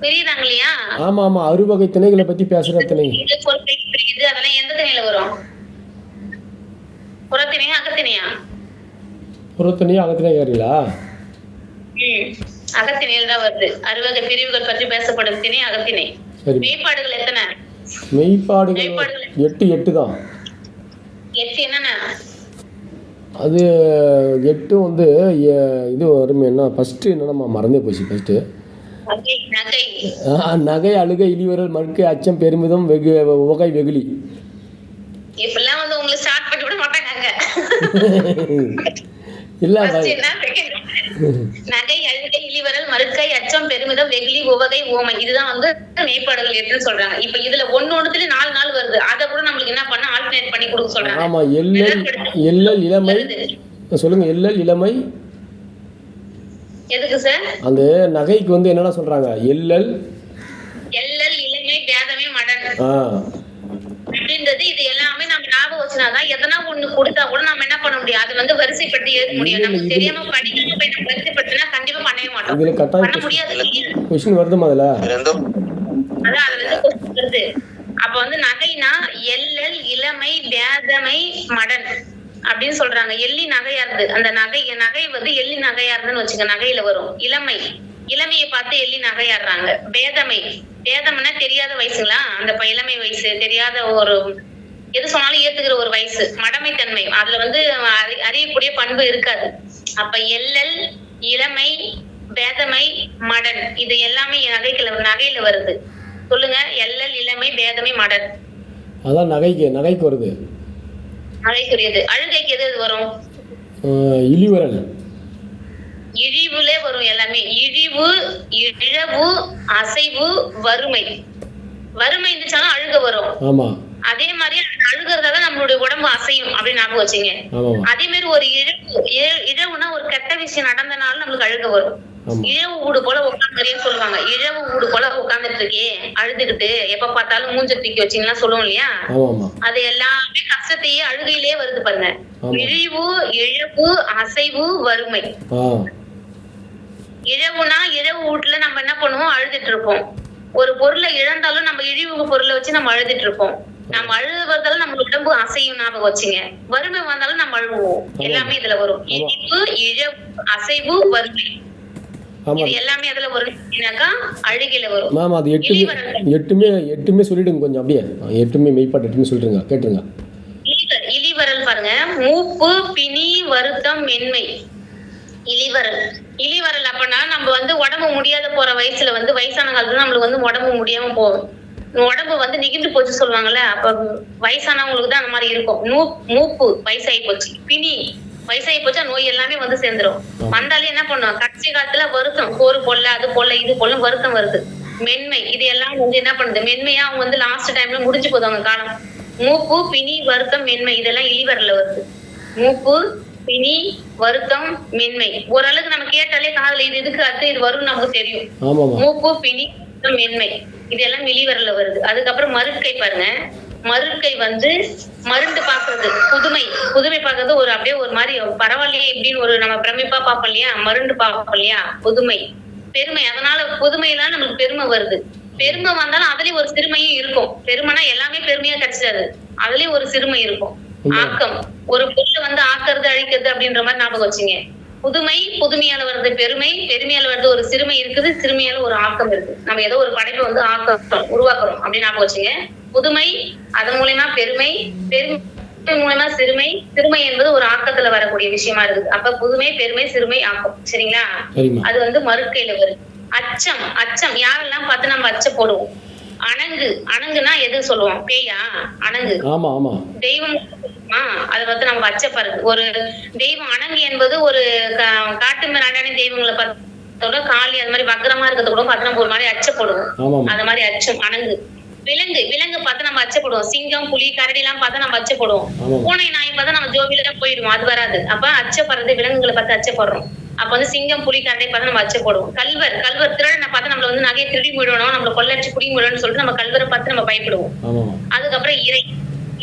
புரியுதாங்க இல்லையா? ஆமா, 60 திணைகளை பத்தி பேசுற திணை. அதெல்லாம் எந்த திணையில வரும்? புறத்திணையா அகத்திணையா? புறத்திணையா அகத்திணையா கேறீங்களா? அகத்திணையில தான் வருது. 60 பிரிவுகள் பற்றி பேசப்படும் திணை அகத்திணை. மெய்ப்பாடுகள் எத்தனை? மெய்ப்பாடுகள் 8 தான். 8 என்னன்னா? அது 8 வந்து இது வரும். என்ன ஃபர்ஸ்ட் என்னன்னா மறந்தே போச்சு. ஃபர்ஸ்ட் நகை, அழுகை, இழிவரல், மறுக்கை, அச்சம், பெருமிதம், உகை, வெகுளி. இப்பெல்லாம் வந்து உங்களுக்கு ஸ்டார்ட் பண்ணி விட மாட்டாங்க. இல்ல, நகை, அழுகை, இழிவரல், மறுக்கை, அச்சம், பெருமிதம், வெகுளி, உவகை, ஓமை, இதுதான் வந்து மெய்ப்பாடுகள் 8 சொல்றாங்க. இப்ப இதுல ஒன்னொன்னுல 4 வருது. அத கூட நம்மளுக்கு என்ன பண்ண ஆல்டர்னேட் பண்ணி கொடுக்க சொல்றாங்க. ஆமா, எல்லல் இளமை சொல்லுங்க. எல்லல் இளமை எதுக்கு சார்? அந்த நகைக்கு வந்து என்னன்னா சொல்றாங்க? எல்லல் இளமை, பேதமை, மடன் அப்படின்றது. இது எல்லாமே நம்ம ஞாபகம் வச்சுனாதான் எதனா ஒண்ணு கொடுத்தா கூட நம்ம என்ன பண்ண முடியும்? அது வந்து வரிசைப்படுத்தி எழுத முடியும். நமக்கு தெரியாம படிக்காம போய் நம்ம வரிசைப்படுத்தினா கண்டிப்பா பண்ணவே மாட்டோம். இதுல கட்டாயம் क्वेश्चन வருதுமா? அதுல அதான் அதுல இருந்து क्वेश्चन வருது. அப்ப வந்து நகைனா எல்லல், இளமை, பேதமை, மடன் அப்படின்னு சொல்றாங்க. எள்ளி நகையாருது. அந்த நகை வந்து எள்ளி நகையாருதுன்னு வச்சுக்க, நகையில வரும். இளமையை பார்த்து எள்ளி நகையாடுறாங்க. பேதம்னா தெரியாத வயசுங்களா? அந்த இளமை வயசு, தெரியாத ஒரு எது சொன்னாலும் ஏத்துக்கிற ஒரு வயசு. மடமைத்தன்மை, அதுல வந்து அறியக்கூடிய பண்பு இருக்காது. அப்ப எல்லல், இளமை, பேதமை, மடன், இது எல்லாமே நகையில வருது. சொல்லுங்க. எல்லல், இளமை, பேதமை, மடன். அதான் நகைக்கு வருது. நகைக்குரியது. அழுகைக்கு எது வரும்? இழிவரல். இழிவுல வரும் எல்லாமே. இழிவு, இழவு, அசைவு, வறுமை. வறுமை இருந்துச்சாலும் அழுக வரும். ஆமா. அதே மாதிரி அழுகிறதால நம்மளுடைய உடம்பு அசையும் அப்படின்னு ஞாபகம் வச்சுங்க. அதே மாதிரி ஒரு இழவுனா ஒரு கெட்ட விஷயம் நடந்தனாலும் நம்மளுக்கு அழுக வரும். இழவு ஊடு போல உட்காந்துறேன்னு சொல்லுவாங்க. இழவு ஊடு போல உட்காந்துட்டு இருக்கே அழுதுகிட்டு எப்ப பார்த்தாலும் மூஞ்ச தூக்கி வச்சீங்கன்னா சொல்லுவோம் இல்லையா? அது எல்லாமே கஷ்டத்தையே அழுகையிலேயே வருது பாருங்க. இழிவு, இழவு, அசைவு, வறுமை. இழவுனா இழவு வீட்டுல நம்ம என்ன பண்ணுவோம்? அழுதுட்டு இருப்போம். ஒரு பொருளை இழந்தாலும் நம்ம இழிவு பொருளை வச்சு நம்ம அழுதுட்டு இருப்போம். நம்ம அழுவதால நம்ம உடம்பு அசையும் ஞாபகம் வச்சுங்க. வறுமை வந்தாலும் நம்ம அழுவோம். எல்லாமே இதுல வரும். இழிவு, இழவு, அசைவு, வறுமை. இது எல்லாமே அதுல வரும்னாக்கா அழுகையில வரும். மேம் அது எட்டுமே சொல்லிடுங்க கொஞ்சம் அப்படியே. எட்டுமே மெய்ப்பாடு 8 சொல்லிடுங்க, கேட்டுருங்க. இழிவரல் பாருங்க. மூப்பு, பிணி, வருத்தம், மென்மை. இழிவரல் அப்பனா நம்ம வந்து உடம்பு முடியாத போற வயசுல வந்து வயசான காலத்துல நம்மளுக்கு வந்து உடம்பு முடியாம போகும். உடம்பு வந்து நிகிண்டு போச்சு சொல்லுவாங்கல்ல, அப்ப வயசானவங்களுக்கு தான் அந்த மாதிரி இருக்கும். மூப்பு வயசாகி போச்சு. பிணி வயசாகி போச்சா நோய் எல்லாமே வந்து சேர்ந்துரும். வந்தாலே என்ன பண்ணுவோம்? கடைசி காலத்துல வருத்தம், போர் போடல, அது போடல, இது போடல, வருத்தம் வருது. மென்மை, இது எல்லாம் வந்து என்ன பண்ணுது, மென்மையா அவங்க வந்து லாஸ்ட் டைம்ல முடிஞ்சு போகுது அவங்க காலம். மூப்பு, பிணி, வருத்தம், மென்மை, இதெல்லாம் இழிவரல வருது. மூப்பு, பிணி, வருத்தம், மென்மை. ஓரளவுக்கு நம்ம கேட்டாலே காதுல இது இதுக்கு அடுத்து இது வரும்னு நமக்கு தெரியும். ஆமாம்மா. மூப்பு, பிணி, வருத்தம், மென்மை, இதெல்லாம் இழிவரல வருது. அதுக்கப்புறம் மறுக்கை பாருங்க. மறுக்கை வந்து மருண்டு பாக்குறது, புதுமை புதுமை பாக்குறது ஒரு அப்படியே ஒரு மாதிரி பரவாயில்லையே இப்படின்னு ஒரு நம்ம பிரமிப்பா பார்ப்போம் இல்லையா, மருண்டு பார்ப்போம் இல்லையா. புதுமை, பெருமை, அதனால புதுமையெல்லாம் நமக்கு பெருமை வருது. பெருமை வந்தாலும் அதுலயும் ஒரு சிறுமையும் இருக்கும். பெருமைனா எல்லாமே பெருமையா கிடைச்சாது, அதுலயும் ஒரு சிறுமை இருக்கும். ஆக்கம், ஒரு பொருளை வந்து ஆக்குறது அழிக்கிறது அப்படின்ற மாதிரி ஞாபகம் வச்சுங்க. புதுமை, புதுமையால வருது பெருமை, பெருமையால வருது ஒரு சிறுமை இருக்குது, சிறுமையால ஒரு ஆக்கம் இருக்கு. நம்ம ஏதோ ஒரு படைப்பை வந்து ஆக்கம் உருவாக்குறோம் அப்படின்னு ஞாபகம் வச்சுங்க. புதுமை, அதன் மூலியமா பெருமை, பெருமை மூலமா சிறுமை, சிறுமை என்பது ஒரு ஆக்கத்துல வரக்கூடிய விஷயமா இருக்குது. அப்ப புதுமை, பெருமை, சிறுமை, ஆக்கம். சரிங்களா? அது வந்து மறுக்கையில வருது. அச்சம், அச்சம் யாரெல்லாம் பார்த்து நம்ம அச்ச போடுவோம். அணங்கு, அணங்குனா எது சொல்லுவோம், பேயா? அணங்கு தெய்வம், அதை வந்து நம்ம அச்சப்படுறது. ஒரு தெய்வம் அணங்கு என்பது ஒரு காட்டு மிராண்டான தெய்வங்களை பார்த்தோட காளி அது மாதிரி வக்கரமா இருக்கிறத கூட பார்த்து நம்ம ஒரு மாதிரி அச்சப்படுவோம். அந்த மாதிரி அச்சம், அணங்கு. விலங்கு, விலங்கு பார்த்து நம்ம அச்சப்படுவோம். சிங்கம், புலி, கரடி எல்லாம் பார்த்தா நம்ம அச்சப்படுவோம். பூனை, நாய் பார்த்தா நம்ம ஜோபியில போயிடுவோம், அது வராது. அப்ப அச்சப்படுறது விலங்குகளை பார்த்து அச்சப்படுறோம். அப்ப வந்து சிங்கம், புலி, கரடை பார்த்து நம்ம அச்சப்படுவோம். கல்வர், கல்வர் திருடனை பார்த்து நம்மள வந்து நகையை திருடி போயிடணும், நம்மள கொள்ளடிச்சு புடி போயிடணும்னு சொல்லிட்டு நம்ம கல்வரை பார்த்து நம்ம பயப்படுவோம். அதுக்கப்புறம் இறை,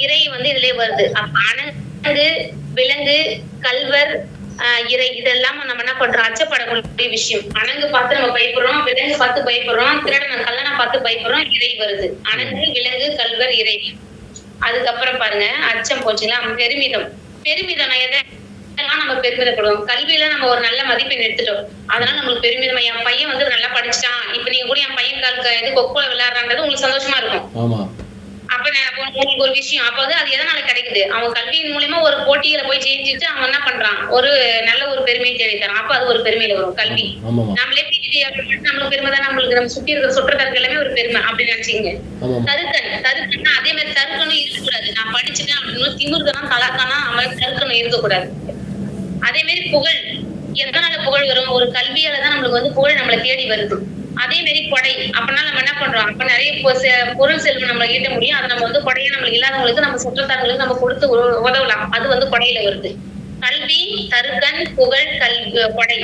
இறை வந்து இதுலயே வருது. அப்ப அணங்கு, விலங்கு, கல்வர், இறை, இதெல்லாம் நம்ம என்ன பண்றோம், அச்சப்படக்கூடிய விஷயம். அணங்கு பார்த்து நம்ம பயப்படுறோம், விலங்கு பார்த்து பயப்படுறோம், திருடனை கல்லனை பார்த்து பயப்படுறோம், இறை வருது. அணங்கு, விலங்கு, கல்வர், இறை. அதுக்கப்புறம் பாருங்க, அச்சம் போச்சுங்களா. பெருமிதம், பெருமிதம் எதெல்லாம் நம்ம பெருமிதப்படுவோம். கல்வியில நம்ம ஒரு நல்ல மதிப்பெண் எடுத்துட்டோம், அதனால நம்மளுக்கு பெருமிதம். என் பையன் வந்து நல்லா படிச்சுட்டான், இப்ப நீங்க கூட என் பையன் இது கொக்கோல விளையாடுறான்றது உங்களுக்கு சந்தோஷமா இருக்கும். அப்ப உங்களுக்கு ஒரு விஷயம், அப்ப வந்து அது எதனால கிடைக்குது, அவன் கல்வியின் மூலமா ஒரு போட்டியில போய் ஜெயிச்சுட்டு அவன் என்ன பண்றான், ஒரு நல்ல ஒரு பெருமையை தேடி தரான். அப்ப அது ஒரு பெருமையில வரும் கல்வி. நம்மளே நம்மளுக்கு பெருமை தான், நம்மளுக்கு நம்ம சுத்தி இருக்கிற சுற்றத்தாருக்கு எல்லாமே ஒரு பெருமை அப்படின்னு நினைச்சீங்க. தருக்கன், தருக்கன்னா அதே மாதிரி தருக்கணும் இருக்கக்கூடாது. நான் படிச்சுட்டேன் அப்படின்னு திமிர்தான் தலக்கானா அவன் தருக்கணும் இருக்கக்கூடாது. அதே மாதிரி புகழ், எதனால புகழ் வரும், ஒரு கல்வியால தான் நம்மளுக்கு வந்து புகழ் நம்மளை தேடி வருது. அதே மாதிரி கொடை, அப்படின்னா நம்ம என்ன பண்றோம், அப்ப நிறைய பொருள் செல்வம் நம்ம ஈட்ட முடியும். அதை நம்ம வந்து கொடையை நம்மளுக்கு இல்லாதவங்களுக்கு நம்ம சுற்றத்தார்களுக்கு நம்ம கொடுத்து உதவலாம், அது வந்து கொடையில வருது. கல்வி, தருக்கன், புகழ், கொடை.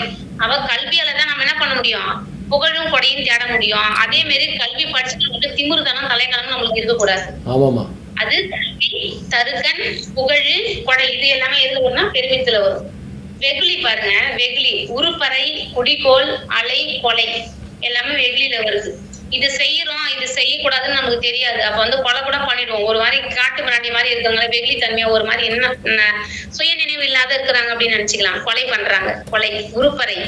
அவ கல்வியால தான் நம்ம என்ன பண்ண முடியும், புகழும் கொடையும் தேட முடியும். அதே மாதிரி கல்வி படிச்சுட்டு வந்து திமிருதனம் தலைக்கணம் நம்மளுக்கு இருக்கக்கூடாது. அது கல்வி, தருக்கன், புகழ், கொடை, இது எல்லாமே எதுல வரும்னா பெருமிதத்துல வரும். வெகுளி பாருங்க, வெகுளி, உருப்பறை, குடிக்கோள், அலை, கொலை, எல்லாமே வெகுளியில வருது. இது செய்யறோம், இது செய்யக்கூடாதுன்னு நமக்கு தெரியாது. அப்ப வந்து கொலை கூட பண்ணிடுவோம். ஒரு மாதிரி காட்டு மிராண்டி மாதிரி இருக்காங்க, வெகுளி தன்மையா ஒரு மாதிரி என்ன சுய நினைவு இல்லாத இருக்கிறாங்க அப்படின்னு நினைச்சுக்கலாம். கொலை பண்றாங்க, கொலை. உருப்பறை,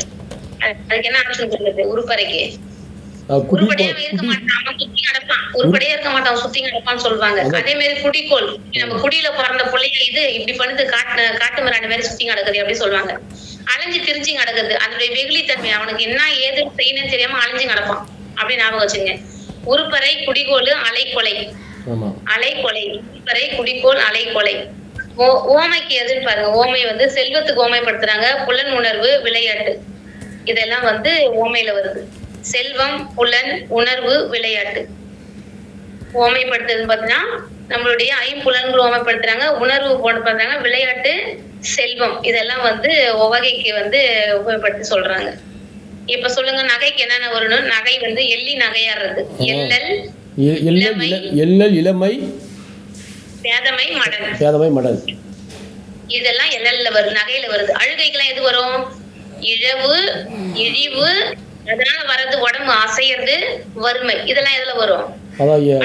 அதுக்கு என்ன ஆப்ஷன் சொல்லுது, உருப்பறைக்கு உருப்படியா இருக்க மாட்டான், அவன் சுத்தி நடப்பான். உருப்படியா இருக்க மாட்டான், அவன் சுத்தி நடப்பான்னு சொல்லுவாங்க. அதே மாதிரி குடிக்கோள், நம்ம குடியில பிறந்த பிள்ளைங்க இது இப்படி பண்ணுது, காட்டு மிராண்டி மாதிரி சுத்தி நடக்குது அப்படி சொல்லுவாங்க. அலைஞ்சு திரிஞ்சு நடக்குது, அதனுடைய வெகுளித்தன்மை, அவனுக்கு என்ன ஏது செய்யணும்னு தெரியாம அலைஞ்சு நடப்பான் அப்படின்னு ஞாபகம் வச்சுங்க. உருப்பறை, குடிக்கோள், அலைக்கொலை. அலைக்கொலை, உருப்பறை, குடிக்கோள், அலைக்கொலை. ஓமைக்கு எதுன்னு பாருங்க. ஓமை வந்து செல்வத்துக்கு ஓமைப்படுத்துறாங்க. புலன் உணர்வு, விளையாட்டு, இதெல்லாம் வந்து ஓமையில வருது. செல்வம், புலன் உணர்வு, விளையாட்டு ஓமைப்படுத்துறது பாத்தீங்கன்னா நம்மளுடைய ஐம்புலன்கள் ஓமைப்படுத்துறாங்க, உணர்வு போடுறாங்க, விளையாட்டு, செல்வம், இதெல்லாம் வந்து உவகைக்கு வந்து உபயோகப்படுத்தி சொல்றாங்க. இப்ப சொல்லுங்க, நகைக்கு என்னென்ன வரணும். நகை வந்து எள்ளி நகையாடுறது, எள்ளல், இளமை, பேதமை, மடன், இதெல்லாம் எள்ளல்ல வருது, நகையில வருது. அழுகைக்கெல்லாம் எது வரும், இழவு, இழிவு, அதனால வர்றது உடம்பு அசையறது, வறுமை, இதெல்லாம் எதுல வரும்,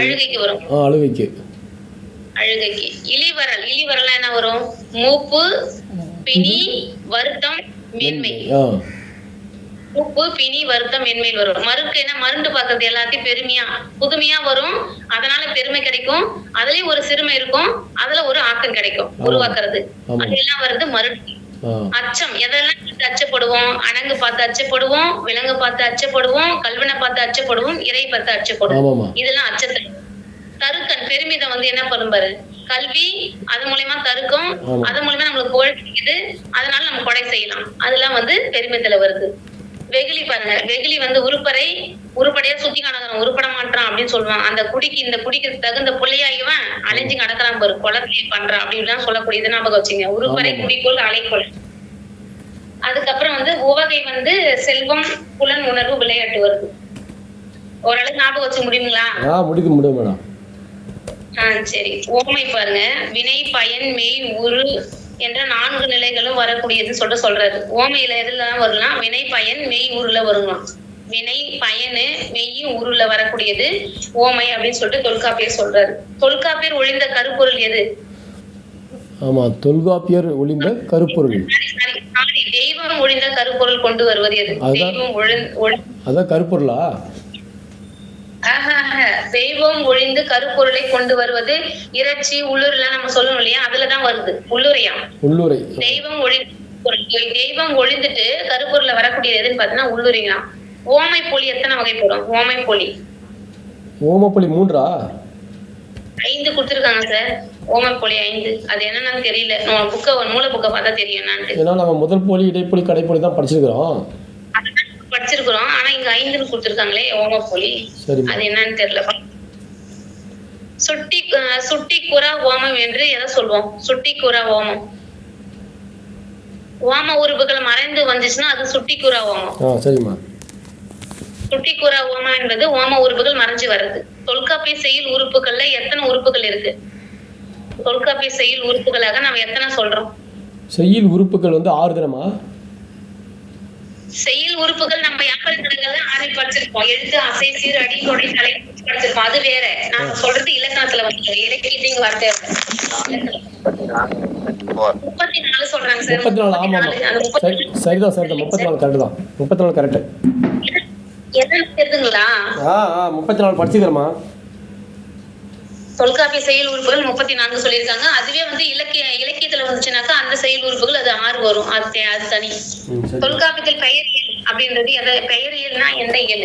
அழுகைக்கு வரும். அழுகைக்கு. இழிவரல், இழிவரல் என்ன வரும், மூப்பு, பிணி, வருத்தம், மென்மை. மூப்பு, பிணி, வருத்தம், மென்மையில் வரும். மறுக்கு என்ன, மருண்டு பார்க்கறது எல்லாத்தையும் பெருமையா புதுமையா வரும், அதனால பெருமை கிடைக்கும். அதுலயும் ஒரு சிறுமை இருக்கும், அதுல ஒரு ஆக்கம் கிடைக்கும், உருவாக்குறது. அதெல்லாம் வருது மறுக்கு. அச்சம், எதெல்லாம் அச்சப்படுவோம், அணங்கு பார்த்து அச்சப்படுவோம், விலங்கு பார்த்து அச்சப்படுவோம், கல்வனை பார்த்து அச்சப்படுவோம், இறை பார்த்து அச்சப்படுவோம், இதெல்லாம் அச்சத்துல. தருக்கன், பெருமிதம் வந்து என்ன பண்ணும் பாரு, கல்வி, அது மூலமா தருக்கம், அது மூலமா நம்மளுக்கு புகழ் கிடைக்குது, அதனால நம்ம கொடை செய்யலாம், அதெல்லாம் வந்து பெருமிதத்துல வருது. வெகுளி பாருங்க, வெகுளி வந்து உருப்படையா சுத்தி கிடக்குறான், உருப்பட மாட்டான் அப்படின்னு சொல்லுவான். அந்த குடிக்கு இந்த குடிக்கு தகுந்த புள்ளையா இவன் அலைஞ்சு கிடக்குறான் பாரு, குளத்துல பண்றான் அப்படின்லாம் சொல்லக்கூடியது ஞாபகம் வச்சுங்க. உருப்படை, குடிக்கோள், அலைக்கோள். அதுக்கப்புறம் வந்து உவகை வந்து செல்வம், புலன் உணர்வு, விளையாட்டு வருது. ஓரளவுக்கு ஞாபகம் வச்சு முடியுங்களா? முடியும் மேடம். சரி. ஓமை பாருங்க, வினை, பயன், மெய், உரு என்ற 4 நிலைகளும் வரக்கூடியதுன்னு சொல்றாரு. ஓமையில எதுலாம் வரலாம்? வினை, பயன், மெய், உருல வருங்களாம். வினை, பயனு, மெய், உருல வரக்கூடியது ஓமை அப்படின்னு சொல்லிட்டு தொல்காப்பியர் சொல்றாரு. தொல்காப்பியர் ஒழிந்த கருப்பொருள் எது? ஆமா, தொல்காப்பியர் ஒழிந்த கருப்பொருள். தெய்வம் ஒழிந்த கருப்பொருள் கொண்டு வருவது எது? அதான் கருப்பொருளா? தெய்வம் ஒழிந்து கருப்பொருளை கொண்டு வருவது இறைச்சி, உள்ளூர் எல்லாம் நம்ம சொல்லணும் இல்லையா, அதுலதான் வருது. உள்ளுரையாம். உள்ளுரை. தெய்வம் ஒழிந்துட்டு கருப்பொருளை வரக்கூடியது எதுன்னு பாத்தீங்கன்னா உள்ளுரையாம். ஓமை பொலி எத்தனை வகைப்படும்? ஓமை பொலி 3 5 கொடுத்திருக்காங்க சார். ஓமை பொலி 5. அது என்னன்னு தெரியல, மூல புக்க பார்த்தா தெரியும் என்னன்னு. ஏன்னா நம்ம முதல் பொலி, இடைப்பொலி, கடைப்பொலி தான் படிச்சிருக்கிறோம். ஆனா இங்க 5 கொடுத்திருக்காங்களே ஓமை பொலி, அது என்னன்னு தெரியல. சுட்டி குறா ஓமம் என்று எதை சொல்லுவோம்? சுட்டி குறா ஓமம். ஓம உறுப்புகள் மறைந்து வந்துச்சுன்னா அது சுட்டி குறா ஓமம். சரிம்மா. சுட்டி குறா ஓமம் என்பது ஓம உறுப்புகள் மறைஞ்சு வருது. தொல்காப்பிய செய்யுள் உறுப்புகள்ல எத்தனை உறுப்புகள் இருக்கு? தொல்காப்பிய செய்யுள் உறுப்புகளாக நம்ம எத்தனை சொல்றோம்? செய்யுள் உறுப்புகள் வந்து 6 தினமா? செய்யுள் உறுப்புகள் நம்ம யாப்பல் கணக்குல 6 படிச்சிருப்போம். எழுத்து, அசை, சீர், அடி, தொடை, தலை படிச்சிருப்போம். அது வேற. நான் சொல்றது இலக்கணத்துல வந்து இலக்கியத்தின் வார்த்தை 34 சொல்றாங்க சார். 34. ஆமா சரிதான் 34 கரெக்ட் தான். 34 கரெக்ட். என்ன தெரியுதுங்களா? 34 படிச்சுக்கிறமா. தொல்காப்பிய செயல் உறுப்புகள் 34 சொல்லியிருக்காங்க. அதுவே வந்து இலக்கியத்துல வந்துச்சுனாக்கா அந்த செயல் உறுப்புகள் அது 6 வரும். அது தனி. தொல்காப்பியத்தில் பெயரியல் அப்படின்றது பெயரியல்னா எந்த இயல்?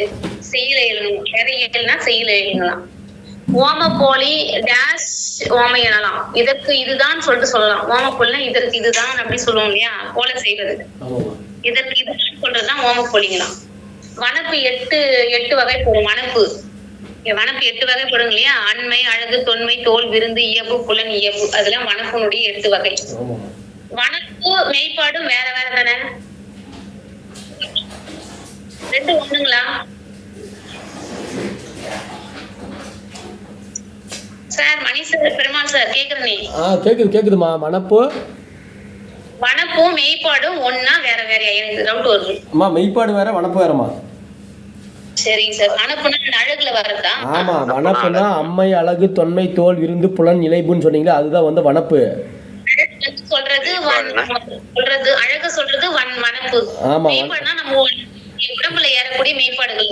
செய்யுள எழுதணும். பெயரியல்னா செய்யுள எழுதலாம். ஓம போலி டேஷ் ஓமை எனலாம். இதற்கு இதுதான் சொல்லிட்டு சொல்லலாம். ஓம போலினா இதற்கு இதுதான் அப்படி சொல்லுவோம் இல்லையா, போல செய்வது. இதற்கு இதுதான் சொல்றதுதான் ஓம போலிங்களாம். வனப்பு 8 வகைப்படும். வனப்பு 8 வகைப்படும் இல்லையா? அண்மை, அழகு, தொன்மை, தோல், விருந்து, இயல்பு, புலன், இயல்பு. அதெல்லாம் வனப்புனுடைய 8 வகை. வனப்பு மெய்ப்பாடும் வேற வேற தானே? 2 ஒண்ணுங்களா சார்? மணி சார், பெருமாள் சார் கேக்குறனே. கேக்குதுமா. வனப்பும் மெய்ப்பாடும் ஒன்னா வேற வேற? எனக்கு டவுட் வருது. அம்மா, மெய்ப்பாடு வேற, வனப்பு வேறமா? சரிங்க சார். வனப்புனா அழகுல வரதா? ஆமா, வனப்புனா அம்மை, அழகு, தொன்மை, தோல், விருந்து, புலன், இலைப்புன்னு சொன்னீங்களா, அதுதான் வந்து வனப்பு. சொல்றது அழகு சொல்றது வனப்பு. மெய்ப்பாடுனா நம்ம உடம்புல ஏறக்கூடிய மெய்ப்பாடுகள்,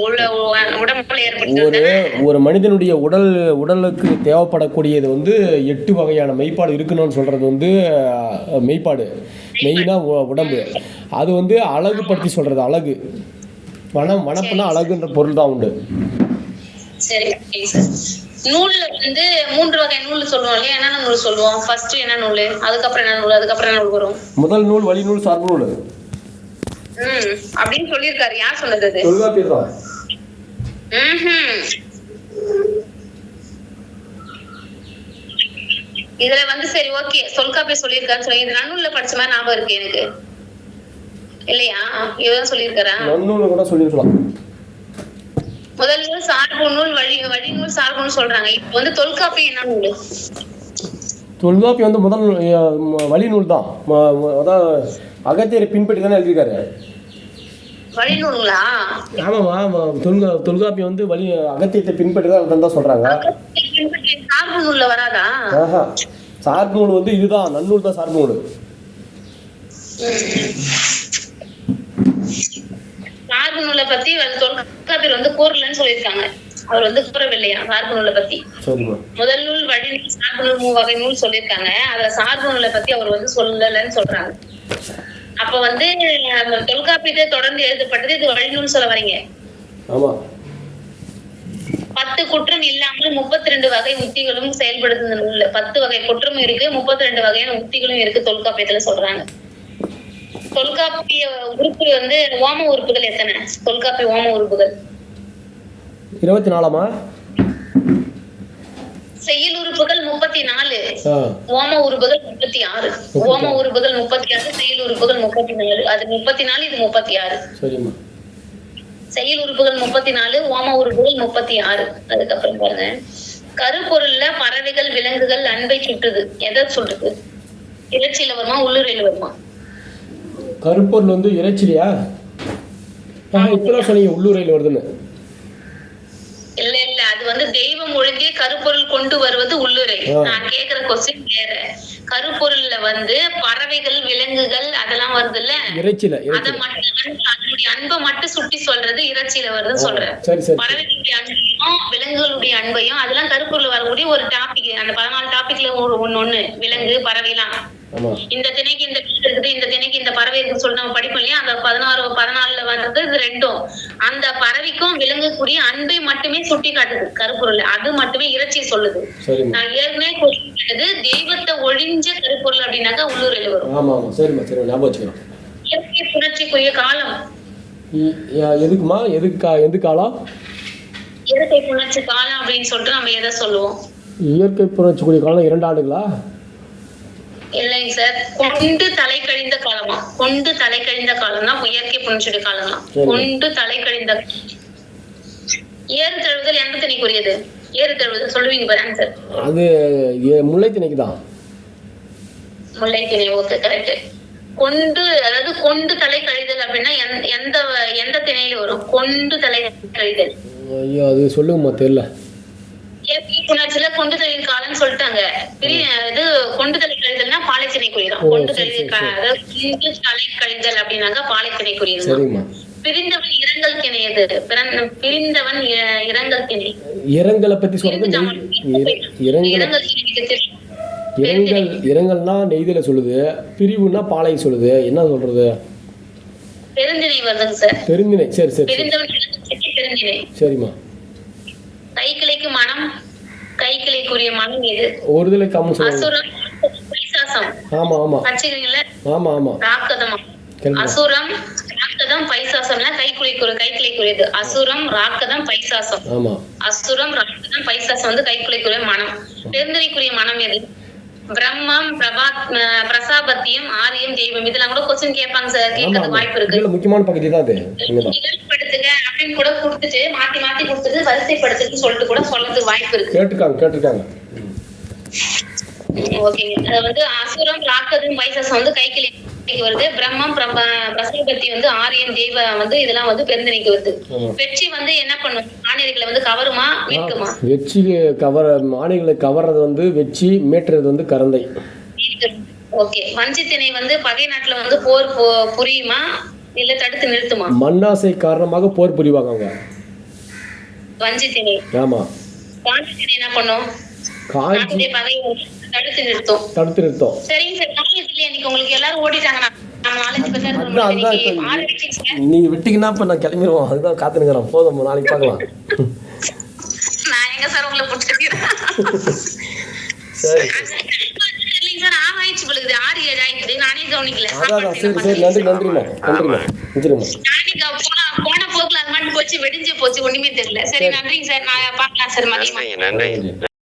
உடம்புல ஏற்படுறது. ஒரு மனிதனுடைய உடலுக்கு தேவைப்படக்கூடியது வந்து 8 வகையான மெய்ப்பாடு இருக்கணும்னு சொல்றது வந்து மெய்ப்பாடு. மெய்னா உடம்பு. அது வந்து அழகு படுத்தி சொல்றது அழகு. வனப்புனா அழகுன்ற பொருள் தான் உண்டு. சரி சார். நூல்ல வந்து 3 வகை நூல் சொல்லுவோம் இல்லையா? என்னென்ன நூல் சொல்லுவோம்? ஃபர்ஸ்ட் என்ன நூல், அதுக்கப்புறம் என்ன நூல், அதுக்கப்புறம் என்ன நூல் வரும்? முதல் நூல் வழி நூல், சார்பு நூல் அப்படின்னு சொல்லியிருக்காரு. யார் சொன்னது? அது தொல்காப்பியர் தான். இதுல வந்து சரி ஓகே தொல்காப்பியர் சொல்லியிருக்காரு சொல்லி இந்த நன்னூல்ல படிச்ச மாதிரி ஞாபகம் இருக்கு எனக்கு இல்லையா? இவன் சொல்லியிருக்காரா? நன்னூல்ல கூட சொல்லிருக்கலாம். முதல் நூல், சார்பு நூல், வழி நூல், சார்பு நூல் சொல்றாங்க. இப்ப வந்து தொல்காப்பியம் என்ன நூல்? தொல்காப்பியம் வந்து முதல் வழி நூல் தான். அதான் அகத்தியரை பின்பற்றி தானே எழுதியிருக்காரு. வழி நூலுங்களா? ஆமாமா, தொல்காப்பியம் வந்து அகத்தியத்தை பின்பற்றி தான் சொல்றாங்க. சார்பு நூல்ல வராதா? சார்பு நூல் வந்து இதுதான், நன்னூல் தான் சார்பு நூல். சார்பு நூலை பத்தி தொல்காப்பியர் வந்து கூறலன்னு சொல்லியிருக்காங்க. அவர் வந்து கூறவில்லையா சார்பு நூலை பத்தி? முதல் நூல், வழி நூல், சார்பு நூல் 3 வகை நூல் சொல்லியிருக்காங்க. அதுல சார்பு நூலை பத்தி அவர் வந்து சொல்லலன்னு சொல்றாங்க. அப்ப வந்து தொல்காப்பியத்தை தொடர்ந்து எழுதப்பட்டது இது வழி நூல் சொல்ல வரீங்க. 10 குற்றம் இல்லாமல் 32 வகை உத்திகளும் செயல்படுது நூல்ல. 10 வகை குற்றமும் இருக்கு, 32 வகையான உத்திகளும் இருக்கு தொல்காப்பியத்துல சொல்றாங்க. தொல்காப்பிய உறுப்பு வந்து ஓம உறுப்புகள் எத்தனை? தொல்காப்பிய ஓம உறுப்புகள் 24ஆமா? செய்யுள் உறுப்புகள் 34, ஆ ஓம உறுப்புகள் 36. ஓம உறுப்புகள் 36, செய்யுள் உறுப்புகள் 34. அது 34, இது 36. சரிம்மா. செய்யுள் உறுப்புகள் 34, ஓம உறுப்புகள் 36. அதுக்கப்புறம் பாருங்க, கருப்பொருள்ல பறவைகள் விலங்குகள் அன்பை சுட்டுது எதை சொல்றது? இறைச்சியில வருமா உள்ளுரையில வருமா? கருப்பொருள் வந்து இறைச்சிலையா? இப்பதான் சொன்னீங்க உள்ளுரையில் வருதுன்னு. இல்ல இல்ல, அது வந்து தெய்வம் ஒழுங்கே கருப்பொருள் கொண்டு வருவது உள்ளுரை. நான் கேக்குற கொஸ்டின் வேற. கருப்பொருள்ல வந்து பறவைகள் விலங்குகள் அதெல்லாம் வருது இல்ல, அத மட்டும் அதனுடைய அன்பை மட்டும் சுட்டி சொல்றது இறைச்சியில வருதுன்னு சொல்றேன். பறவைகளுடைய அன்பையும் விலங்குகளுடைய அன்பையும் அதெல்லாம் கருப்பொருள் வரக்கூடிய ஒரு டாபிக். அந்த 14 டாபிக்ல ஒண்ணு விலங்கு பறவை எல்லாம். இந்த திணைக்கு இந்த இருக்குது, இந்த திணைக்கு இந்த பறவை இருக்குன்னு சொல்லி நம்ம படிப்போம் இல்லையா? அந்த 14ல வந்து இது ரெண்டும் அந்த பறவைக்கும் விலங்குக்கூடிய அன்பை மட்டுமே சுட்டி காட்டுது கருப்பொருள். அது மட்டுமே இறைச்சி சொல்லுது. நான் ஏற்கனவே கேட்டது தெய்வத்தை ஒழிஞ்ச கருப்பொருள் அப்படின்னாக்கா உள்ளுரையில வரும். ஆமா ஆமா, சரிம்மா சரி, ஞாபகம் வச்சுக்கிறோம். இயற்கை புணர்ச்சிக்குரிய காலம் எதுக்குமா? எது காலம்? இயற்கை புணர்ச்சி காலம் அப்படின்னு சொல்லிட்டு நம்ம எதை சொல்லுவோம்? இயற்கை புணர்ச்சிக்குரிய காலம் 2 ஆண்டுகளா? இல்லைங்க சார், கொண்டு தலை கழிந்த காலமா? கொண்டு தலை கழிந்த காலம் தான் இயற்கை புணர்ச்சியுடைய காலம் தான். கொண்டு தலை கழிந்த ஏறு தழுவுதல் எந்த திணைக்குரியது? ஏறு தழுவுதல் சொல்லுவீங்க பாரு ஆன்சர். அது முல்லை திணைக்கு தான். முல்லை திணை, ஓகே கரெக்ட். கொண்டு, அதாவது கொண்டு தலை கழிதல் அப்படின்னா எந்த திணையில வரும்? கொண்டு தலை கழிதல். ஐயோ அது சொல்லுங்கம்மா, தெரியல. இயற்கை புணர்ச்சியில கொண்டு தலை காலம்னு சொல்லிட்டாங்க. இது கொண்டு தலை கழிதல்னா பாலைத்திணைக்குரியதான். கொண்டு தலை கழிதல் அப்படின்னாக்க பாலைத்திணைக்குரியது. பிரிந்தவன் இரங்கல் திணையது. பிரிந்தவன் இரங்கல் திணை. இரங்கலை பத்தி சொல்றது இரங்கல்னா நெய்தல சொல்லுது, பிரிவுன்னா பாலை சொல்லுது. என்ன சொல்றது? பெருந்திணை வருதுங்க சார். பெருந்திணை, சரி சரி. பிரிந்தவன் பெருந்திணை. சரிம்மா. கைக்கிளைக்கு மனம், கைக்கிளைக்குரிய மனம் எது? ஒருதலை காமம் சொல்லுங்க. அசுரம் பைசாசம். ஆமா ஆமா. படிச்சீங்களா? ஆமா ஆமா. ராக்கதம். அசுரம் ராக்கதம் பைசாசம்னா கைக்கிளைக்குரியது. அசுரம் ராக்கதம் பைசாசம். ஆமா. அசுரம் ராக்கதம் பைசாசம் வந்து கைக்கிளைக்குரிய மனம். பெருந்திணைக்குரிய மனம் எது? பிரம்மம், பிரசாபத்தியம், ஆரியம், தெய்வம். இதெல்லாம் கூட क्वेश्चन கேட்பாங்க சார். கேட்கிறது வாய்ப்பு இருக்கு. இதுல முக்கியமான பகுதி தான் அது. நிகழ்படுத்துக அப்படின்னு கூட கொடுத்துட்டு மாத்தி கொடுத்துட்டு வரிசைப்படுத்துன்னு சொல்லிட்டு கூட சொல்றதுக்கு வாய்ப்பு இருக்கு. கேட்டிருக்காங்க. ஓகேங்க. அது வந்து அசுரம் ராக்கதம் பைசாசம் வந்து கைக்கிளைக்கு வருது. பிரம்மம் பிரசாபத்தி வந்து ஆரியம், தெய்வம் வந்து இதெல்லாம் வந்து பெருந்திணைக்கு வருது. வெற்றி வந்து என்ன பண்ணும்? ஆணையர்களை வந்து கவருமா மீட்குமா? வெற்றி ஆணைகளை கவர்றது வந்து வெற்றி, மீட்டுறது வந்து கரந்தை. ஓகே. வஞ்சித்திணை வந்து பகை நாட்டுல வந்து போர் புரியுமா இல்ல தடுத்து நிறுத்துமா? மண்ணாசை காரணமாக போர் புரிவாங்க அவங்க. வஞ்சித்திணை. ஆமா. காஞ்சித்திணை என்ன பண்ணும்? பகை தடுத்து நிறுத்தும். சரிங்க சார், நாளைக்கு இன்னைக்கு உங்களுக்கு எல்லாரும் ஓடிட்டாங்க. நீங்க விட்டீங்கன்னா இப்ப நான் கிளம்பிடுவோம். அதுதான் காத்துனுக்கிறேன். போதும், நாளைக்கு பார்க்கலாம். நான் எங்க சார் உங்களை பிடிச்சிருக்கேன்? சரி சார், ஆயிடுச்சு பொழுது 6-7 ஆயிடுச்சு. நானே கவனிக்கல. சரி நன்றிம்மா. போன போக்குல அது மட்டும் போச்சு, வெடிஞ்சு போச்சு, ஒண்ணுமே தெரியல. சரி நன்றிங்க சார். நான் பாக்கலாம் சார் மதியம்.